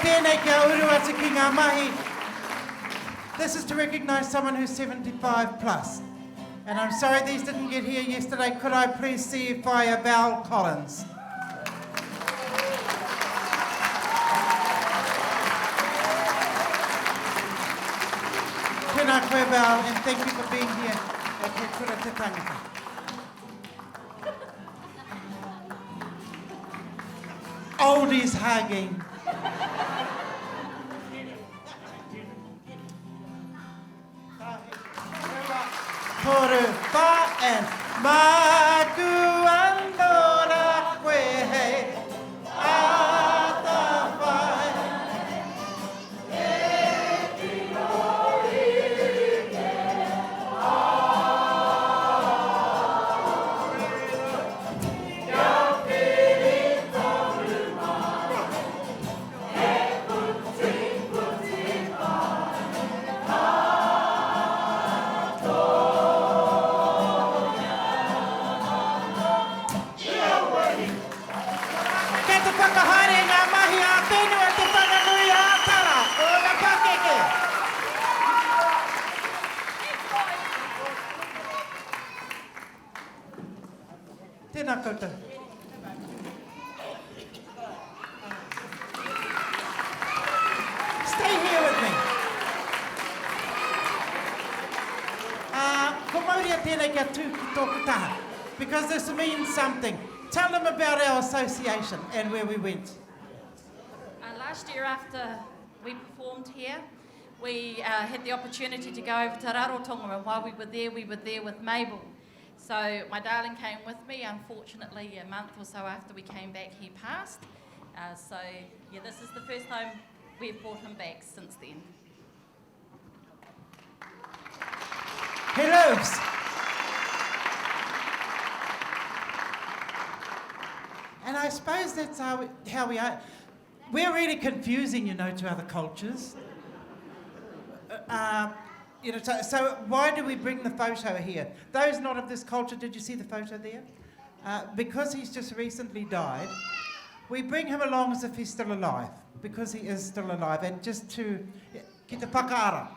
tēnei kia uru atu ki ngā mahi. This is to recognise someone who's 75 plus. And I'm sorry these didn't get here yesterday. Could I please see Fire Val Collins? Tēnā koe Val, and thank you for being here at He Kura Te Tangata. Oldies hugging. Pūru, pa and maku andora koe hei atawhai. Tēnā koutou. Stay here with me. Ko Māori tēnei kia tū ki tōku taha, because this means something. Tell them about our association and where we went. Last year after we performed here, we had the opportunity to go over to Rarotonga, and while we were there with Mabel. So my darling came with me. Unfortunately, a month or so after we came back, he passed. So yeah, this is the first time we've brought him back since then. He lives. And I suppose that's how we are. We're really confusing, to other cultures. So why do we bring the photo here? Those not of this culture, did you see the photo there? Because he's just recently died, we bring him along as if he's still alive, because he is still alive, and just to ki te whakaara,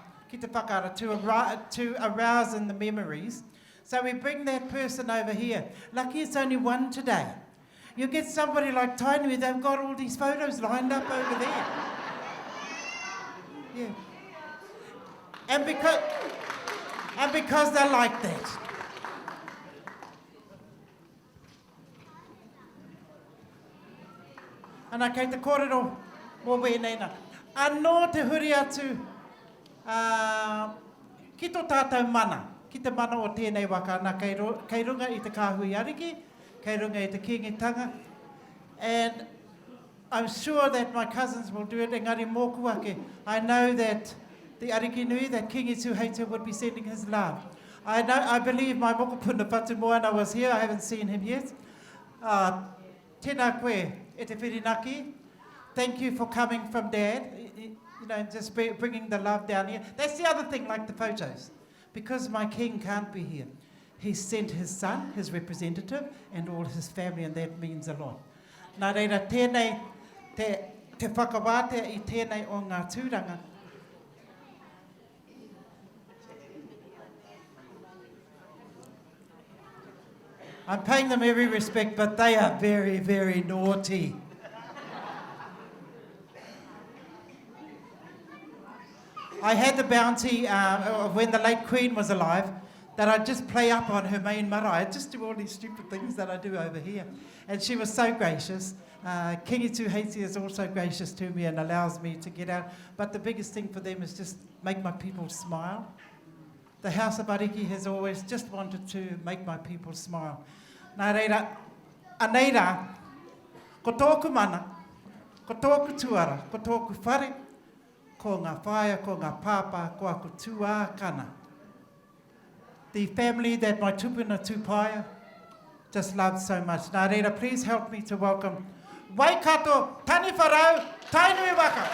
to arouse in the memories. So we bring that person over here. Lucky it's only one today. You get somebody like Tainui, they've got all these photos lined up over there. Yeah. And because they're like that. Ana kei te kōrero mō wēnei. Anō te huri atu ki tō tātou mana, ki te mana o tēnei waka, ana kei runga I te kāhui ariki, kei runga I te kingitanga. And I'm sure that my cousins will do it. Engari mōku ake. I know that the ariki nui, that King Ituhaita would be sending his love. I believe my mokopuna Patumoana was here. I haven't seen him yet. Tēnā koe, e te whirinaki. Thank you for coming from Dad. Just bringing the love down here. That's the other thing, like the photos. Because my king can't be here, he sent his son, his representative, and all his family, and that means a lot. Nā reira, tēnei te whakawātea I tēnei o ngā tūranga. I'm paying them every respect, but they are very, very naughty. I had the bounty when the late Queen was alive that I'd just play up on her main marae. I'd just do all these stupid things that I do over here. And she was so gracious. King Ituhaiti is also gracious to me and allows me to get out. But the biggest thing for them is just make my people smile. The House of Ariki has always just wanted to make my people smile. Nā reira, aneira, ko tōku mana, ko tōku tuara, ko tōku whare, ko ngā whaia, ko ngā pāpā, ko aku tūākana. The family that my tupuna tūpaia just loved so much. Nā reira, please help me to welcome Waikato, Taniwharau, Tainui waka.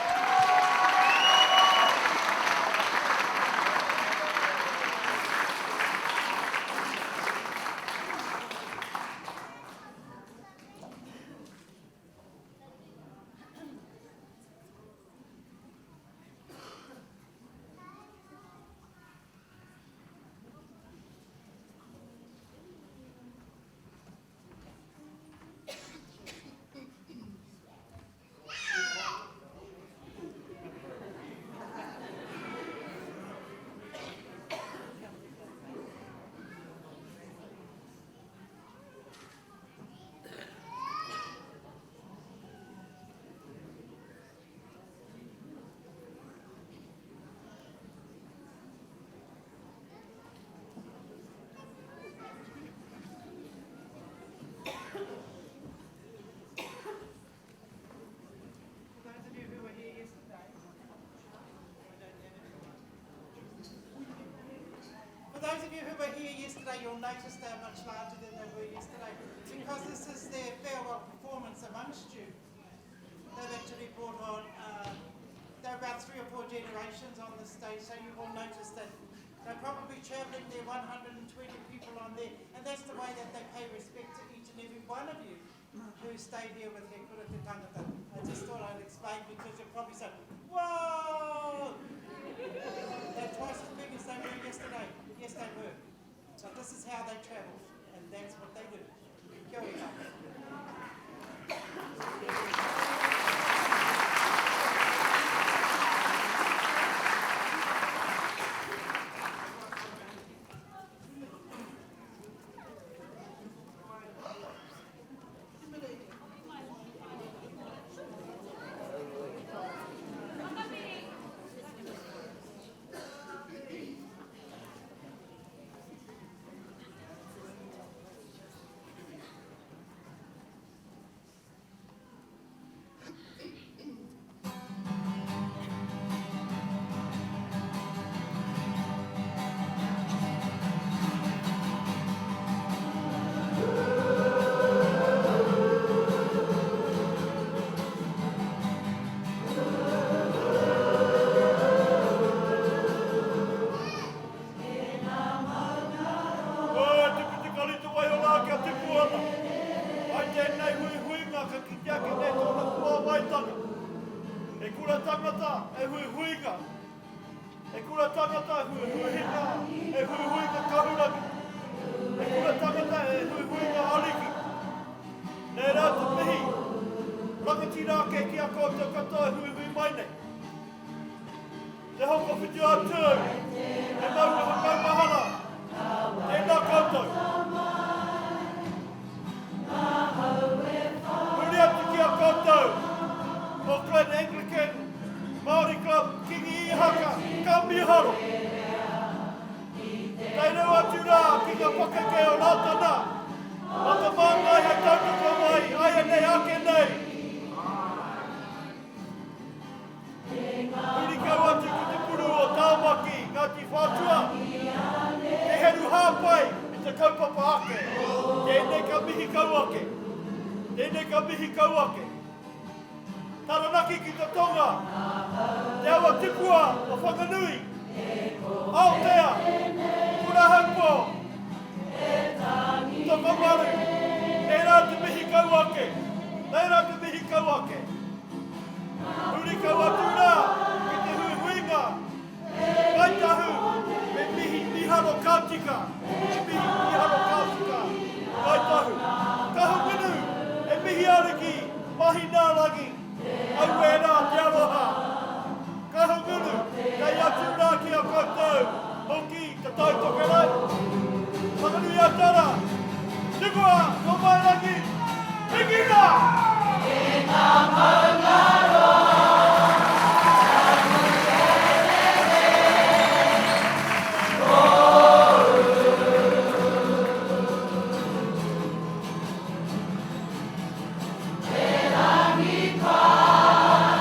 those of you who were here yesterday, you'll notice they're much larger than they were yesterday, because this is their farewell performance amongst you. They've actually brought on, there are about 3 or 4 generations on the stage, so you will notice that they're probably travelling there, 120 people on there, and that's the way that they pay respect to each and every one of you who stayed here with He Kura Te Tangata. I just thought I'd explain, because you'll probably say, whoa! They're twice as big as they were yesterday. Yes, they were. But this is how they travel, and that's what they do. Kia ora. Te Hokowhitu-a-Tū, te Maumahara, tēnā koutou. Huri atu ki a koutou, Auckland Anglican, Māori Club, Kingi Haka, Kaumātua. Tainui atu rā ki Ngā Pākeke o Rātana, o te māngai hei tautoko mai, aia nei ake nei. Huri kau atu ki te Pūru o Tamaki, Ngāti Whātua. Te heru hāpai i te kaupapa ake. Tēnei ka mihi kauake. Tēnei ka mihi kauake. Taranaki ki te Tonga. Te awa tipua o Whanganui. Aotea. Kurahaupo. Toko maru. Tērā te mihi kauake. Tērā te mihi kauake. Huri kau atu rā ki te huihuinga. Ngāi Tahu, me mihi miharo kātika. Me mihi miharo kātika. Ngāi Tahu. Kahungunu, e mihi ariki, mahi nā rangi. Au e rā te aroha. Kahungunu, kei atu rā ki a koutou. Hoki, te Taitokerau. Whanganui-a-Tara. Tikua, no mai rangi. Hikina! Te rangi pai.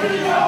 Hey!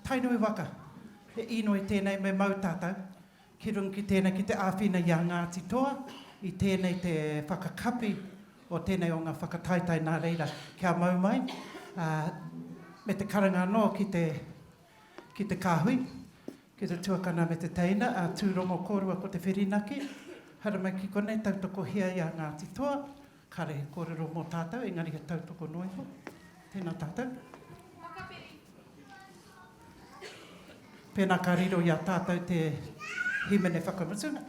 Tainui waka, he ino I tēnei me mau tātou, ki rungi ki tēnei ki te āwhina i a Ngāti Toa, I tēnei te whakakapi o tēnei o ngā whakataitai nā reira kia mau mai, me te karanga no ki te kāhui, ki te tuakana me te teina, tūrongo kōrua ko te whirinaki, hara mai ki konei tautoko hia i a Ngāti Toa, kare he kōrero mō tātou, engari he tautoko noiho, tēnā tātou. Pēnā ka riro i a tātou te himene whakamutunga.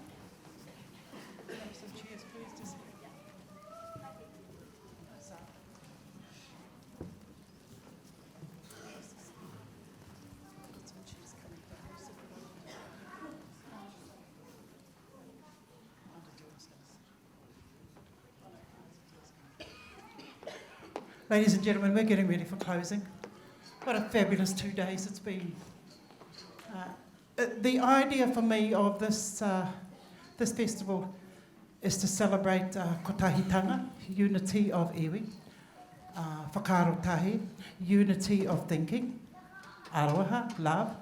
Ladies and gentlemen, we're getting ready for closing. What a fabulous 2 days it's been. The idea for me of this festival is to celebrate kotahitanga, unity of iwi, whakarotahi, unity of thinking, aroha, love,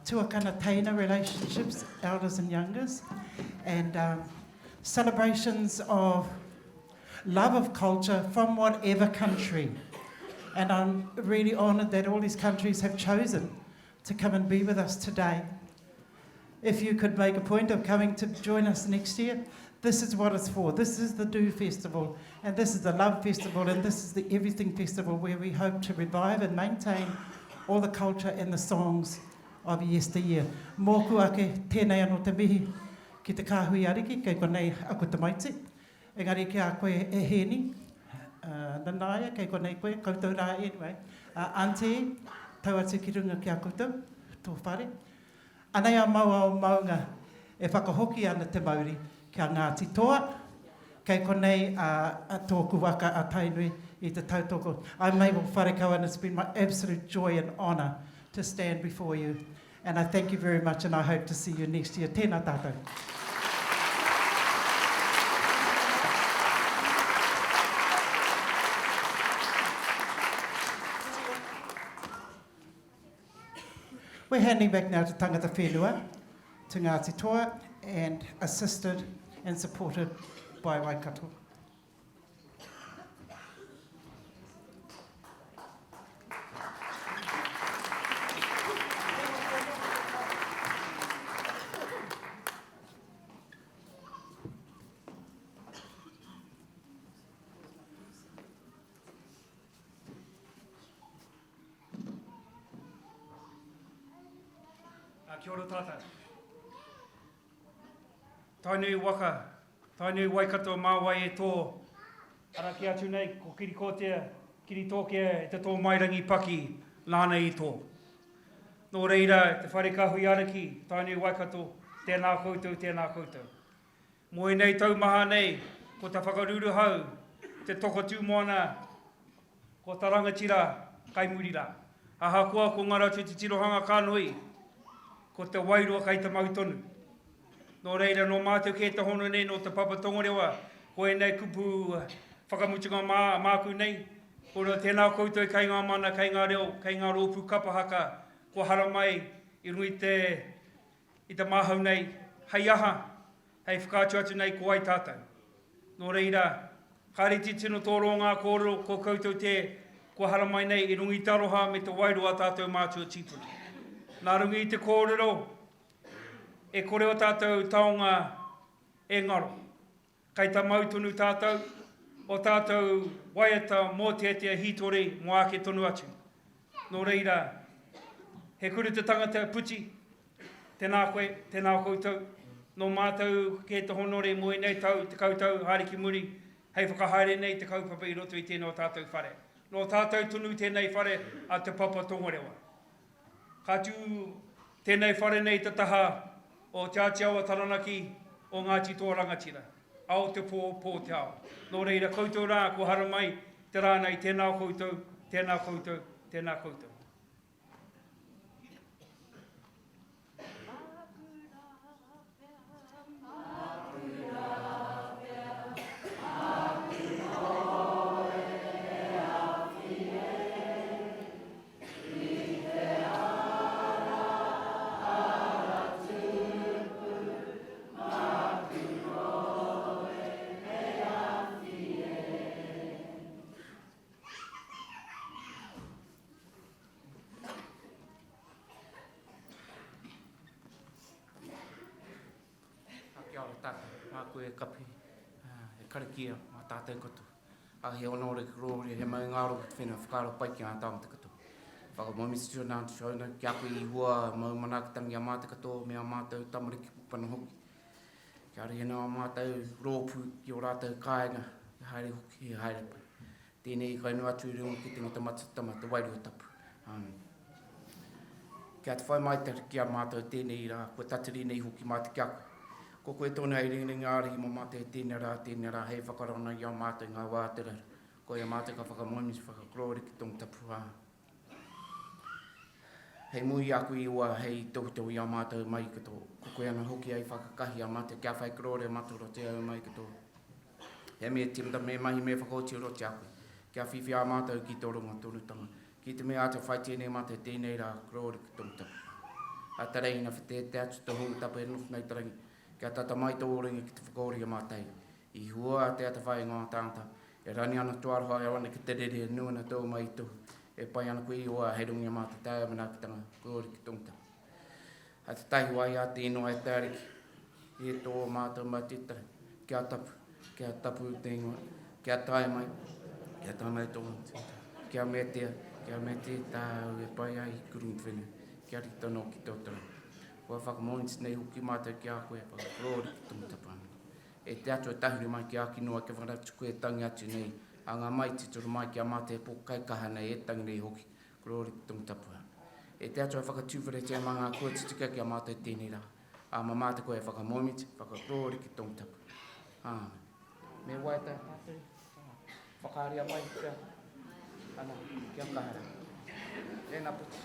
tuakana teina relationships, elders and youngers, and celebrations of love of culture from whatever country. And I'm really honoured that all these countries have chosen to come and be with us today. If you could make a point of coming to join us next year, this is what it's for. This is the Do Festival, and this is the Love Festival, and this is the Everything Festival, where we hope to revive and maintain all the culture and the songs of yesteryear. Mōku ake tēnei anō te mihi ki te kāhui ariki, kei konei aku te maiti. Engari ki a koe e heni, nanaia, kei konei koe, koutou rā anyway. Auntie, tau atu ki runga ki a koutou, tō whare. Anei a maua o maunga e whakahoki ana te mauri ki a Ngāti Toa, kei konei a tōku waka a Tainui I te tautoko. I'm Mabel Wharekau, and it's been my absolute joy and honour to stand before you. And I thank you very much, and I hope to see you next year. Tēnā tātou. We're handing back now to tangata whenua, to Ngāti Toa, and assisted and supported by Waikato. Kia ora tātou. Tainui waka, tainui Waikato māwai e tō. Ara ki atu nei, ko kiri kōtea, kiri tōkea e te tō mairangi paki, nāna I tō. Nō reira, te whare kahui araki, tainui Waikato, tēnā koutou, tēnā koutou. Moi nei taumaha nei, ko te whakaruru hau, te toko tūmoana, ko ta rangatira, kai murira. Aha koa ko ngā rautu te tirohanga kānui, ko te wairua kai te mautonu. Nō reira, nō mātou ke te hono nei, nō te papa tongorewa, ko e nei kupu whakamutunga māku nei, ko reo tēnā koutou kai ngā mana, kai ngā reo, kai ngā rōpū Kapa Haka, ko hara mai, I rungi I te māhau nei, hei aha, hei whakātu atu nei, ko ai tātou. Nō reira, kāre ti tino tōro ngā kōrero, ko koutou te, ko hara mai nei, I rungi taroha me te wairua tātou mātua tīpuna. Nā rungi I te kōrero, e koreo tātou taonga e ngaro. Kai ta mautonu tātou, o tātou waiata mō te hitori mō ake tonu atu. Nō reira, he kuru te tangata puti, tēnā koe, tēnā koutou, nō mātou ke te honore mo I nei tau, te koutou, hariki muri, hei whakahaere nei te kaupapa I roto I tēnā tātou whare. Nō tātou tunu tēnei whare a te papa tongorewa. Ka tū tēnei whare nei te taha o te Aotearoa Taranaki o Ngāti Toa rangatira. Ao te pō te ao. Nō reira koutou rā, ko hara mai te rānei tēnā koutou, tēnā koutou, tēnā koutou. Yeah. koe e kapi, e karakia mā tātou koto. A he onore krore, he mai ngāro ki whenua whakaro pai ki ngā tāngata koto. Whakamomisi tū nā tūshona, kia koe I hua, mau manakitangi a māta kato, mea mātou tamariki pupana hoki. Kia rehena a mātou rōpū ki o rātou kāinga, e haere hoki, e haere pai. Tēnei I kainu atu I runga ki te ngata matatama, te wairua tapu. Kia te whai mai ki a mātou tēnei rā, kua tatiri nei hoki mā te kia koe. Ko koe tōna I ringi ngāri mo mātou tēnei rā, hei whakarona I a mātou ngā wātera. Ko ia mātou ka whakamoimisi whakakrore ki tōng tapu rā. Hei mui aku I ua hei tohutau I a mātou mai kato. Ko koe ana hoki ai whakakahi a mātou kia whai krore maturo te au mai kato. He mea timta me mahi me whakaoti roti aku. Kia whiwhi a mātou ki tō runga tōrutanga. Ki te mea ata whai tēnei mātou tēnei rā krore ki tōng tapu. A tareina white te atu te hongu tapu e nuku nei tarangi. Kia tata mai tō ringa ki te whakaori a mātai. I hua te ata whai ngā tāngata. E rani ana tuaroha e wana ki te rere nuana tō mai tuhu. E pai ana koe I oa hei rungi a mātai tāia manakitanga krore ki tōng tapu. A te tahi wai a te ino ai tāriki. E tō mātou matitara. Kia tapu te ingoa. Kia tae mai. Kia tae mai tō mātou. Kia metea. Kia mete tāu e pai ai kurungi whenua. Kia ritono ki tōtara. Kua whakamointis nei huki mātou ki a koe whakakrore ki tōng tapu ana. E te atu e tahuri mai ki a kinoa ke whanatu koe tangi atu nei. A ngā mai tituru mai ki a mātou e pōkai kaha nei e tangi nei hoki. Krore ki tōng tapu ana. E te atu e whakatūwhere te ma ngā kua titika ki a mātou tēnei rā. A ma mātou koe e whakamoimiti, whakakrore ki tōng tapu. Me waiata mātou. Whakaaria mai kia. Ana, kia kahara. Tēnā puti.